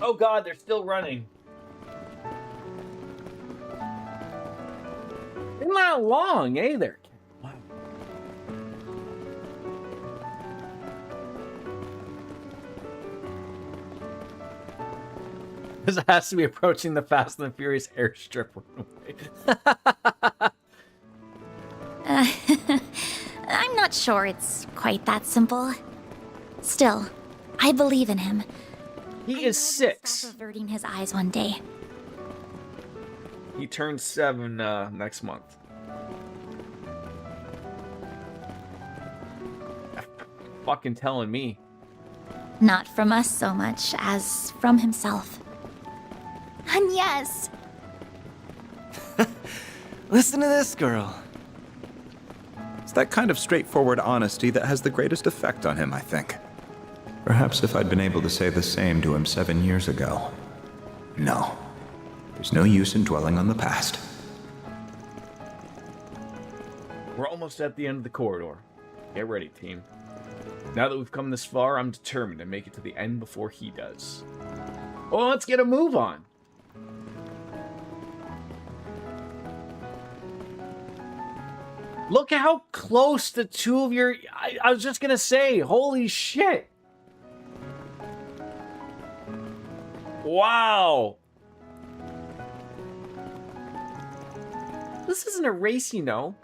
Oh god, they're still running. Isn't that long, eh there? Wow. This has to be approaching the Fast and the Furious airstrip runway. I'm not sure it's quite that simple. Still, I believe in him. He is 6. Stop averting his eyes one day. He turns 7 next month. Fucking telling me. Not from us so much as from himself. And yes, Listen to this girl. It's that kind of straightforward honesty that has the greatest effect on him, I think. Perhaps if I'd been able to say the same to him 7 years ago. No. There's no use in dwelling on the past. We're almost at the end of the corridor. Get ready, team. Now that we've come this far, I'm determined to make it to the end before he does. Oh, let's get a move on. Look how close the two of your... I was just gonna say, holy shit. Wow. This isn't a race, you know.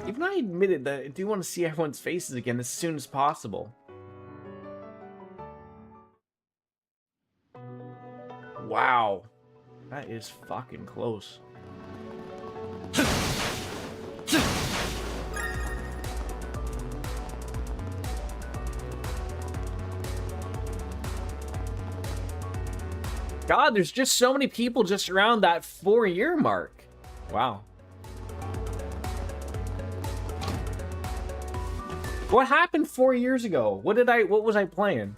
Even I admitted that I do want to see everyone's faces again as soon as possible. Wow. That is fucking close. God, there's just so many people just around that 4-year mark. Wow. What happened 4 years ago? What was I playing?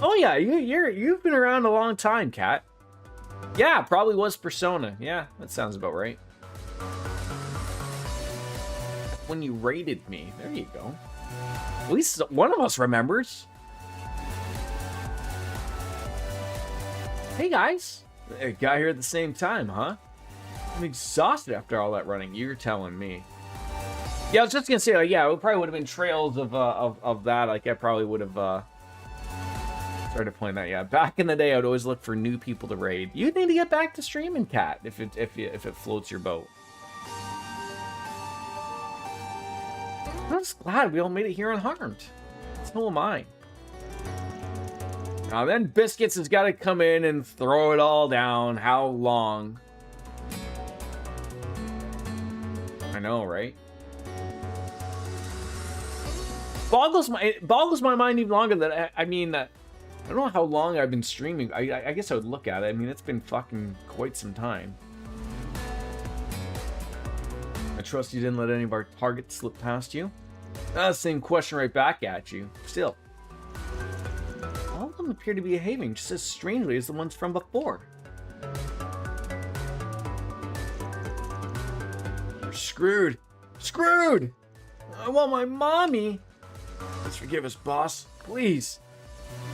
Oh yeah, you've been around a long time, Kat. Yeah, probably was Persona. Yeah, that sounds about right. When you raided me. There you go. At least one of us remembers. Hey guys. Got here at the same time, huh? I'm exhausted after all that running. You're telling me. Yeah, I was just gonna say, like, yeah, it probably would have been trails of that. Like, I probably would have started playing that. Yeah, back in the day, I'd always look for new people to raid. You need to get back to streaming, Cat, if it floats your boat. I'm just glad we all made it here unharmed. So am I. Now then, Biscuits has got to come in and throw it all down. How long? I know, right? Boggles my mind even longer that I mean, I don't know how long I've been streaming. I guess I would look at it. I mean, it's been fucking quite some time. I trust you didn't let any of our targets slip past you. Same question right back at you. Still, all of them appear to be behaving just as strangely as the ones from before. We're screwed. Screwed! I want my mommy. Please forgive us, boss. Please.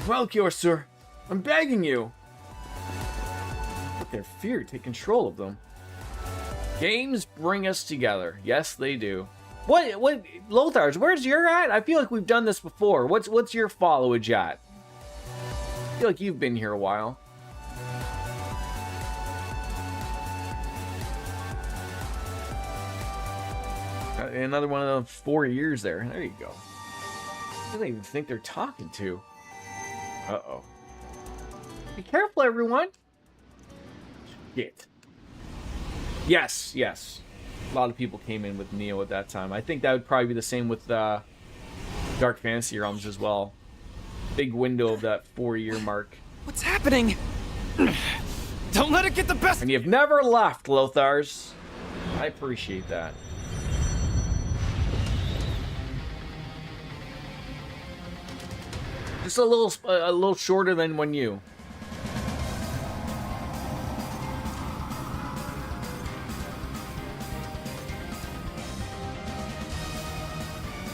Melchior, sir. I'm begging you. Let their fear take control of them. Games bring us together. Yes, they do. What, Lothars, where's your at? I feel like we've done this before. What's your followage at? I feel like you've been here a while. Another one of the 4 years there. There you go. Who do they even think they're talking to? Uh-oh. Be careful, everyone. Shit. Yes, yes. A lot of people came in with Neo at that time. I think that would probably be the same with Dark Fantasy Realms as well. Big window of that 4-year mark. What's happening? Don't let it get the best. And you've never left, Lothars. I appreciate that. Just a little shorter than when you.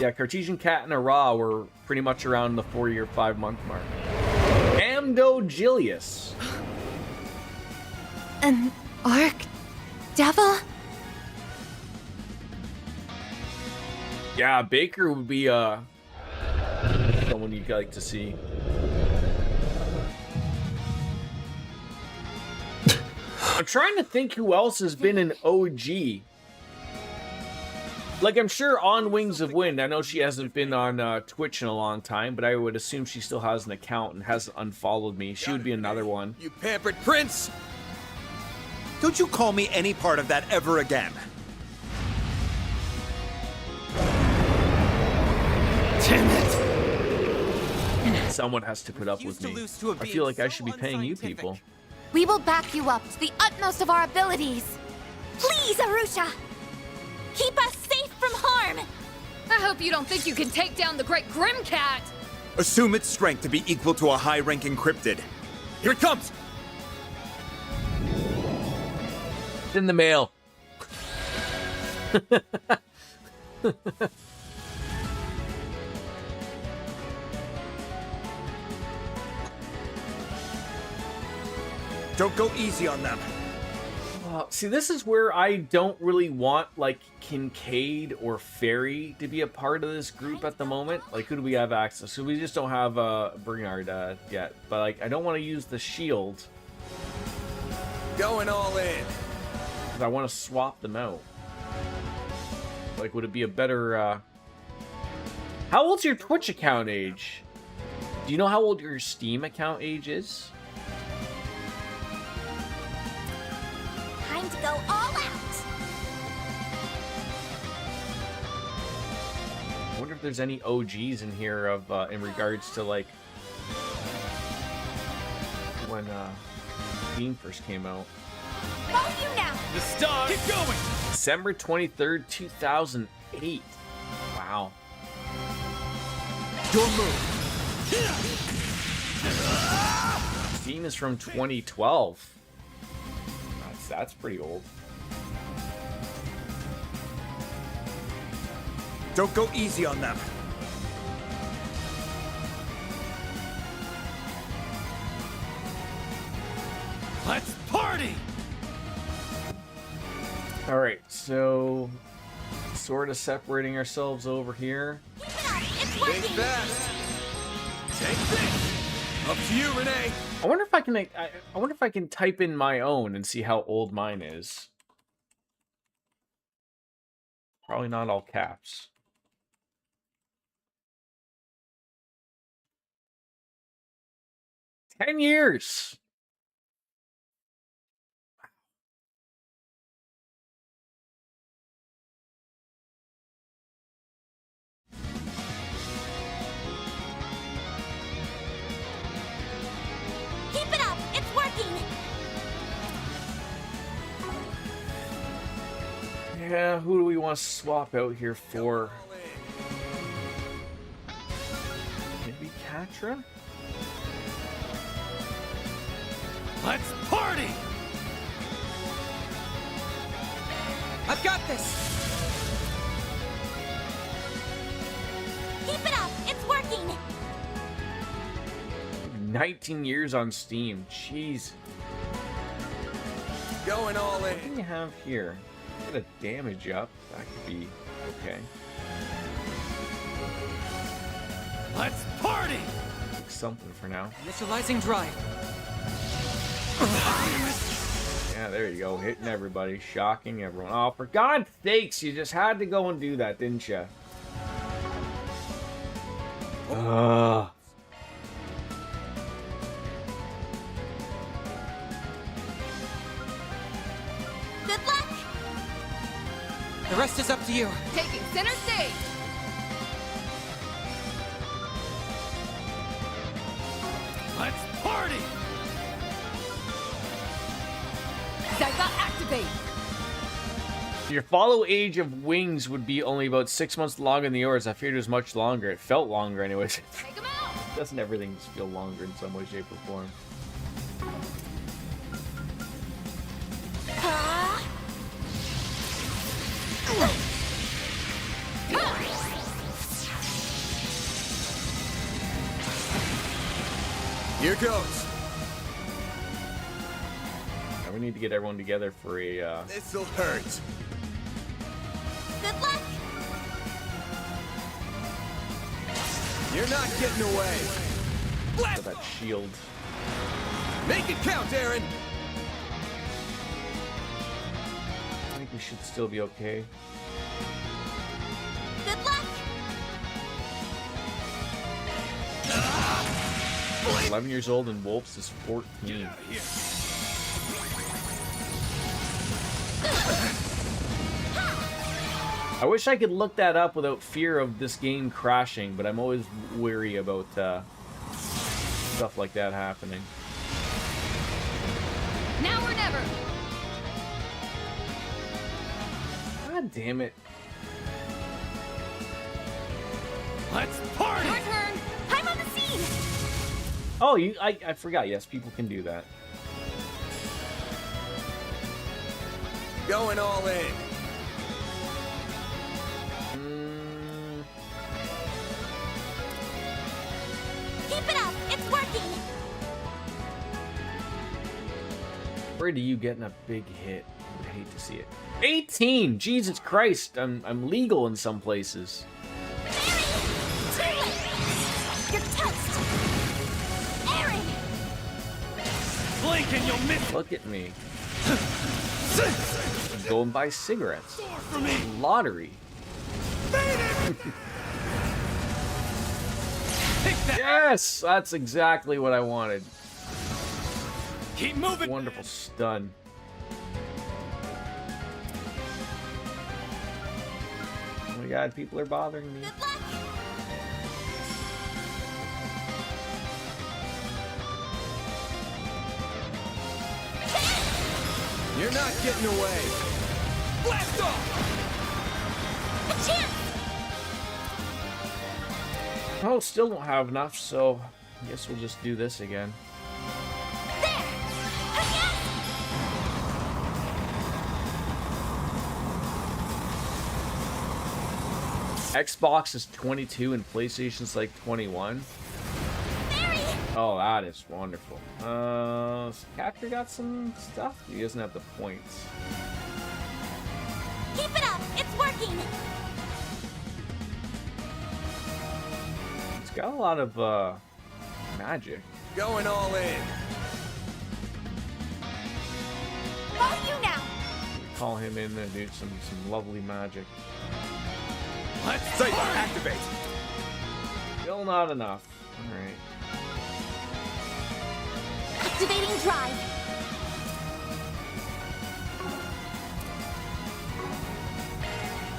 Yeah, Cartesian Cat and Ara were pretty much around the 4 year, 5 month mark. Amdogilius. An Arc Devil? Yeah, Baker would be someone you'd like to see. I'm trying to think who else has been an OG. Like, I'm sure on Wings of Wind, I know she hasn't been on Twitch in a long time, but I would assume she still has an account and hasn't unfollowed me. She would be another one. You pampered prince! Don't you call me any part of that ever again. Damn it! Someone has to put up with me. I feel like I should be paying you people. We will back you up to the utmost of our abilities. Please, Arusha! Keep us safe from harm! I hope you don't think you can take down the Great Grim Cat! Assume its strength to be equal to a high-ranking cryptid. Here it comes! It's in the mail. Don't go easy on them. See, this is where I don't really want, like, Kincaid or Fairy to be a part of this group at the moment. Like, who do we have access to? We just don't have Bernard yet. But, like, I don't want to use the shield. Going all in. Because I want to swap them out. Like, would it be a better... How old's your Twitch account age? Do you know how old your Steam account age is? Time to go all out! I wonder if there's any OGs in here of in regards to like when Steam first came out. Oh, you now! The star! Keep going! December 23rd, 2008. Wow. Your move. Steam is from 2012. That's pretty old. Don't go easy on them. Let's party! All right, so sort of separating ourselves over here. Keep it up! It's Think working! fast. Take this. Up to you, Renee. I wonder if I can. I wonder if I can type in my own and see how old mine is. Probably not all caps. Wow. 10 years. Keep it up! It's working! Yeah, who do we want to swap out here for? Maybe Katra? Let's party! I've got this! Keep it up! It's working! 19 years on Steam. Jeez. Going all What do in. you have here? Get a damage up. That could be okay. Let's party! Pick something for now. Initializing drive. Yeah, there you go. Hitting everybody. Shocking everyone. Oh, for God's sakes, you just had to go and do that, didn't you? Ugh. Good luck! The rest is up to you. Taking center stage! Let's party! Zygot activate! Your follow age of Wings would be only about 6 months longer than yours. I feared it was much longer. It felt longer anyways. Take him out! Doesn't everything just feel longer in some way, shape, or form? Here goes. Now we need to get everyone together for a. This'll hurt. Good luck! You're not getting away. For that shield. Make it count, Aaron. I think we should still be okay. Good luck! 11 years old and Wolves is 14. I wish I could look that up without fear of this game crashing, but I'm always weary about stuff like that happening. Now or never. God damn it. Let's party! Your turn! I'm on the scene! Oh, I forgot. Yes, people can do that. Going all in. Keep it up! It's working! Afraid of you getting a big hit. I would hate to see it. 18! Jesus Christ! I'm legal in some places. Too late! You're toast! Aaron! Blink and you'll miss. Look at me. Go and buy cigarettes. Lottery. Yes! That's exactly what I wanted. Keep moving. Wonderful stun. Oh my god, people are bothering me. Good luck! You're not getting away. Blast off! A chance! Oh, still don't have enough, so I guess we'll just do this again. There! Again! Xbox is 22 and PlayStation's like 21. Barry! Oh, that is wonderful. Capture got some stuff? He doesn't have the points. Keep it up! It's working! It's got a lot of magic. Going all in. All you now! Call him in and do some lovely magic. Let's Cypher, activate. Still not enough. Alright. Activating drive!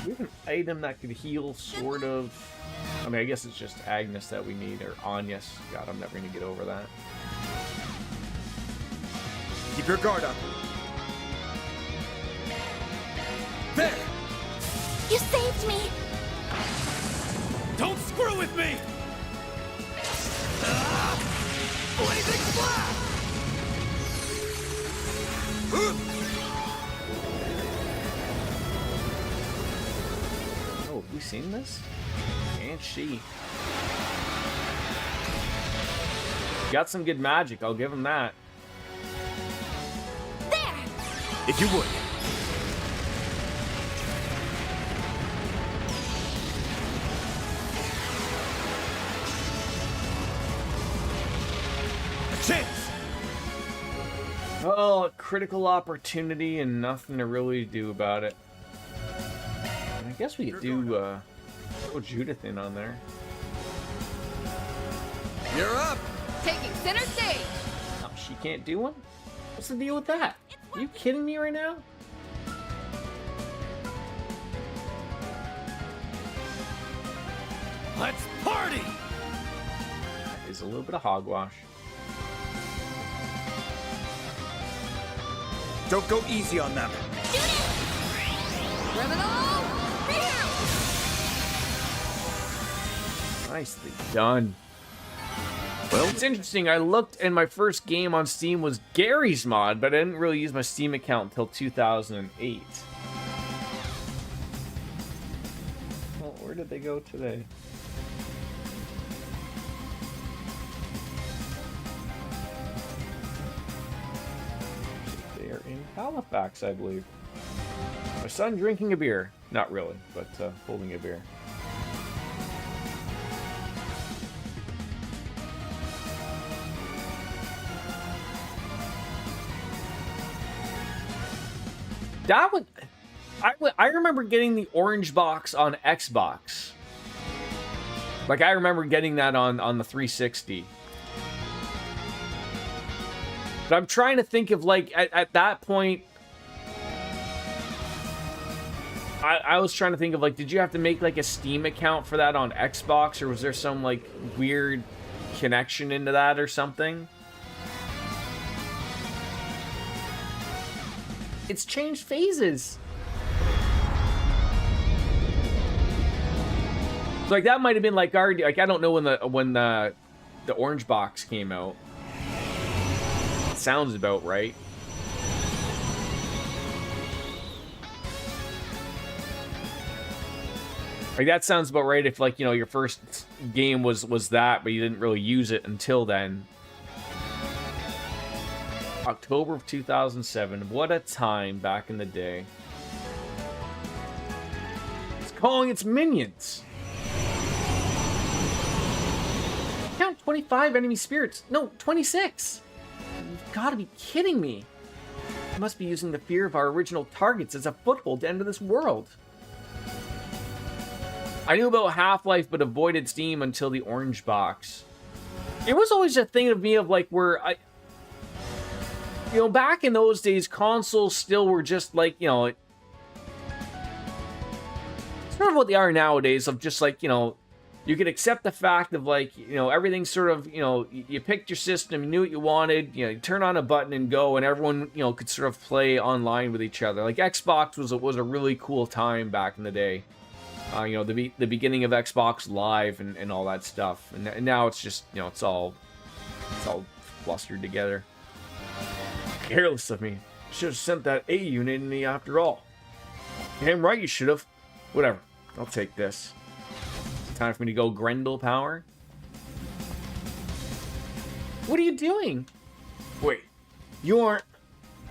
We have an item that could heal, sort of. I mean, I guess it's just Agnes that we need, or Anya's. God, I'm never gonna get over that. Keep your guard up. There. You saved me! Don't screw with me! Blazing blast. Oh, have we seen this? And she. Got some good magic, I'll give him that. There! If you would. A chance. Oh, a critical opportunity and nothing to really do about it. And I guess we could do throw Judith in on there. You're up. Taking center stage. Oh, she can't do one? What's the deal with that? Are you kidding me right now? Let's party! That is a little bit of hogwash. Don't go easy on them. Criminal! Here! Nicely done. Well, it's interesting. I looked, and my first game on Steam was Gary's mod, but I didn't really use my Steam account until 2008. Well, where did they go today? Halifax, I believe. My son drinking a beer. Not really, but holding a beer. That would... I remember getting the orange box on Xbox. Like, I remember getting that on the 360. But I'm trying to think of, like, at that point... I was trying to think of, like, did you have to make, like, a Steam account for that on Xbox? Or was there some, like, weird connection into that or something? It's changed phases. So, like, that might have been, like, already... Like, I don't know when the orange box came out. It sounds about right. Like, that sounds about right if, like, you know, your first game was that, but you didn't really use it until then. October of 2007. What a time back in the day. It's calling its minions. Count 25 enemy spirits. No, 26. You've got to be kidding me. I must be using the fear of our original targets as a foothold to enter this world. I knew about Half-Life, but avoided Steam until the orange box. It was always a thing of me of, like, where I... You know, back in those days, consoles still were just, like, you know... It's sort of what they are nowadays, of just, like, you know... You could accept the fact of, like, you know, everything's sort of, you know... You picked your system, you knew what you wanted, you know, you turn on a button and go, and everyone, you know, could sort of play online with each other. Like, Xbox was a really cool time back in the day. You know, the beginning of Xbox Live and all that stuff. And now it's just, you know, it's all flustered together. Careless of me. Should have sent that A unit in me after all. Damn right you should have. Whatever. I'll take this. Time for me to go Grendel power. What are you doing? Wait. You aren't...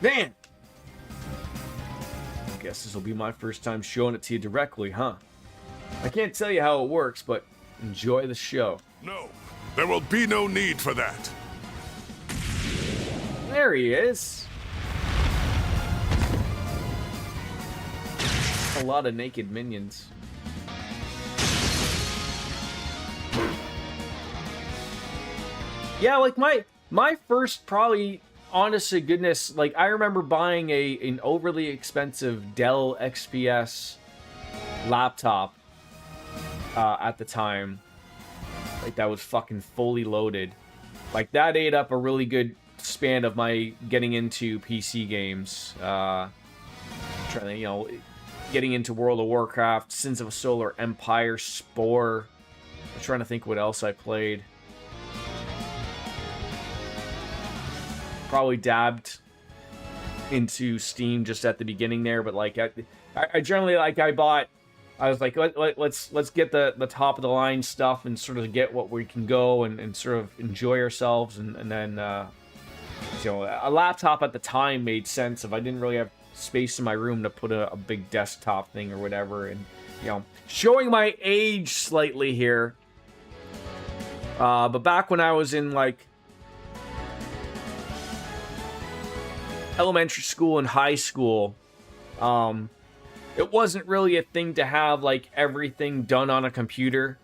Van! I guess this will be my first time showing it to you directly, huh? I can't tell you how it works, but enjoy the show. No, there will be no need for that. There he is. A lot of naked minions. Yeah, like my first probably, honest to goodness, like I remember buying an overly expensive Dell XPS laptop at the time. Like that was fucking fully loaded. Like that ate up a really good span of my getting into PC games. Trying to, you know, getting into World of Warcraft, Sins of a Solar Empire, Spore. I'm trying to think what else I played. Probably dabbed into Steam just at the beginning there, but like I generally, like, I was like, let's get the top of the line stuff and sort of get what we can go and sort of enjoy ourselves, and then you know, a laptop at the time made sense if I didn't really have space in my room to put a big desktop thing or whatever. And you know, showing my age slightly here, but back when I was in like elementary school and high school, it wasn't really a thing to have like everything done on a computer.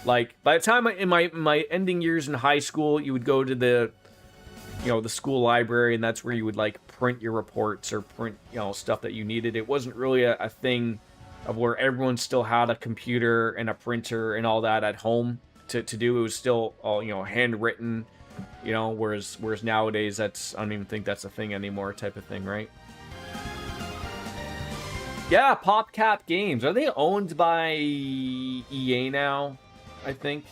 Like by the time in my ending years in high school, you would go to the, you know, the school library, and that's where you would like print your reports or print, you know, stuff that you needed. It wasn't really a thing of where everyone still had a computer and a printer and all that at home to do. It was still all, you know, handwritten, you know, whereas nowadays that's, I don't even think that's a thing anymore type of thing, right? Yeah, PopCap Games. Are they owned by EA now? I think.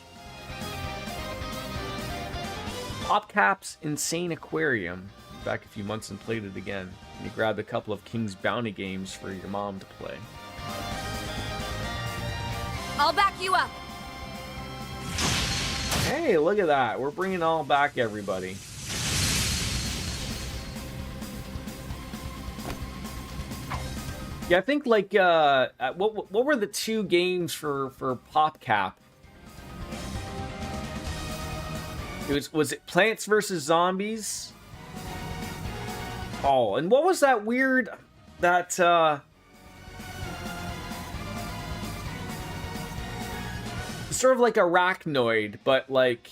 PopCap's Insane Aquarium. Back a few months and played it again. And you grabbed a couple of King's Bounty games for your mom to play. I'll back you up. Hey, look at that. We're bringing all back everybody. Yeah, I think like what were the two games for PopCap? Was it Plants vs Zombies? Oh, and what was that weird that sort of like arachnoid, but like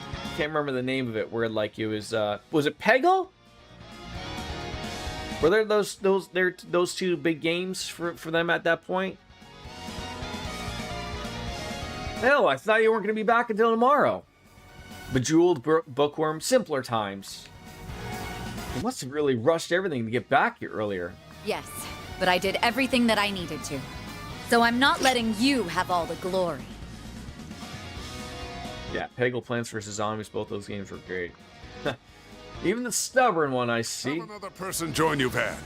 I can't remember the name of it, where like it was it Peggle? Were there those two big games for them at that point? Hell, I thought you weren't going to be back until tomorrow. Bejeweled Bookworm, Simpler Times. You must have really rushed everything to get back here earlier. Yes, but I did everything that I needed to. So I'm not letting you have all the glory. Yeah, Peggle, Plants vs. Zombies, both those games were great. Even the stubborn one, I see. Have another person join you, Van.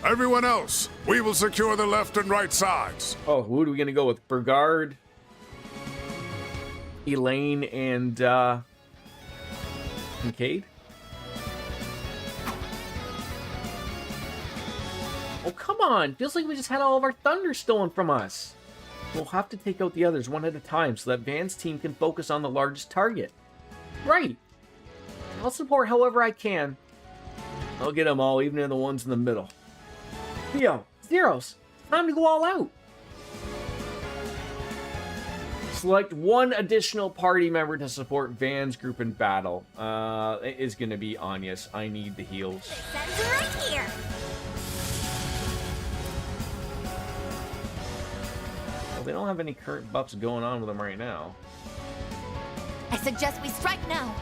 Everyone else, we will secure the left and right sides. Oh, who are we gonna go with? Burgard, Elaine, and Kincaid? Oh, come on. Feels like we just had all of our thunder stolen from us. We'll have to take out the others one at a time so that Van's team can focus on the largest target. Right. I'll support however I can. I'll get them all, even the ones in the middle. Yo, Zeros, time to go all out. Select one additional party member to support Van's group in battle. It is going to be Anya's. I need the heals. Right here. Well, they don't have any current buffs going on with them right now. I suggest we strike now.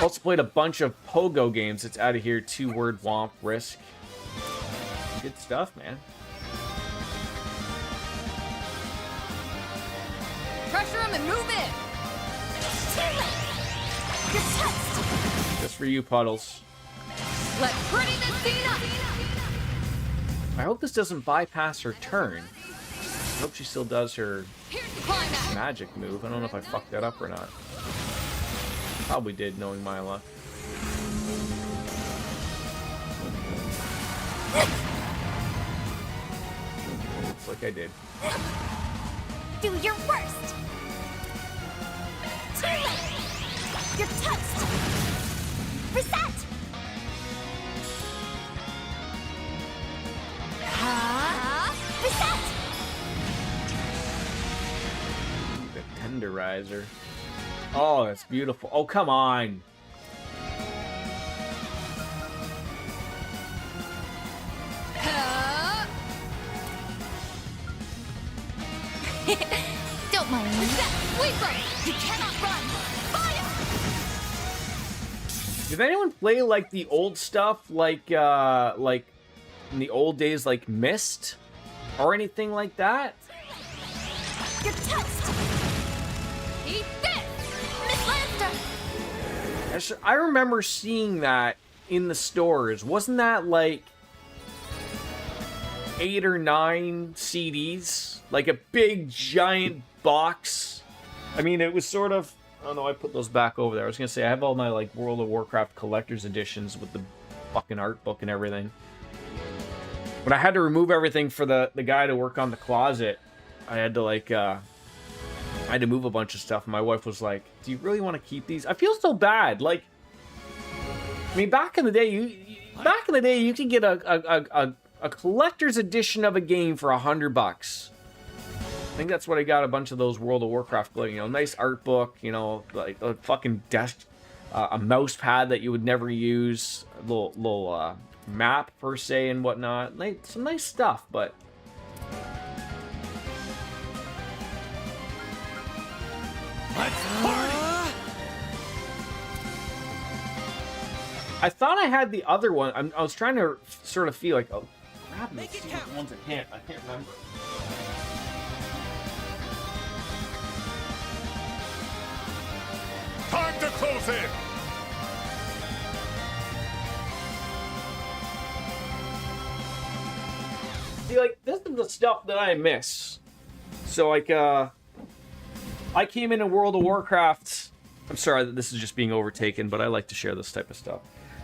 Also played a bunch of Pogo games. It's out of here. 2-word womp risk. Good stuff, man. Pressure him and move in. Just for you, Puddles. Let pretty this scene up. I hope this doesn't bypass her turn. I hope she still does her magic move. I don't know if I fucked that up or not. Probably did, knowing my luck. Looks like I did. Do your worst. You're touched. Reset. Reset. The tenderizer. Oh, that's beautiful. Oh, come on. Don't mind me. You cannot run. Fire. Did anyone play like the old stuff, like in the old days, like Myst or anything like that? You're touched. Eat this, Miss Lancer. I remember seeing that in the stores. Wasn't that like 8 or 9 CDs? Like a big giant box? I mean, it was sort of... Oh no, I put those back over there. I was gonna say, I have all my like World of Warcraft collector's editions with the fucking art book and everything. When I had to remove everything for the guy to work on the closet, I had to like, I had to move a bunch of stuff. And my wife was like, do you really want to keep these? I feel so bad. Like, I mean, back in the day, you could get a collector's edition of a game for $100. I think that's what I got a bunch of those World of Warcraft, you know, nice art book, you know, like a fucking desk, a mouse pad that you would never use, a little map per se and whatnot. Like, some nice stuff, but Let's party! I thought I had the other one. I was trying to sort of feel like, oh, grab these ones I can't remember. Time to close in! See, like, this is the stuff that I miss. So, like, I came into World of Warcraft. I'm sorry that this is just being overtaken, but I like to share this type of stuff.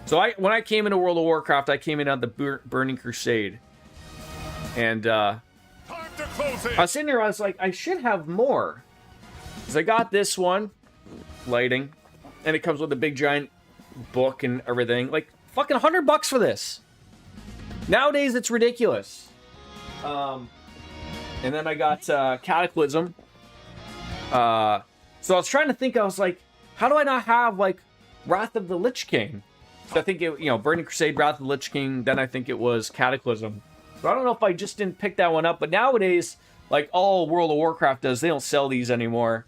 So, when I came into World of Warcraft, I came in on the Burning Crusade. And, I was sitting there, I was like, I should have more. Because I got this one, lighting, and it comes with a big giant book and everything. Like, fucking $100 for this. Nowadays, it's ridiculous. And then I got Cataclysm. So I was trying to think, I was like, how do I not have, like, Wrath of the Lich King? So I think, it, you know, Burning Crusade, Wrath of the Lich King, then I think it was Cataclysm. So I don't know if I just didn't pick that one up, but nowadays, like, all World of Warcraft does, they don't sell these anymore.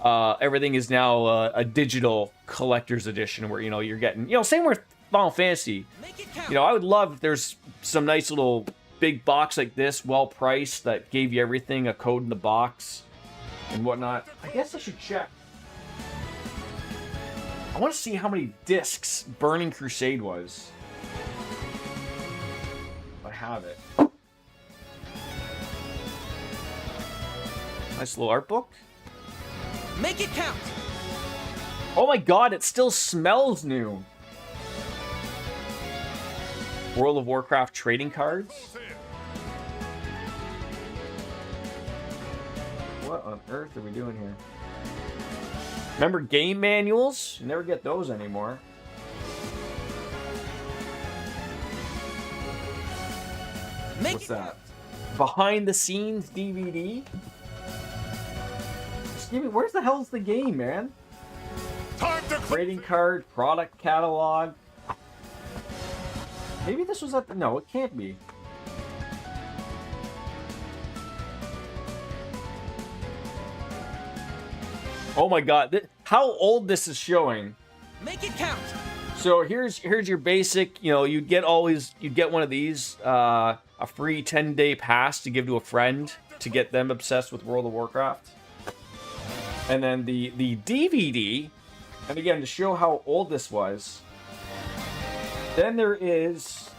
Everything is now a digital collector's edition where, you know, you're getting, you know, same with Final Fantasy. You know, I would love if there's some nice little big box like this, well priced, that gave you everything, a code in the box and whatnot. I guess I should check. I want to see how many discs Burning Crusade was. If I have it. Nice little art book. Make it count. Oh my god, it still smells new. World of Warcraft trading cards. What on earth are we doing here? Remember game manuals? You never get those anymore. What's that? Behind the scenes DVD? Just give me, where's the hell's the game, man? Trading card, product catalog. Maybe this was at the... No, it can't be. Oh my god, how old this is showing. Make it count. So here's your basic, you know, you'd get one of these, a free 10-day pass to give to a friend to get them obsessed with World of Warcraft. And then the DVD, and again, to show how old this was, then there is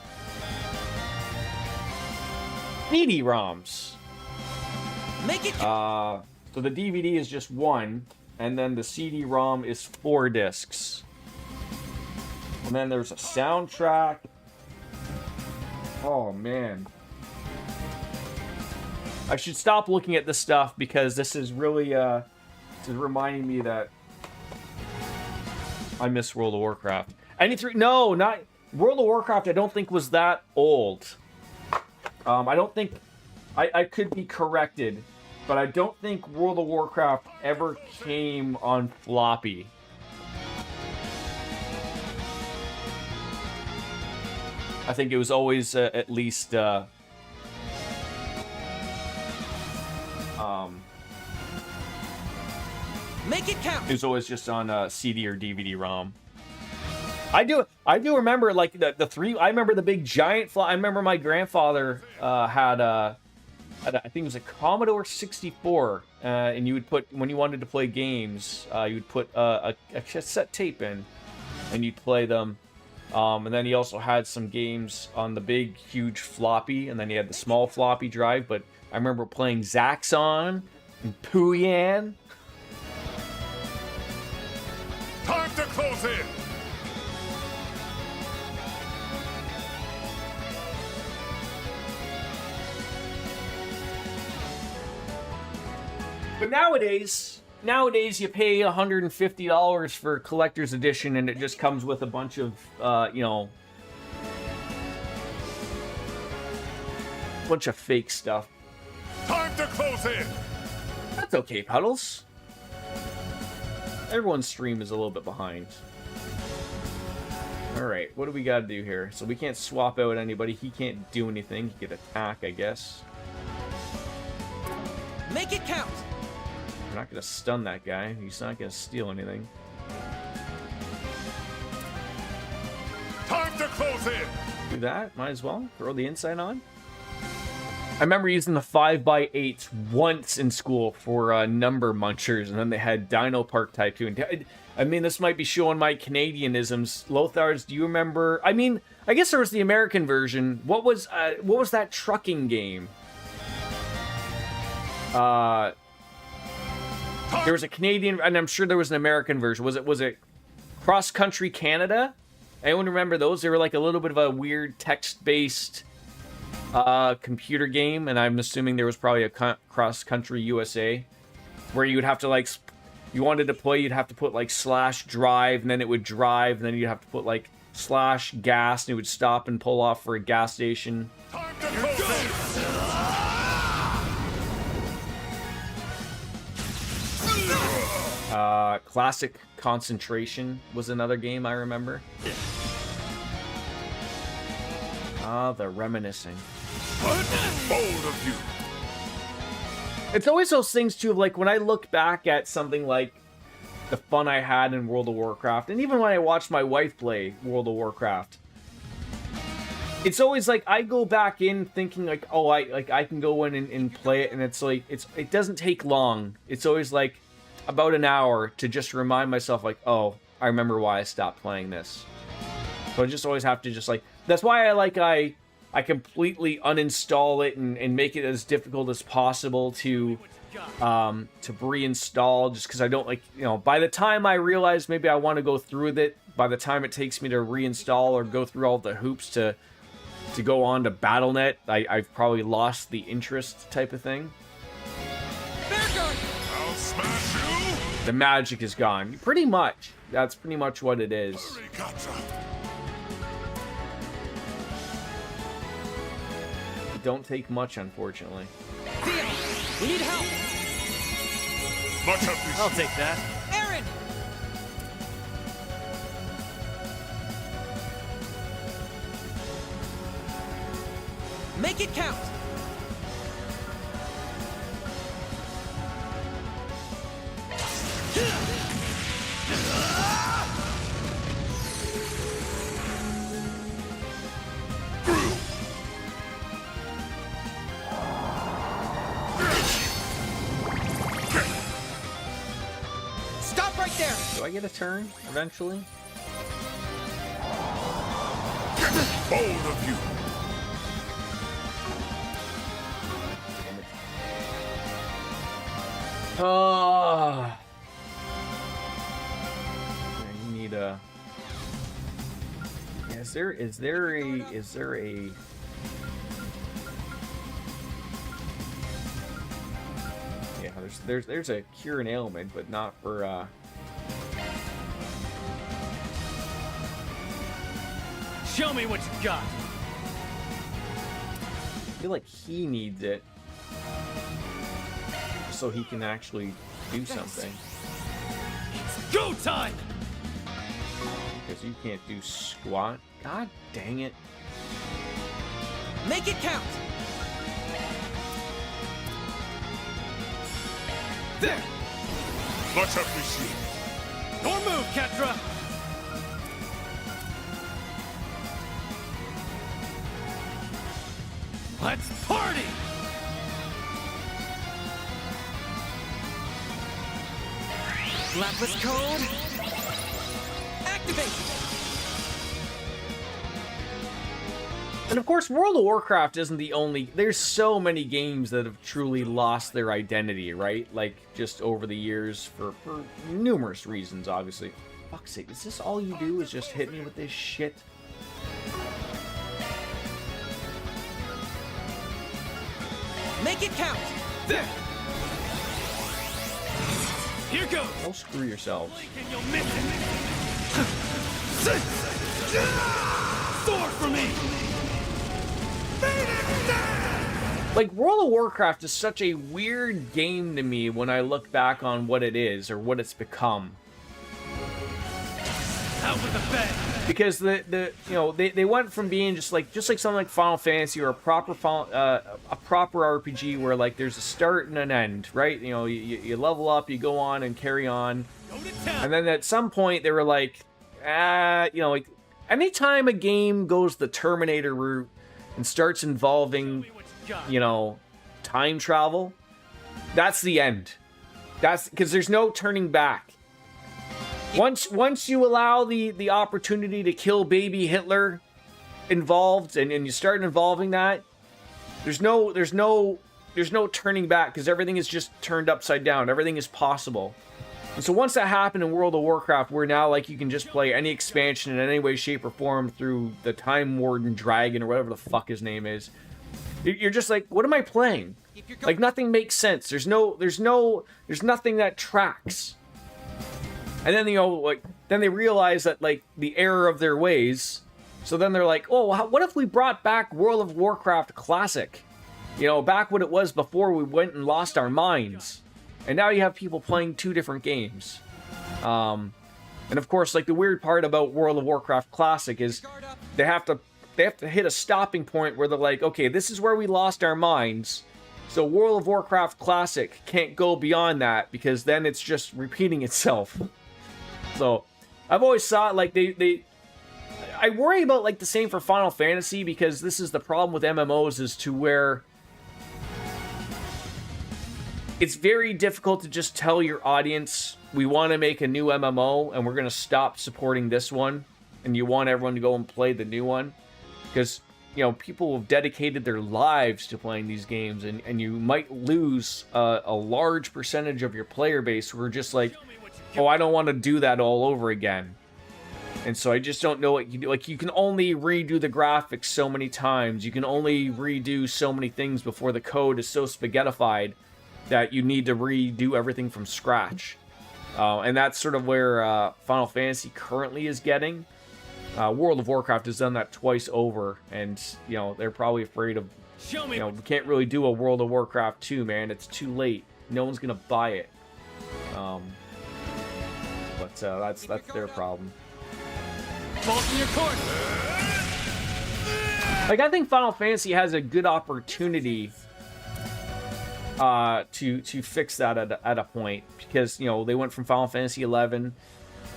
CD-ROMs. Make it so the DVD is just one, and then the CD-ROM is 4 discs. And then there's a soundtrack. Oh, man. I should stop looking at this stuff because this is really, this is reminding me that I miss World of Warcraft. No, not... World of Warcraft I don't think was that old. I don't think... I could be corrected, but I don't think World of Warcraft ever came on floppy. I think it was always at least make it count. It was always just on CD or DVD-ROM. I do remember like the three. I remember the big giant. I remember my grandfather had I think it was a Commodore 64, and you would put, when you wanted to play games, you would put a cassette tape in, and you'd play them. And then he also had some games on the big, huge floppy, and then he had the small floppy drive. But I remember playing Zaxxon and Pooyan. Time to close in. But nowadays you pay $150 for a collector's edition, and it just comes with a bunch of, bunch of fake stuff. Time to close in. That's okay, Puddles. Everyone's stream is a little bit behind. Alright, what do we gotta do here? So we can't swap out anybody. He can't do anything. He could attack, I guess. Make it count. We're not gonna stun that guy. He's not gonna steal anything. Time to close in. Do that. Might as well. Throw the insight on. I remember using the 5x8s once in school for number munchers, and then they had Dino Park Tycoon. I mean, this might be showing my Canadianisms. Lothar's, do you remember? I mean, I guess there was the American version. What was that trucking game? There was a Canadian, and I'm sure there was an American version. Was it Cross Country Canada? Anyone remember those? They were like a little bit of a weird text-based computer game, and I'm assuming there was probably a Cross Country USA, where you would have to like, you wanted to play, you'd have to put like /drive, and then it would drive, and then you'd have to put like /gas, and it would stop and pull off for a gas station. Classic Concentration was another game I remember. The reminiscing. Bold of you. It's always those things too, like when I look back at something like the fun I had in World of Warcraft, and even when I watched my wife play World of Warcraft, it's always like I go back in thinking like, oh, I can go in and play it, and it's like it doesn't take long. It's always like about an hour to just remind myself like, oh, I remember why I stopped playing this. So I just always have to just like, that's why I completely uninstall it and make it as difficult as possible to reinstall, just because I don't like, you know, by the time I realize maybe I want to go through with it, by the time it takes me to reinstall or go through all the hoops to go on to BattleNet, I've probably lost the interest type of thing. I'll smash you. The magic is gone. Pretty much. That's pretty much what it is. It don't take much, unfortunately. Theo, we need help. Much appreciated. I'll take that. Aaron! Make it count. Stop right there. Do I get a turn eventually? Bold of you. Oh. You need a. Yeah, is there a? Yeah, there's a cure an ailment, but not for Show me what you got. I feel like he needs it so he can actually do something. It's go time. Because you can't do squat. God dang it. Make it count. There. Much appreciated. Your move, Ketra. Let's party. Lapis code. Activate. And of course, World of Warcraft isn't the only... There's so many games that have truly lost their identity, right? Like, just over the years for numerous reasons, obviously. Fuck's sake, is this all you do is just hit me with this shit? Make it count. There. Here goes. Don't screw yourselves. And you'll miss it. Sword for me. Like, World of Warcraft is such a weird game to me when I look back on what it is or what it's become. Out with the bang. Because they went from being just like something like Final Fantasy or a proper RPG where like there's a start and an end, right? You know, you level up, you go on and carry on, and then at some point they were like, like anytime a game goes the Terminator route and starts involving, time travel, that's the end. That's because there's no turning back. Once you allow the opportunity to kill baby Hitler involved, and you start involving that, there's no turning back, because everything is just turned upside down. Everything is possible. And so once that happened in World of Warcraft, where now like you can just play any expansion in any way, shape, or form through the Time Warden Dragon or whatever the fuck his name is, you're just like, what am I playing? Like, nothing makes sense. There's nothing that tracks. And then, you know, like, then they realize that, like, the error of their ways. So then they're like, oh, what if we brought back World of Warcraft Classic? You know, back when it was before we went and lost our minds. And now you have people playing two different games. And of course, like, the weird part about World of Warcraft Classic is they have to hit a stopping point where they're like, okay, this is where we lost our minds. So World of Warcraft Classic can't go beyond that, because then it's just repeating itself. So I've always thought, like, I worry about, like, the same for Final Fantasy, because this is the problem with MMOs, is to where it's very difficult to just tell your audience, we want to make a new MMO and we're going to stop supporting this one, and you want everyone to go and play the new one. Because, you know, people have dedicated their lives to playing these games, and you might lose a large percentage of your player base who are just like, oh, I don't want to do that all over again. And so I just don't know what you do. Like, you can only redo the graphics so many times. You can only redo so many things before the code is so spaghettified that you need to redo everything from scratch. And that's sort of where Final Fantasy currently is getting. World of Warcraft has done that twice over, and, you know, they're probably afraid of, you know, we can't really do a World of Warcraft 2, man. It's too late. No one's gonna buy it. But that's their problem. Bolt your course. Like, I think Final Fantasy has a good opportunity to fix that at a point, because, you know, they went from Final Fantasy 11,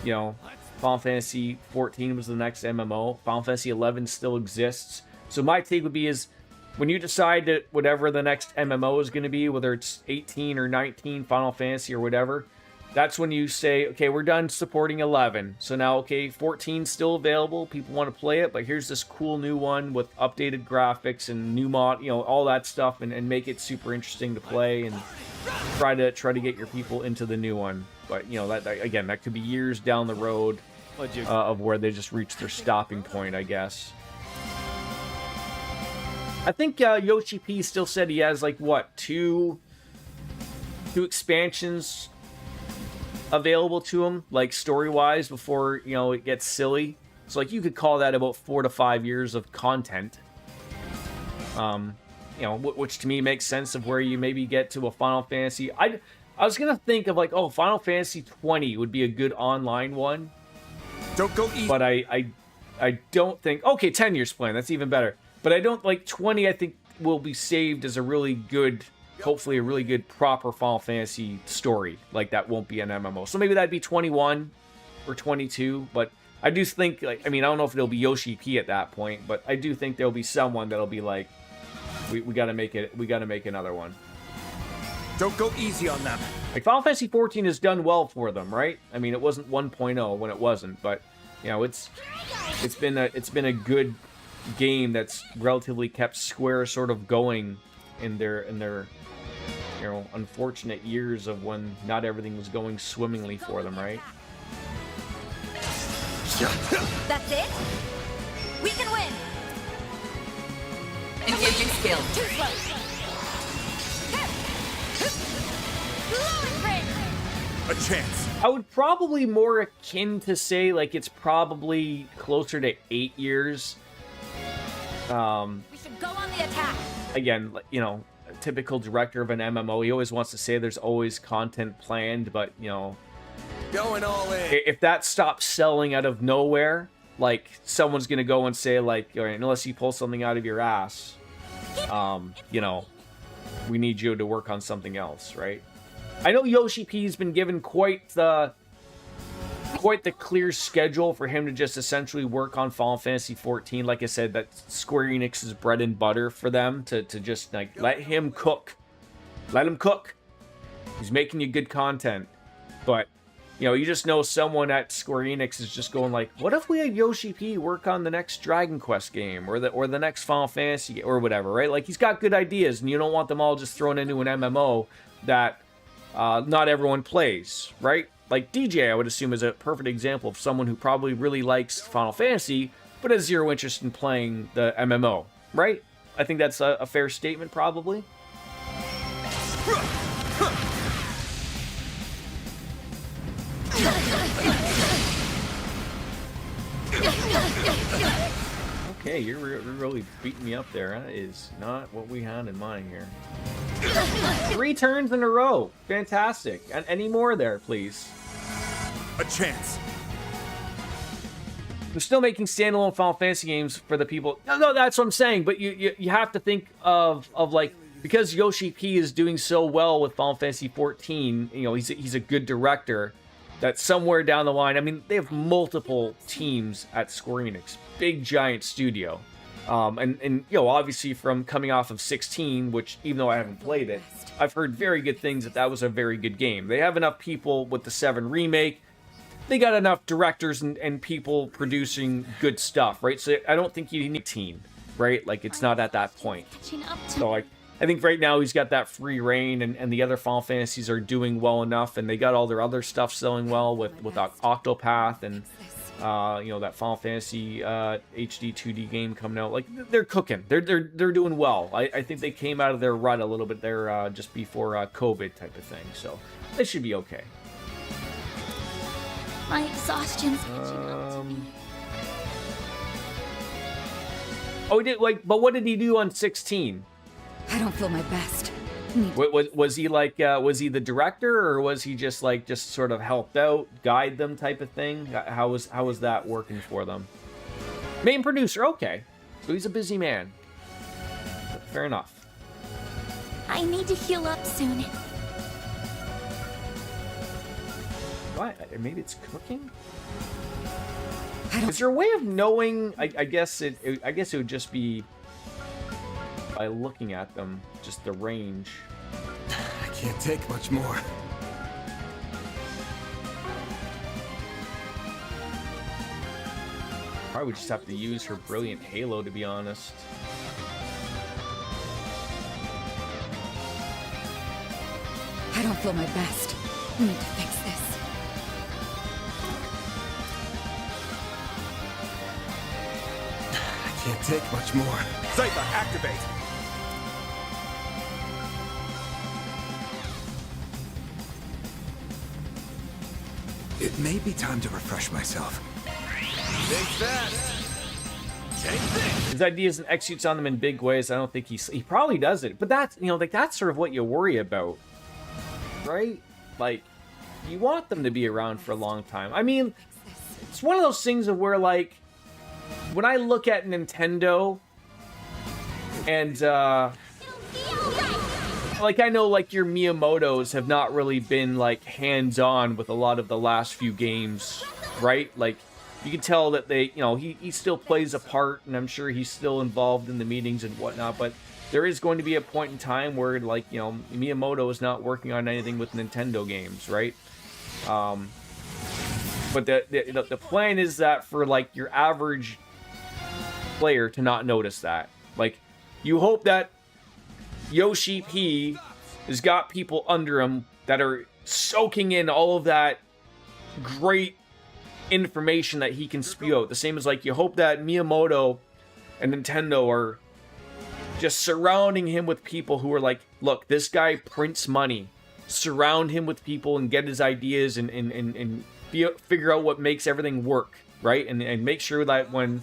you know, Final Fantasy 14 was the next MMO. Final Fantasy 11 still exists. So my take would be is, when you decide that whatever the next MMO is going to be, whether it's 18 or 19 Final Fantasy or whatever, that's when you say, okay, we're done supporting 11. So now, okay, 14's still available. People want to play it, but here's this cool new one with updated graphics and new mod, you know, all that stuff, and make it super interesting to play, and try to get your people into the new one. But, you know, that again, that could be years down the road of where they just reach their stopping point, I guess. I think Yoshi P still said he has, like, what, two expansions available to him, like, story-wise, before, you know, it gets silly. So, like, you could call that about 4 to 5 years of content. You know, which to me makes sense of where you maybe get to a Final Fantasy. I was gonna think of, like, oh, Final Fantasy 20 would be a good online one. Don't go easy. But I don't think, okay, 10 years plan, that's even better. But I don't, like, 20, I think, will be saved as a really good, hopefully a really good, proper Final Fantasy story. Like, that won't be an MMO. So maybe that'd be 21 or 22, but I do think, like, I mean, I don't know if it'll be Yoshi P at that point, but I do think there'll be someone that'll be like, we gotta make it, we gotta make another one. Don't go easy on them. Like, Final Fantasy 14 has done well for them, right? I mean, it wasn't 1.0 when it wasn't, but, you know, it's been a good game that's relatively kept Square sort of going in their you know, unfortunate years of when not everything was going swimmingly for them, right? That's it? We can win! Engaging skill. Too slow. A chance. I would probably more akin to say, like, it's probably closer to 8 years. We should go on the attack. Again, you know, a typical director of an MMO, he always wants to say there's always content planned, but, you know, going all in. If that stops selling out of nowhere, like, someone's gonna go and say, like, all right, unless you pull something out of your ass, you know, we need you to work on something else, right? I know Yoshi P's been given quite the clear schedule for him to just essentially work on Final Fantasy 14. Like I said, that's Square Enix's bread and butter for them to just, like, let him cook. Let him cook. He's making you good content. But You know, you just know someone at Square Enix is just going like, what if we had Yoshi P work on the next Dragon Quest game or the next Final Fantasy game or whatever, right? Like, he's got good ideas, and you don't want them all just thrown into an MMO that not everyone plays, right? Like DJ, I would assume, is a perfect example of someone who probably really likes Final Fantasy, but has zero interest in playing the MMO, right? I think that's a fair statement, probably. Okay, you're really beating me up there. That is not what we had in mind here. 3 turns in a row. Fantastic. And any more there, please? A chance. They're still making standalone Final Fantasy games for the people. No, that's what I'm saying. But you have to think of like, because Yoshi P is doing so well with Final Fantasy 14. You know, he's a good director. That somewhere down the line, I mean, they have multiple teams at Square Enix, big giant studio, and you know, obviously from coming off of 16, which even though I haven't played it, I've heard very good things that was a very good game. They have enough people with the 7 remake. They got enough directors and people producing good stuff, right? So I don't think you need a team, right? Like, it's not at that point. So like, I think right now he's got that free reign, and the other Final Fantasies are doing well enough, and they got all their other stuff selling well with Octopath and you know, that Final Fantasy HD 2D game coming out. Like, they're cooking. They're doing well. I think they came out of their rut a little bit there just before COVID type of thing, so they should be okay. My exhaustion's catching up to me. Oh, he did, like, but what did he do on 16? I don't feel my best. Was he like, was he the director, or was he just sort of helped out, guide them type of thing? How was that working for them? Main producer, okay. So he's a busy man. Fair enough. I need to heal up soon. What? Maybe it's cooking? Is there a way of knowing? I guess it would just be by looking at them, just the range. I can't take much more. Probably would just have to use her brilliant halo, to be honest. I don't feel my best. We need to fix this. I can't take much more. Zytha, activate! It may be time to refresh myself. Take that! Take this! His ideas and executes on them in big ways. I don't think he probably does it, but that's, you know, like, that's sort of what you worry about, right? Like, you want them to be around for a long time. I mean, it's one of those things of where, like, when I look at Nintendo and like, I know, like, your Miyamotos have not really been, like, hands-on with a lot of the last few games, right? Like, you can tell that they, you know, he still plays a part, and I'm sure he's still involved in the meetings and whatnot, but there is going to be a point in time where, like, you know, Miyamoto is not working on anything with Nintendo games, right? But the plan is that for, like, your average player to not notice that. Like, you hope that Yoshi P has got people under him that are soaking in all of that great information that he can spew out. The same as, like, you hope that Miyamoto and Nintendo are just surrounding him with people who are like, look, this guy prints money. Surround him with people and get his ideas and figure out what makes everything work, right? And make sure that when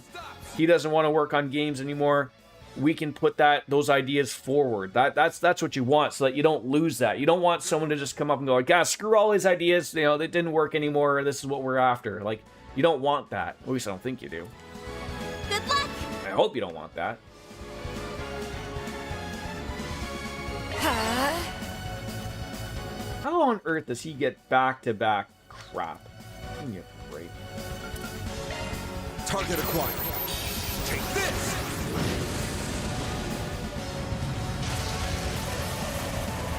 he doesn't want to work on games anymore, we can put those ideas forward. That's what you want, so that you don't lose that. You don't want someone to just come up and go like, "Yeah, screw all his ideas. You know, they didn't work anymore. This is what we're after." Like, you don't want that. At least I don't think you do. Good luck! I hope you don't want that. How on earth does he get back-to-back crap? Give me a break. Target acquired. Take this!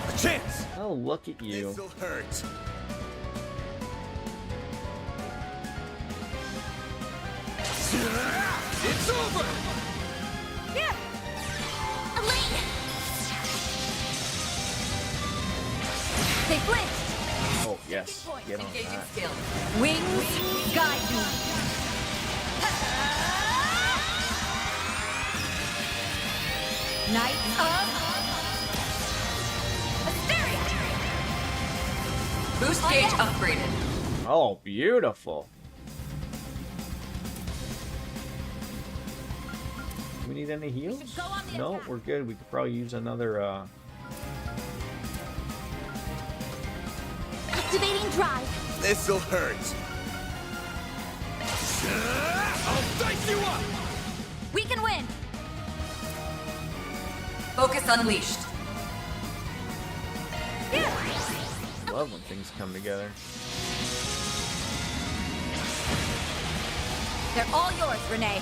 A chance! Oh, look at you. This'll hurt. It's over! Here! Elaine! They flinched! Oh, yes. Get on that. Skill. Wings, guide me. Knight of Hysteria! Boost gauge upgraded. Oh, beautiful. Do we need any heals? No, we're good. We could probably use another, Activating drive! This'll hurt. I'll dice you up! We can win! Focus unleashed. love when things come together. They're all yours, Renee.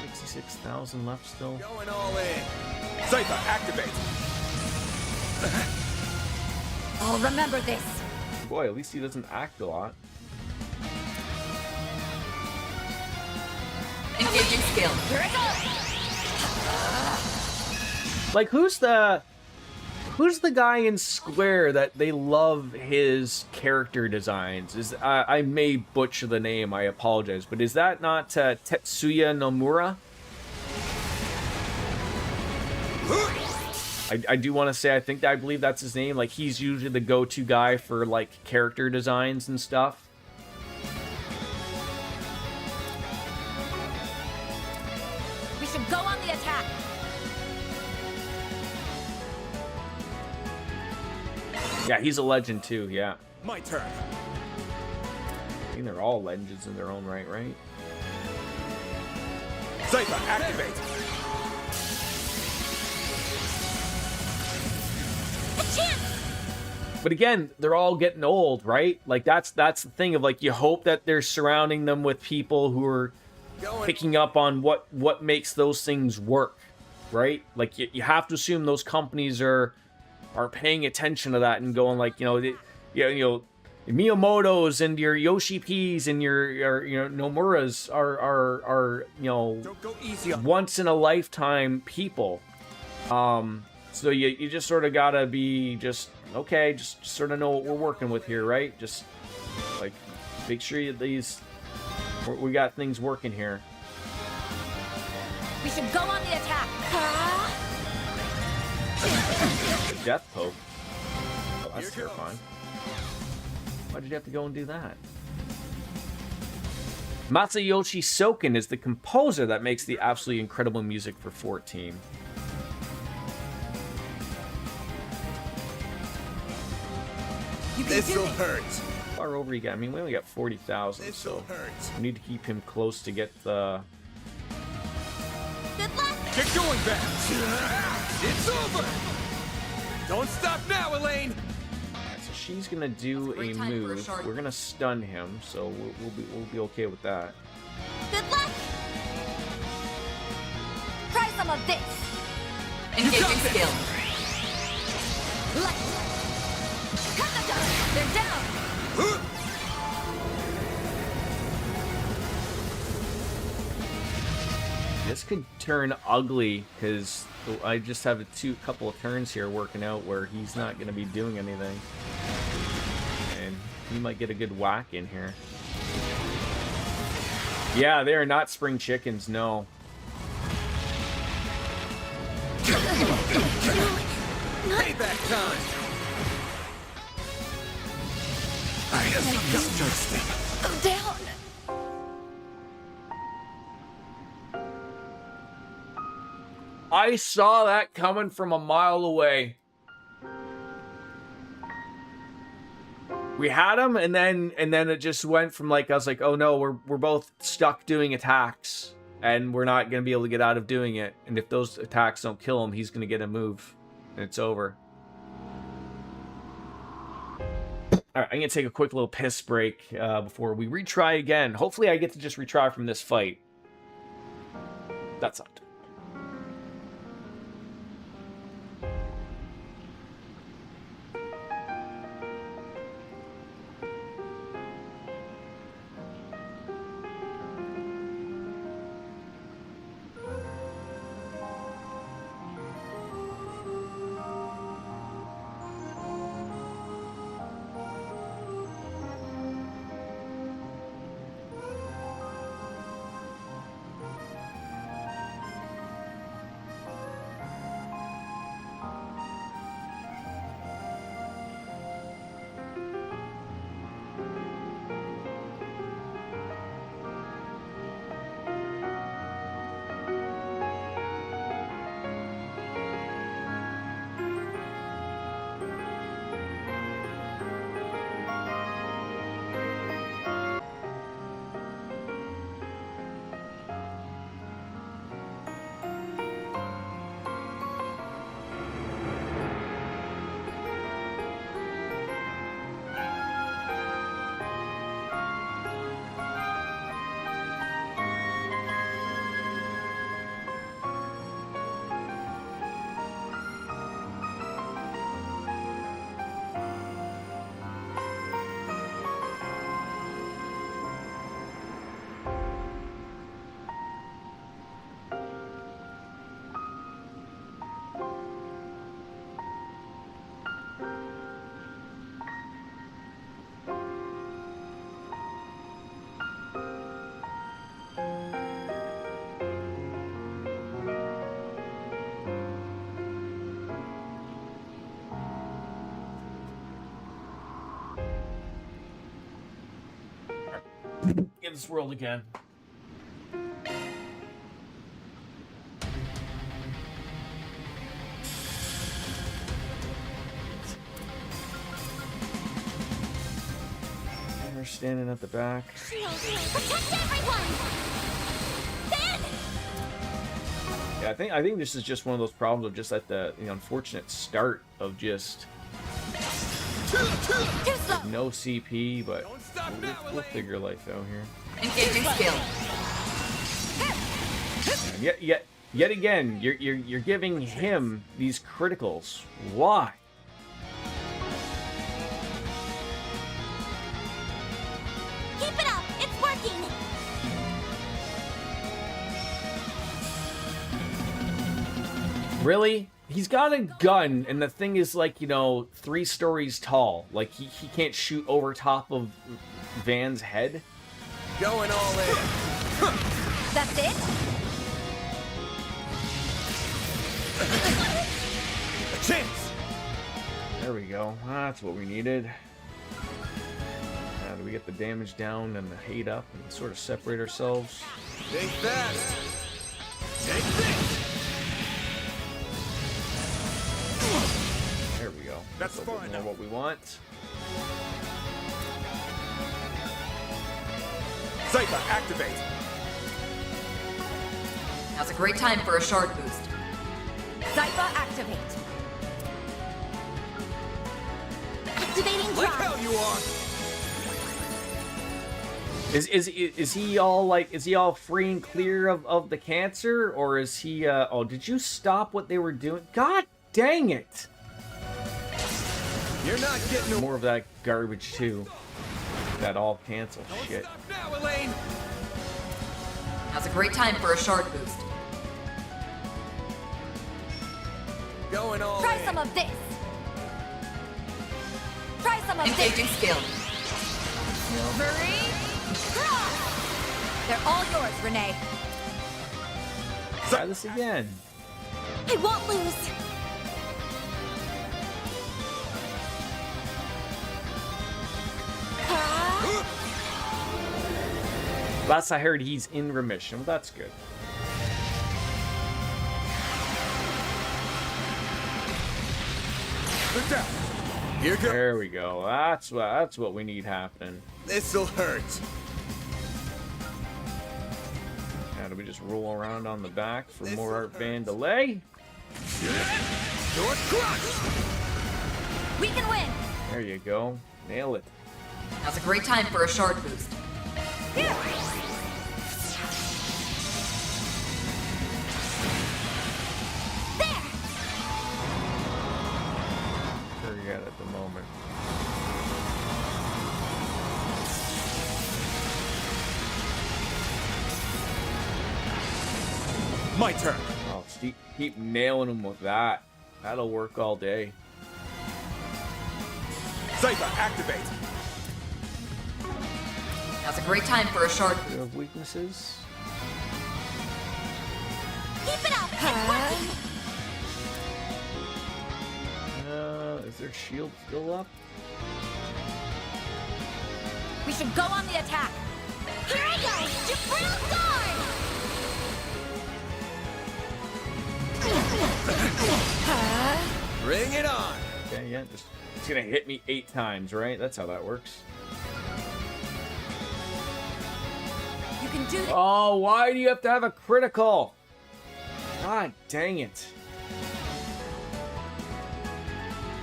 $66,000 left still. Going all in. Cypher, activate. I'll remember this. Boy, at least he doesn't act a lot. Engaging skill. Here it goes. Like, who's the guy in Square that they love his character designs? Is I may butcher the name, I apologize, but is that not Tetsuya Nomura? I do want to say I believe that's his name. Like, he's usually the go-to guy for like character designs and stuff. We should go on the attack. Yeah, he's a legend too, yeah. My turn. I think they're all legends in their own right, right? Cypher, activate. But again, they're all getting old, right? Like, that's the thing of, like, you hope that they're surrounding them with people who are picking up on what makes those things work, right? Like, you have to assume those companies are paying attention to that and going, like, Miyamoto's and your Yoshi P's and your Nomura's are Don't go easy on. once in a lifetime people. So you just sort of gotta be just okay, just sort of know what we're working with here, right? Just like make sure we got things working here. We should go on the attack. Death poke. Oh, that's terrifying. Why did you have to go and do that? Masayoshi Soken is the composer that makes the absolutely incredible music for 14. This'll hurt. How far over you got? I mean, we only got 40,000, so we need to keep him close to get the... Good luck. Get going, back. It's over. Don't stop now, Elaine. Alright, so she's gonna do a move. We're gonna stun him, so we'll be okay with that. Good luck. Try some of this. Engaging skill. Light. Cut them down. They're down. This could turn ugly because I just have a couple of turns here working out where he's not going to be doing anything, and he might get a good whack in here. Yeah, they are not spring chickens, no. Payback time. I have no joystick. Go down. I saw that coming from a mile away. We had him, and then it just went from, like, I was like, oh no, we're both stuck doing attacks, and we're not gonna be able to get out of doing it. And if those attacks don't kill him, he's gonna get a move, and it's over. All right, I'm gonna take a quick little piss break before we retry again. Hopefully, I get to just retry from this fight. That sucked. in this world again. We're standing at the back. Protect everyone! Then! Yeah, I think this is just one of those problems of just at the unfortunate start of just no CP, but we'll figure life out here. Engaging skill. And yet again, you're giving him these criticals. Why? Keep it up! It's working! Really? He's got a gun, and the thing is like, 3 stories tall. Like, he can't shoot over top of Van's head? Going all in. That's it? A chance. There we go. That's what we needed. Now, do we get the damage down and the hate up and sort of separate ourselves? Think fast. Take this. There we go. That's a little bit more what we want. Senpai, activate. Now's a great time for a shard boost. Zypha, activate. Activating Like drive. hell you are. Is he all like, is he all free and clear of the cancer, or is he oh, did you stop what they were doing? God dang it. You're not getting More of that garbage too. That all cancel shit. Stop now, Elaine. Now's a great time for a shard boost. Going all Try in. some of this. Try some of Engaging this. skill. Silvery cross. They're all yours, Renee. Try this again. I won't lose. Last I heard, he's in remission. Well, that's good. Look down. Here goes. There we go. That's what we need happening. This'll hurt. Now, do we just roll around on the back for more Art Van delay? Your crush. We can win. There you go. Nail it. Now's a great time for a shard boost. Here. There. Forget at the moment. My turn. Oh, keep nailing him with that. That'll work all day. Senpai, activate. Now's a great time for a shard Do you boost. have weaknesses? Keep it up. It's working. Is their shield still up? We should go on the attack. Here I go. Gibraltar. Bring it on. Okay, yeah, it's gonna hit me 8 times, right? That's how that works. You can do this. Oh, why do you have to have a critical? God dang it.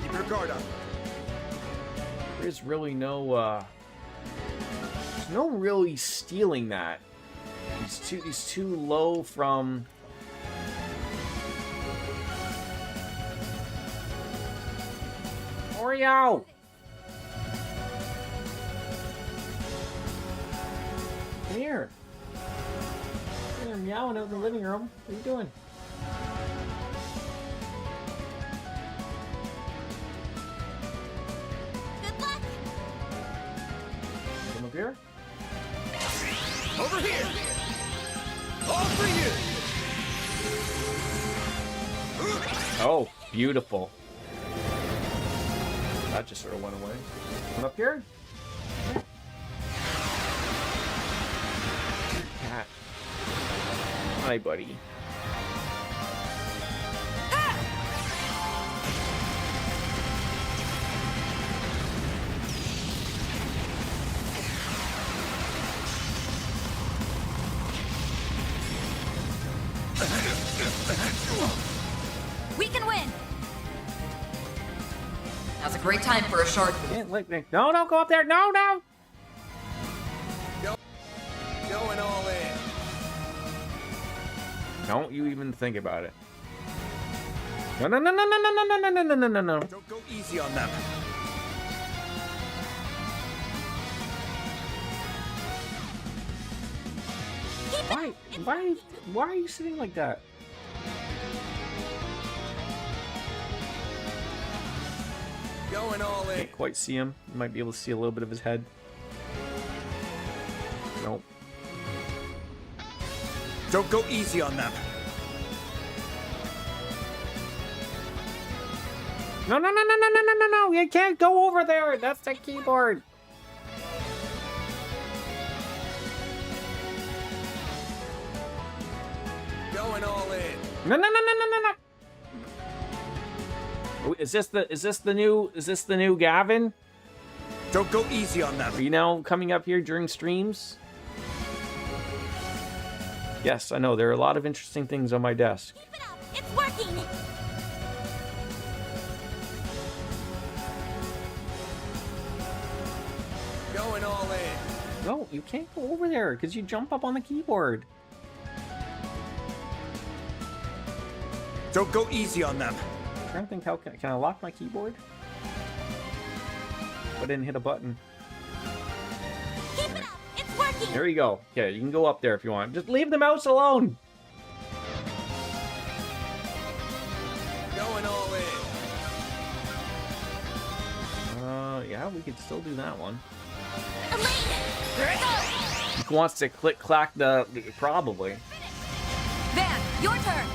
Keep your guard up. There's really no there's no really stealing that. He's too low from Oreo! Come here. You're meowing out in the living room. What are you doing? Good luck. Come up here. Over here. All for you. Oh, beautiful. That just sort of went away. Come up here. Hi, buddy. We can win. Now's a great time for a short. No, don't go up there. No, no. Going all in. Don't you even think about it. No, no, no, no, no, no, no, no, no, no, no, no, no. Don't go easy on them. Why are you sitting like that? Going all in. Can't quite see him. You might be able to see a little bit of his head. Nope. Don't go easy on them. No, no, no, no, no, no, no, no, no. You can't go over there. That's the keyboard. Going all in. No, no, no, no, no, no, no. Oh, is this the new Gavin? Don't go easy on them. Are you now coming up here during streams? Yes, I know. There are a lot of interesting things on my desk. Keep it up. It's working. Going all in. No, you can't go over there because you jump up on the keyboard. Don't go easy on them. I'm trying to think how can I lock my keyboard? I didn't hit a button. Keep it up. It's working. There you go. Okay, you can go up there if you want. Just leave the mouse alone. Going all in. Yeah, we could still do that one. Elaine, go. He wants to click clack the probably. Van, your turn.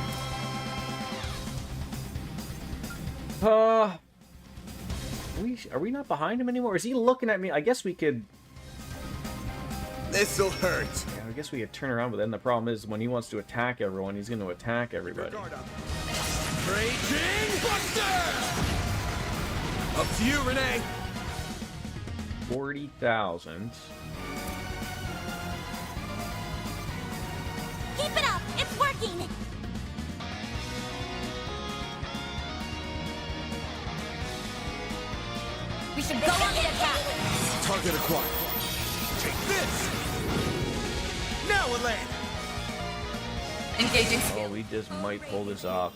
Are we not behind him anymore? Is he looking at me? I guess we could. This'll hurt. Yeah, I guess we could turn around, but then the problem is when he wants to attack everyone, he's going to attack everybody. Raging Buster! Up to you, Renee. 40,000. Keep it up. It's working. We should go on the attack. Target acquired. Take this. Now, Elaine. Engaging. Oh, we just might pull this off.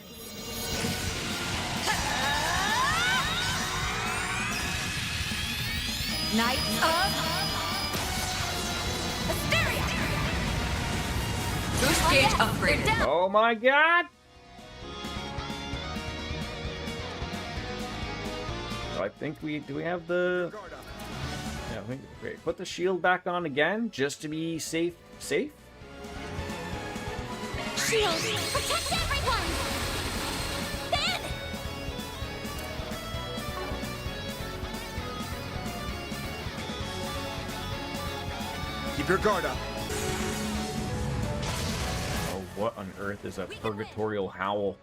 Knight of Hysteria. Boost gauge upgraded. Oh my god! So I think do we have the... Yeah, I think, great. Put the shield back on again, just to be safe. Safe? Shield, protect everyone. Ben. Keep your guard up. Oh, what on earth is a purgatorial howl?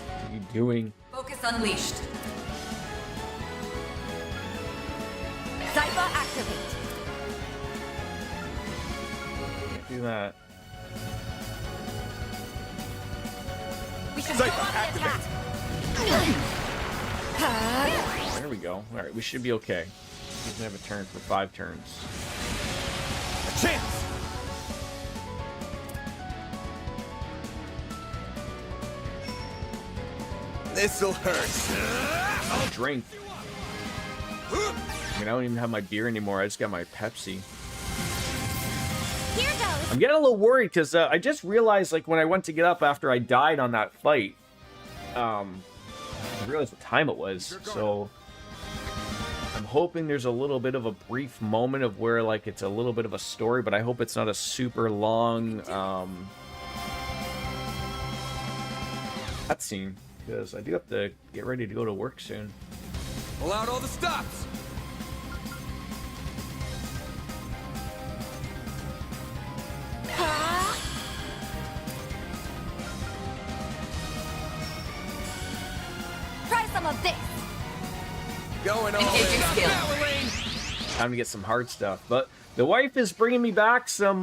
What are you doing? Focus unleashed. Cypher activate. Can't do that. We should go on Cypher the attack. There we go. Alright, we should be okay. He's gonna have a turn for 5 turns. A chance. This'll hurt. I'll drink. I mean, I don't even have my beer anymore. I just got my Pepsi. Here goes. I'm getting a little worried because I just realized, like, when I went to get up after I died on that fight, I realized what time it was. So I'm hoping there's a little bit of a brief moment of where, like, it's a little bit of a story, but I hope it's not a super long cutscene, because I do have to get ready to go to work soon. Pull out all the stops. of this. Going all Engaging in. skill. Now, Elaine. Time to get some hard stuff. But the wife is bringing me back some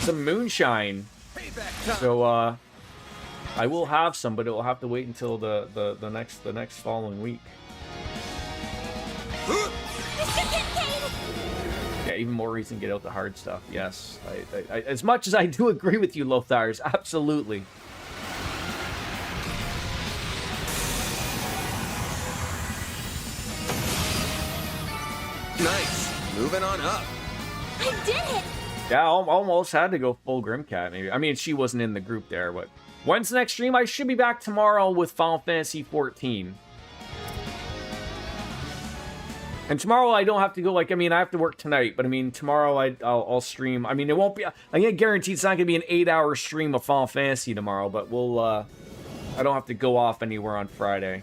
moonshine. Payback time. So I will have some, but it will have to wait until the next following week. Yeah, even more reason to get out the hard stuff. Yes, I as much as I do agree with you, Lothars, absolutely. Nice. Moving on up. I did it! Yeah, I almost had to go full Grimcat, maybe. I mean, she wasn't in the group there, but when's the next stream? I should be back tomorrow with Final Fantasy 14. And tomorrow I don't have to go, like, I mean, I have to work tonight, but I mean, tomorrow I'll stream. I mean, it won't be, I can guarantee it's not going to be an 8-hour stream of Final Fantasy tomorrow, but we'll, I don't have to go off anywhere on Friday.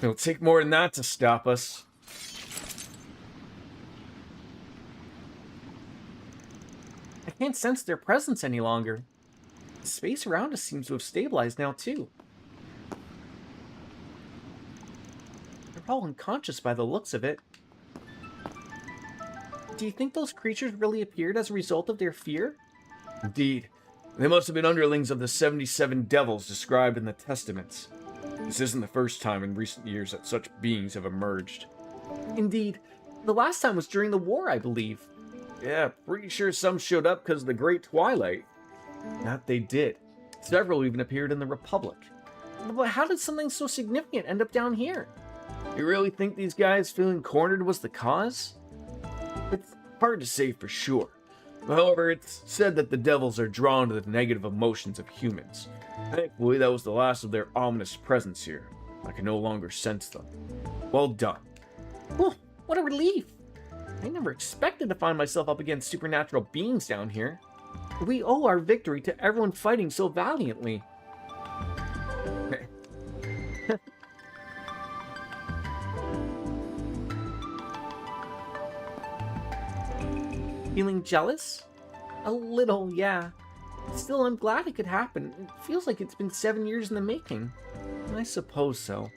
It'll take more than that to stop us. I can't sense their presence any longer. The space around us seems to have stabilized now, too. They're all unconscious by the looks of it. Do you think those creatures really appeared as a result of their fear? Indeed. They must have been underlings of the 77 devils described in the Testaments. This isn't the first time in recent years that such beings have emerged. Indeed. The last time was during the war, I believe. Yeah, pretty sure some showed up because of the Great Twilight. That they did. Several even appeared in the Republic. But how did something so significant end up down here? You really think these guys feeling cornered was the cause? It's hard to say for sure. However, it's said that the devils are drawn to the negative emotions of humans. Thankfully, that was the last of their ominous presence here. I can no longer sense them. Well done. Oh, what a relief! I never expected to find myself up against supernatural beings down here. We owe our victory to everyone fighting so valiantly. Feeling jealous? A little, yeah. Still, I'm glad it could happen. It feels like it's been 7 years in the making. I suppose so.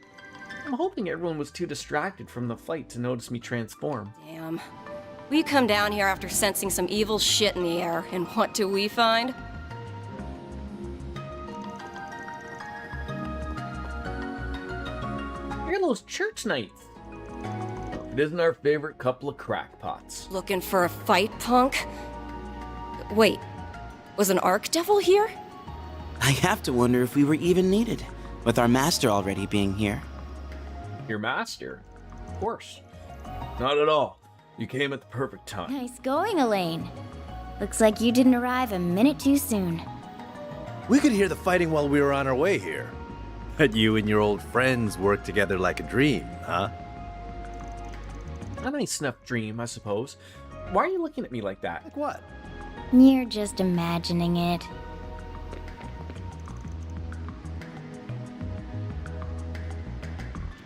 I'm hoping everyone was too distracted from the fight to notice me transform. Damn. We come down here after sensing some evil shit in the air, and what do we find? You're those church knights. It isn't our favorite couple of crackpots. Looking for a fight, punk? Wait, was an Archdevil here? I have to wonder if we were even needed, with our master already being here. Your master? Of course. Not at all. You came at the perfect time. Nice going, Elaine. Looks like you didn't arrive a minute too soon. We could hear the fighting while we were on our way here. But you and your old friends work together like a dream, huh? A nice enough dream, I suppose. Why are you looking at me like that? Like what? You're just imagining it.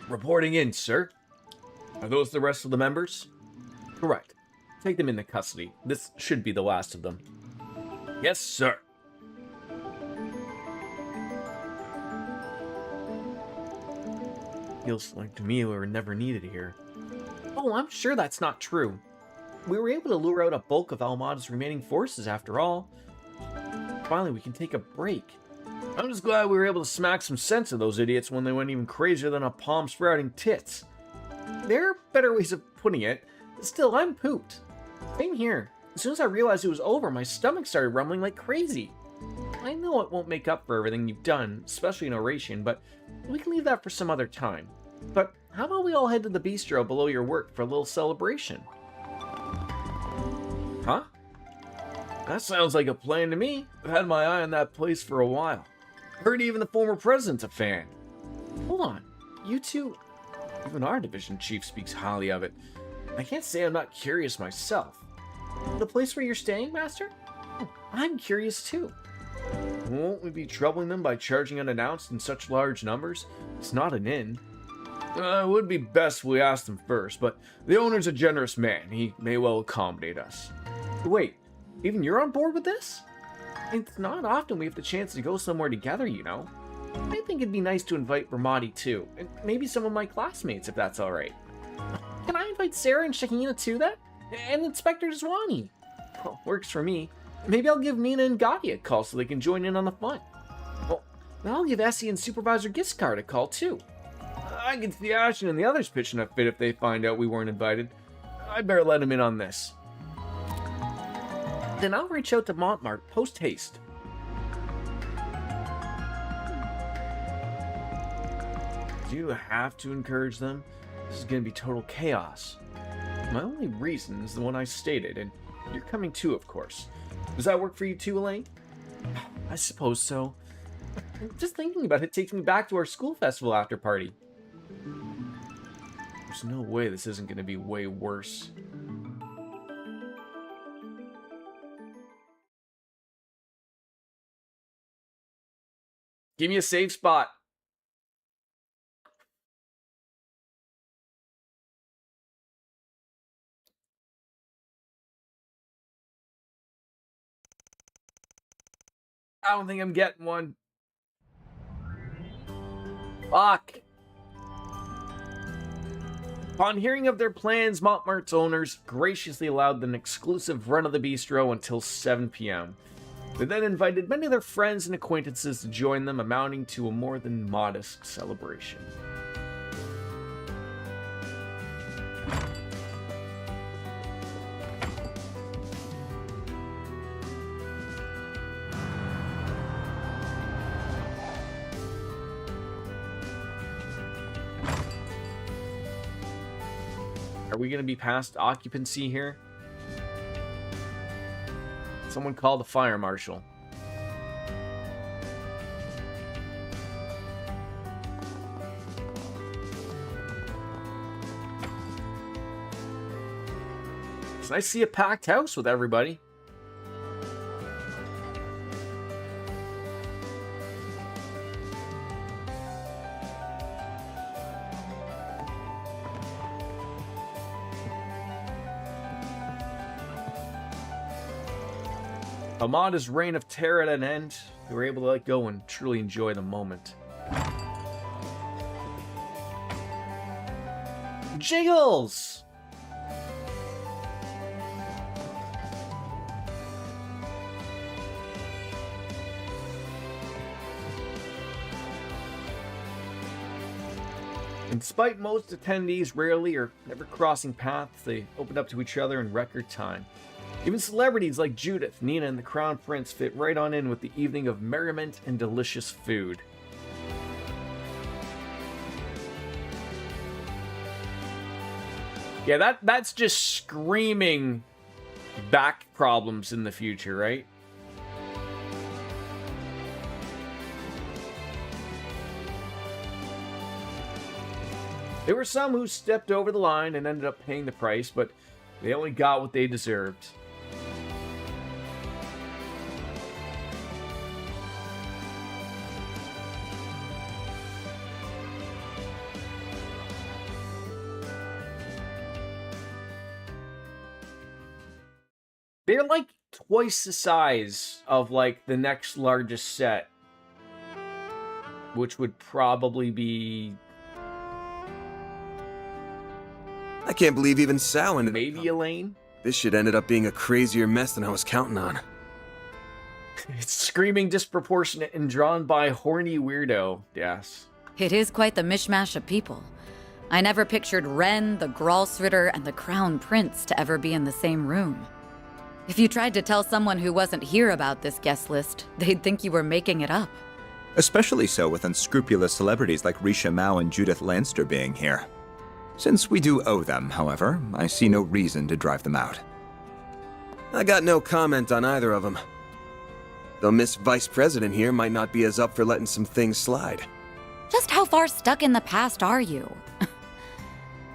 Reporting in, sir. Are those the rest of the members? Correct. Take them into custody. This should be the last of them. Yes, sir. Feels like to me we were never needed here. Oh, I'm sure that's not true. We were able to lure out a bulk of Almada's remaining forces after all. Finally, we can take a break. I'm just glad we were able to smack some sense of those idiots when they went even crazier than a palm sprouting tits. There are better ways of putting it. Still, I'm pooped. Same here. As soon as I realized it was over, my stomach started rumbling like crazy. I know it won't make up for everything you've done, especially in Oration, but we can leave that for some other time. But how about we all head to the bistro below your work for a little celebration? Huh? That sounds like a plan to me. I've had my eye on that place for a while. Heard even the former president's a fan. Hold on. You two... Even our division chief speaks highly of it. I can't say I'm not curious myself. The place where you're staying, Master? Oh, I'm curious too. Won't we be troubling them by charging unannounced in such large numbers? It's not an inn. It would be best we asked him first, but the owner's a generous man. He may well accommodate us. Wait, even you're on board with this? It's not often we have the chance to go somewhere together, you know. I think it'd be nice to invite Ramadi too, and maybe some of my classmates if that's alright. Can I invite Sarah and Shahina too then? And Inspector Zwani? Well, works for me. Maybe I'll give Mina and Gotti a call so they can join in on the fun. Well, then I'll give Essie and Supervisor Giscard a call too. I can see Ashton and the others pitching a fit if they find out we weren't invited. I'd better let them in on this. Then I'll reach out to Montmartre post-haste. Do you have to encourage them? This is going to be total chaos. My only reason is the one I stated, and you're coming too, of course. Does that work for you too, Elaine? I suppose so. Just thinking about it takes me back to our school festival after party. There's no way this isn't going to be way worse. Give me a safe spot. I don't think I'm getting one. Fuck. Upon hearing of their plans, Montmartre's owners graciously allowed an exclusive run of the bistro until 7 p.m. They then invited many of their friends and acquaintances to join them, amounting to a more than modest celebration. Are we going to be past occupancy here? Someone call the fire marshal. It's nice to see a packed house with everybody. Amada's reign of terror at an end, they were able to let go and truly enjoy the moment. Jiggles! And despite most attendees rarely or never crossing paths, they opened up to each other in record time. Even celebrities like Judith, Nina, and the Crown Prince fit right on in with the evening of merriment and delicious food. Yeah, that's just screaming back problems in the future, right? There were some who stepped over the line and ended up paying the price, but they only got what they deserved. They're like twice the size of like the next largest set, which would probably be... I can't believe even Sal ended maybe Elaine? This shit ended up being a crazier mess than I was counting on. It's screaming disproportionate and drawn by horny weirdo, yes. It is quite the mishmash of people. I never pictured Ren, the Gralsritter, and the Crown Prince to ever be in the same room. If you tried to tell someone who wasn't here about this guest list, they'd think you were making it up. Especially so with unscrupulous celebrities like Risha Mao and Judith Lanster being here. Since we do owe them, however, I see no reason to drive them out. I got no comment on either of them. Though Miss Vice President here might not be as up for letting some things slide. Just how far stuck in the past are you?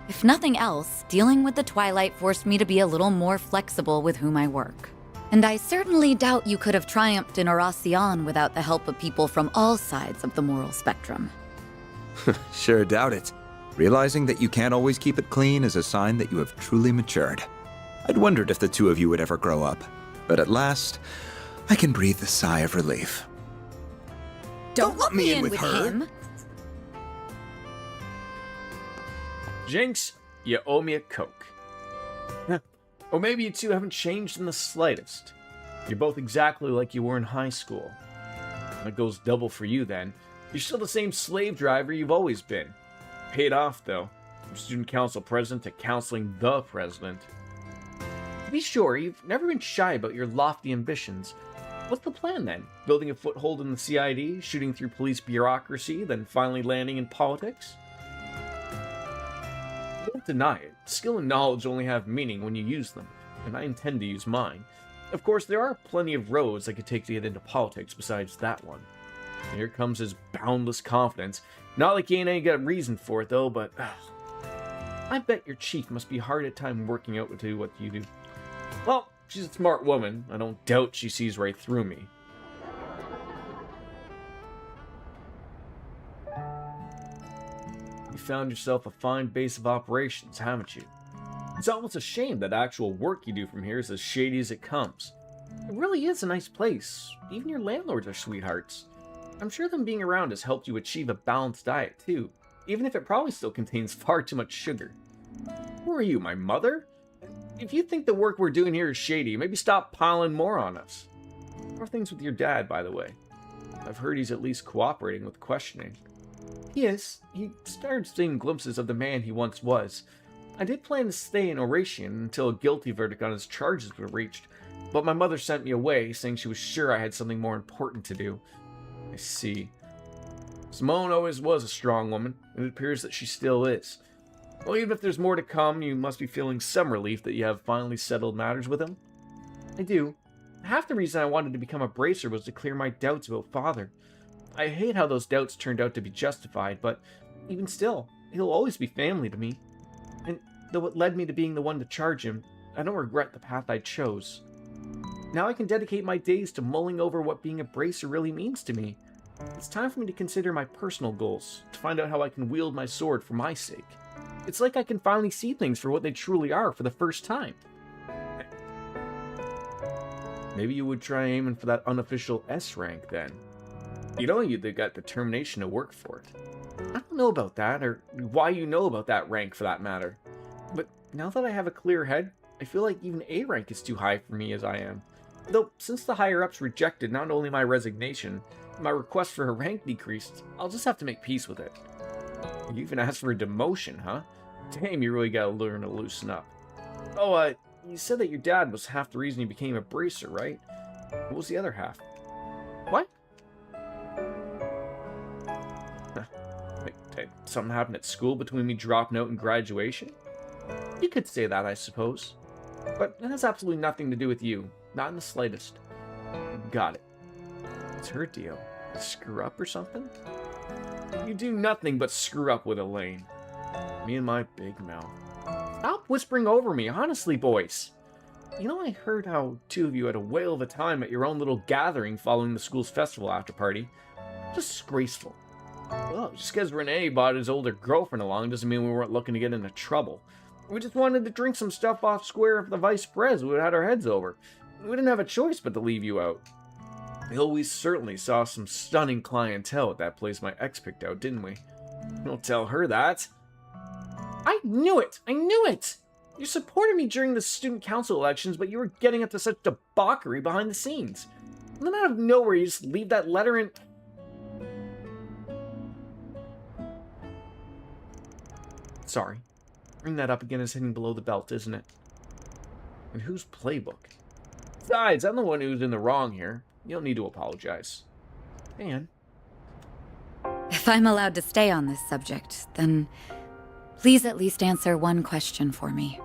If nothing else, dealing with the Twilight forced me to be a little more flexible with whom I work. And I certainly doubt you could have triumphed in Oracion without the help of people from all sides of the moral spectrum. Sure doubt it. Realizing that you can't always keep it clean is a sign that you have truly matured. I'd wondered if the two of you would ever grow up, but at last, I can breathe a sigh of relief. Don't let me in with him. Jinx, you owe me a Coke. Or maybe you two haven't changed in the slightest. You're both exactly like you were in high school. That goes double for you then. You're still the same slave driver you've always been. Paid off, though. From student council president to counseling the president. To be sure, you've never been shy about your lofty ambitions. What's the plan then? Building a foothold in the CID, shooting through police bureaucracy, then finally landing in politics? Don't deny it. Skill and knowledge only have meaning when you use them, and I intend to use mine. Of course, there are plenty of roads I could take to get into politics besides that one. And here comes his boundless confidence. Not like he ain't any good reason for it, though, but... I bet your chief must be hard at time working out to do what you do. Well, she's a smart woman. I don't doubt she sees right through me. You found yourself a fine base of operations, haven't you? It's almost a shame that actual work you do from here is as shady as it comes. It really is a nice place. Even your landlords are sweethearts. I'm sure them being around has helped you achieve a balanced diet, too, even if it probably still contains far too much sugar. Who are you, my mother? If you think the work we're doing here is shady, maybe stop piling more on us. How are things with your dad, by the way? I've heard he's at least cooperating with questioning. He is. He started seeing glimpses of the man he once was. I did plan to stay in Oratian until a guilty verdict on his charges were reached, but my mother sent me away, saying she was sure I had something more important to do. I see. Simone always was a strong woman, and it appears that she still is. Well, even if there's more to come, you must be feeling some relief that you have finally settled matters with him. I do. Half the reason I wanted to become a bracer was to clear my doubts about Father. I hate how those doubts turned out to be justified, but even still, he'll always be family to me. And though it led me to being the one to charge him, I don't regret the path I chose. Now I can dedicate my days to mulling over what being a bracer really means to me. It's time for me to consider my personal goals, to find out how I can wield my sword for my sake. It's like I can finally see things for what they truly are for the first time. Maybe you would try aiming for that unofficial S rank then. You know you've got determination to work for it. I don't know about that, or why you know about that rank for that matter. But now that I have a clear head, I feel like even A rank is too high for me as I am. Though, since the higher-ups rejected not only my resignation, my request for a rank decreased, I'll just have to make peace with it. You even asked for a demotion, huh? Damn, you really gotta learn to loosen up. Oh, you said that your dad was half the reason you became a bracer, right? What was the other half? What? Did something happen at school between me dropping out and graduation? You could say that, I suppose. But it has absolutely nothing to do with you. Not in the slightest. Got it. What's her deal? Screw up or something? You do nothing but screw up with Elaine. Me and my big mouth. Stop whispering over me, honestly, boys. You know, I heard how two of you had a whale of a time at your own little gathering following the school's festival after party. Disgraceful. Well, just because Renee brought his older girlfriend along doesn't mean we weren't looking to get into trouble. We just wanted to drink some stuff off square of the vice pres we had our heads over. We didn't have a choice but to leave you out. Well, we certainly saw some stunning clientele at that place my ex picked out, didn't we? Don't tell her that. I knew it! I knew it! You supported me during the student council elections, but you were getting up to such debauchery behind the scenes. And then out of nowhere, you just leave that letter in... Sorry. Bring that up again is hitting below the belt, isn't it? And whose playbook? Besides, I'm the one who's in the wrong here. You don't need to apologize. Anne? If I'm allowed to stay on this subject, then please at least answer one question for me.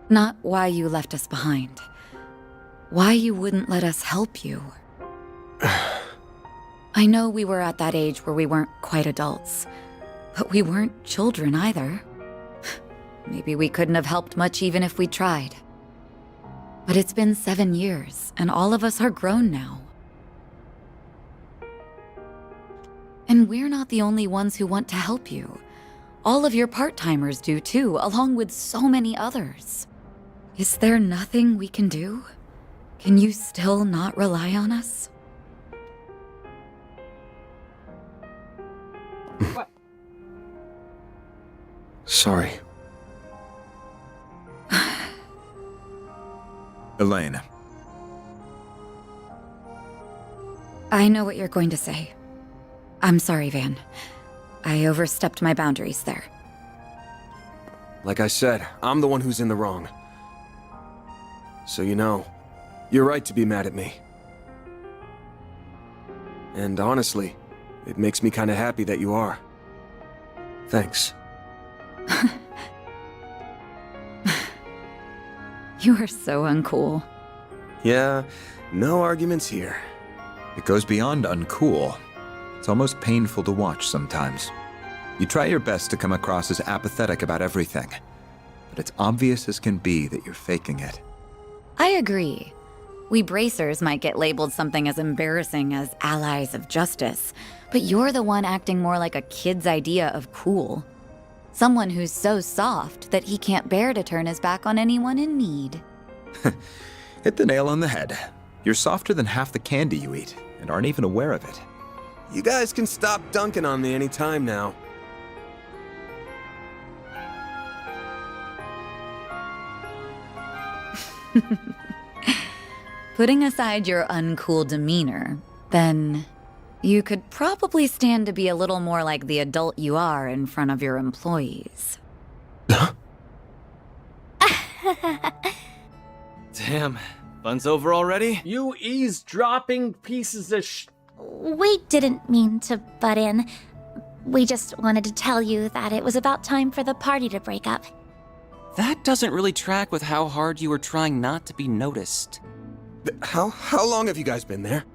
Not why you left us behind. Why you wouldn't let us help you. I know we were at that age where we weren't quite adults, but we weren't children either. Maybe we couldn't have helped much even if we tried. But it's been 7 years, and all of us are grown now. And we're not the only ones who want to help you. All of your part-timers do too, along with so many others. Is there nothing we can do? Can you still not rely on us? Sorry. Elaine, I know what you're going to say. I'm sorry, Van. I overstepped my boundaries there. Like I said, I'm the one who's in the wrong. So you know, you're right to be mad at me. And honestly, it makes me kinda happy that you are. Thanks. You are so uncool. Yeah, no arguments here. it goes beyond uncool. It's almost painful to watch sometimes. You try your best to come across as apathetic about everything, but it's obvious as can be that you're faking it. I agree. We bracers might get labeled something as embarrassing as allies of justice, but you're the one acting more like a kid's idea of cool. Someone who's so soft that he can't bear to turn his back on anyone in need. Hit the nail on the head. You're softer than half the candy you eat, and aren't even aware of it. You guys can stop dunking on me anytime now. Putting aside your uncool demeanor, then you could probably stand to be a little more like the adult you are in front of your employees. Damn, fun's over already? You eavesdropping pieces of We didn't mean to butt in. We just wanted to tell you that it was about time for the party to break up. That doesn't really track with how hard you were trying not to be noticed. How long have you guys been there?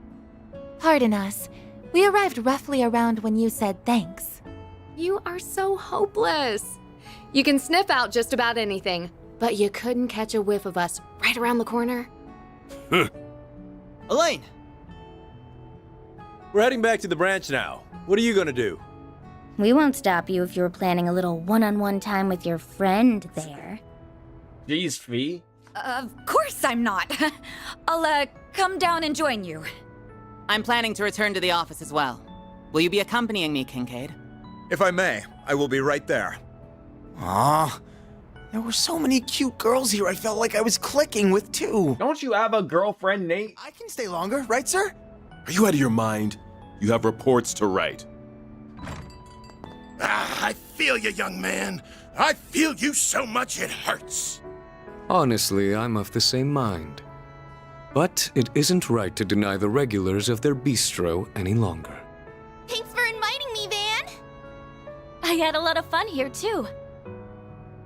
Pardon us. We arrived roughly around when you said thanks. You are so hopeless. You can sniff out just about anything, but you couldn't catch a whiff of us right around the corner. Elaine! We're heading back to the branch now. What are you gonna do? We won't stop you if you were planning a little one-on-one time with your friend there. Jeez, Fee. Of course I'm not. I'll, come down and join you. I'm planning to return to the office as well. Will you be accompanying me, Kincaid? If I may, I will be right there. Aw, there were so many cute girls here I felt like I was clicking with too. Don't you have a girlfriend, Nate? I can stay longer, right, sir? Are you out of your mind? You have reports to write. I feel you, young man. I feel you so much it hurts. Honestly, I'm of the same mind. But it isn't right to deny the regulars of their bistro any longer. Thanks for inviting me, Van. I had a lot of fun here too.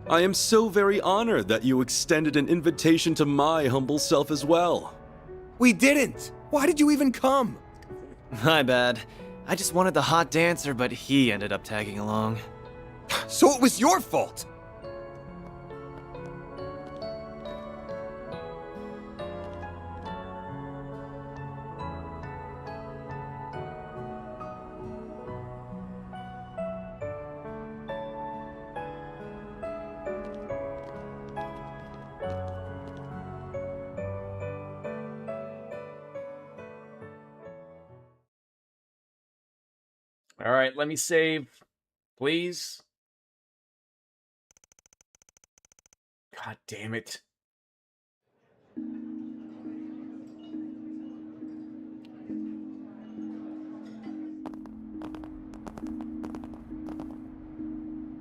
I am so very honored that you extended an invitation to my humble self as well. We didn't! Why did you even come? My bad. I just wanted the hot dancer, but he ended up tagging along. So it was your fault! All right, let me save, please. God damn it.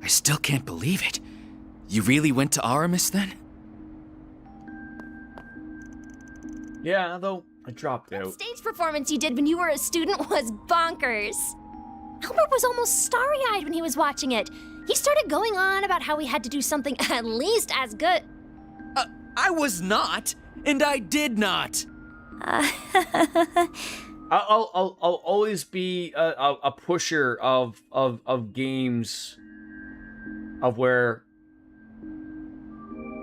I still can't believe it. You really went to Aramis then? Yeah, though I dropped out. Stage performance you did when you were a student was bonkers. Albert was almost starry-eyed when he was watching it. He started going on about how we had to do something at least as good. I was not, and I did not. I'll always be a pusher of games of where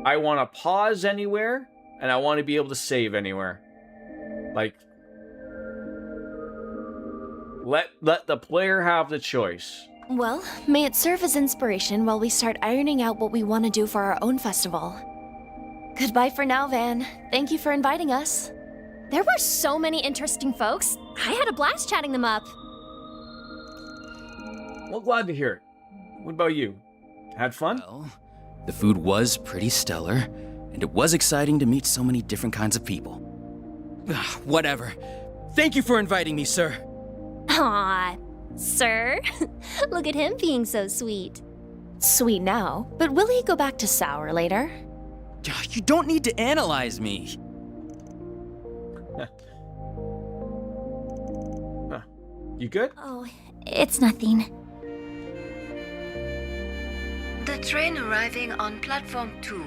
I want to pause anywhere and I want to be able to save anywhere. Like, let the player have the choice. Well, may it serve as inspiration while we start ironing out what we want to do for our own festival. Goodbye for now, Van. Thank you for inviting us. There were so many interesting folks. I had a blast chatting them up. Well, glad to hear it. What about you? Had fun? Well, the food was pretty stellar, and it was exciting to meet so many different kinds of people. Whatever. Thank you for inviting me, sir. Aw, sir. Look at him being so sweet. Sweet now, but will he go back to sour later? You don't need to analyze me. You good? Oh, it's nothing. The train arriving on platform 2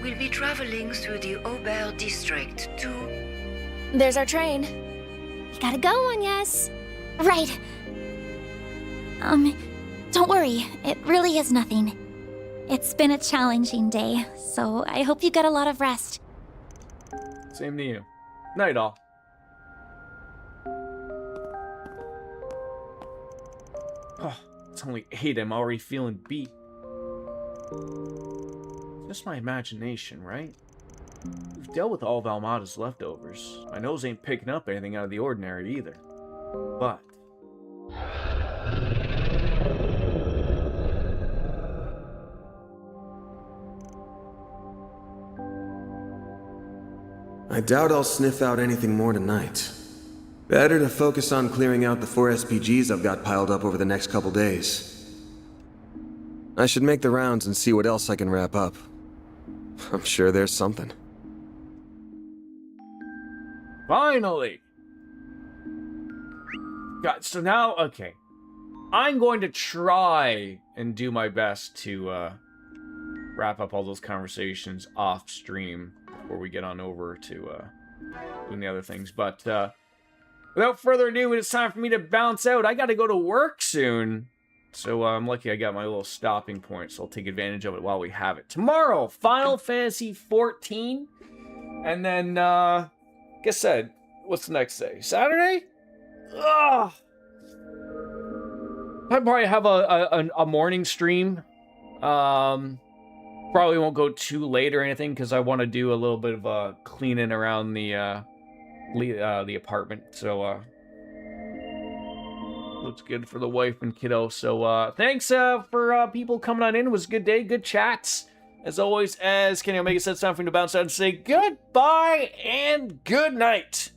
will be traveling through the Aubert district to... There's our train. You gotta go, Agnes. Right. Don't worry. It really is nothing. It's been a challenging day, so I hope you get a lot of rest. Same to you. Night all. Oh, it's only 8. I'm already feeling beat. Just my imagination, right? We've dealt with all of Almada's leftovers. My nose ain't picking up anything out of the ordinary either. But... I doubt I'll sniff out anything more tonight. Better to focus on clearing out the 4 SPGs I've got piled up over the next couple days. I should make the rounds and see what else I can wrap up. I'm sure there's something. Finally! God, so now, okay. I'm going to try and do my best to wrap up all those conversations off stream before we get on over to doing the other things. But without further ado, it's time for me to bounce out. I gotta go to work soon. So I'm lucky I got my little stopping point, so I'll take advantage of it while we have it. Tomorrow, Final Fantasy 14. And then, guess said, what's the next day? Saturday? Ugh. I probably have a morning stream. Probably won't go too late or anything because I want to do a little bit of cleaning around the apartment. So looks good for the wife and kiddo. So thanks for people coming on in. It was a good day, good chats. As always, as Kenny Omega said, it's time for me to bounce out and say goodbye and good night.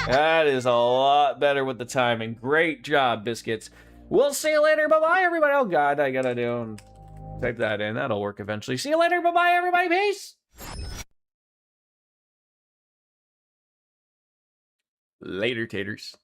That is a lot better with the timing. Great job, Biscuits. We'll see you later. Bye-bye, everybody. Oh, God, I gotta do and type that in. That'll work eventually. See you later. Bye-bye, everybody. Peace. Later, taters.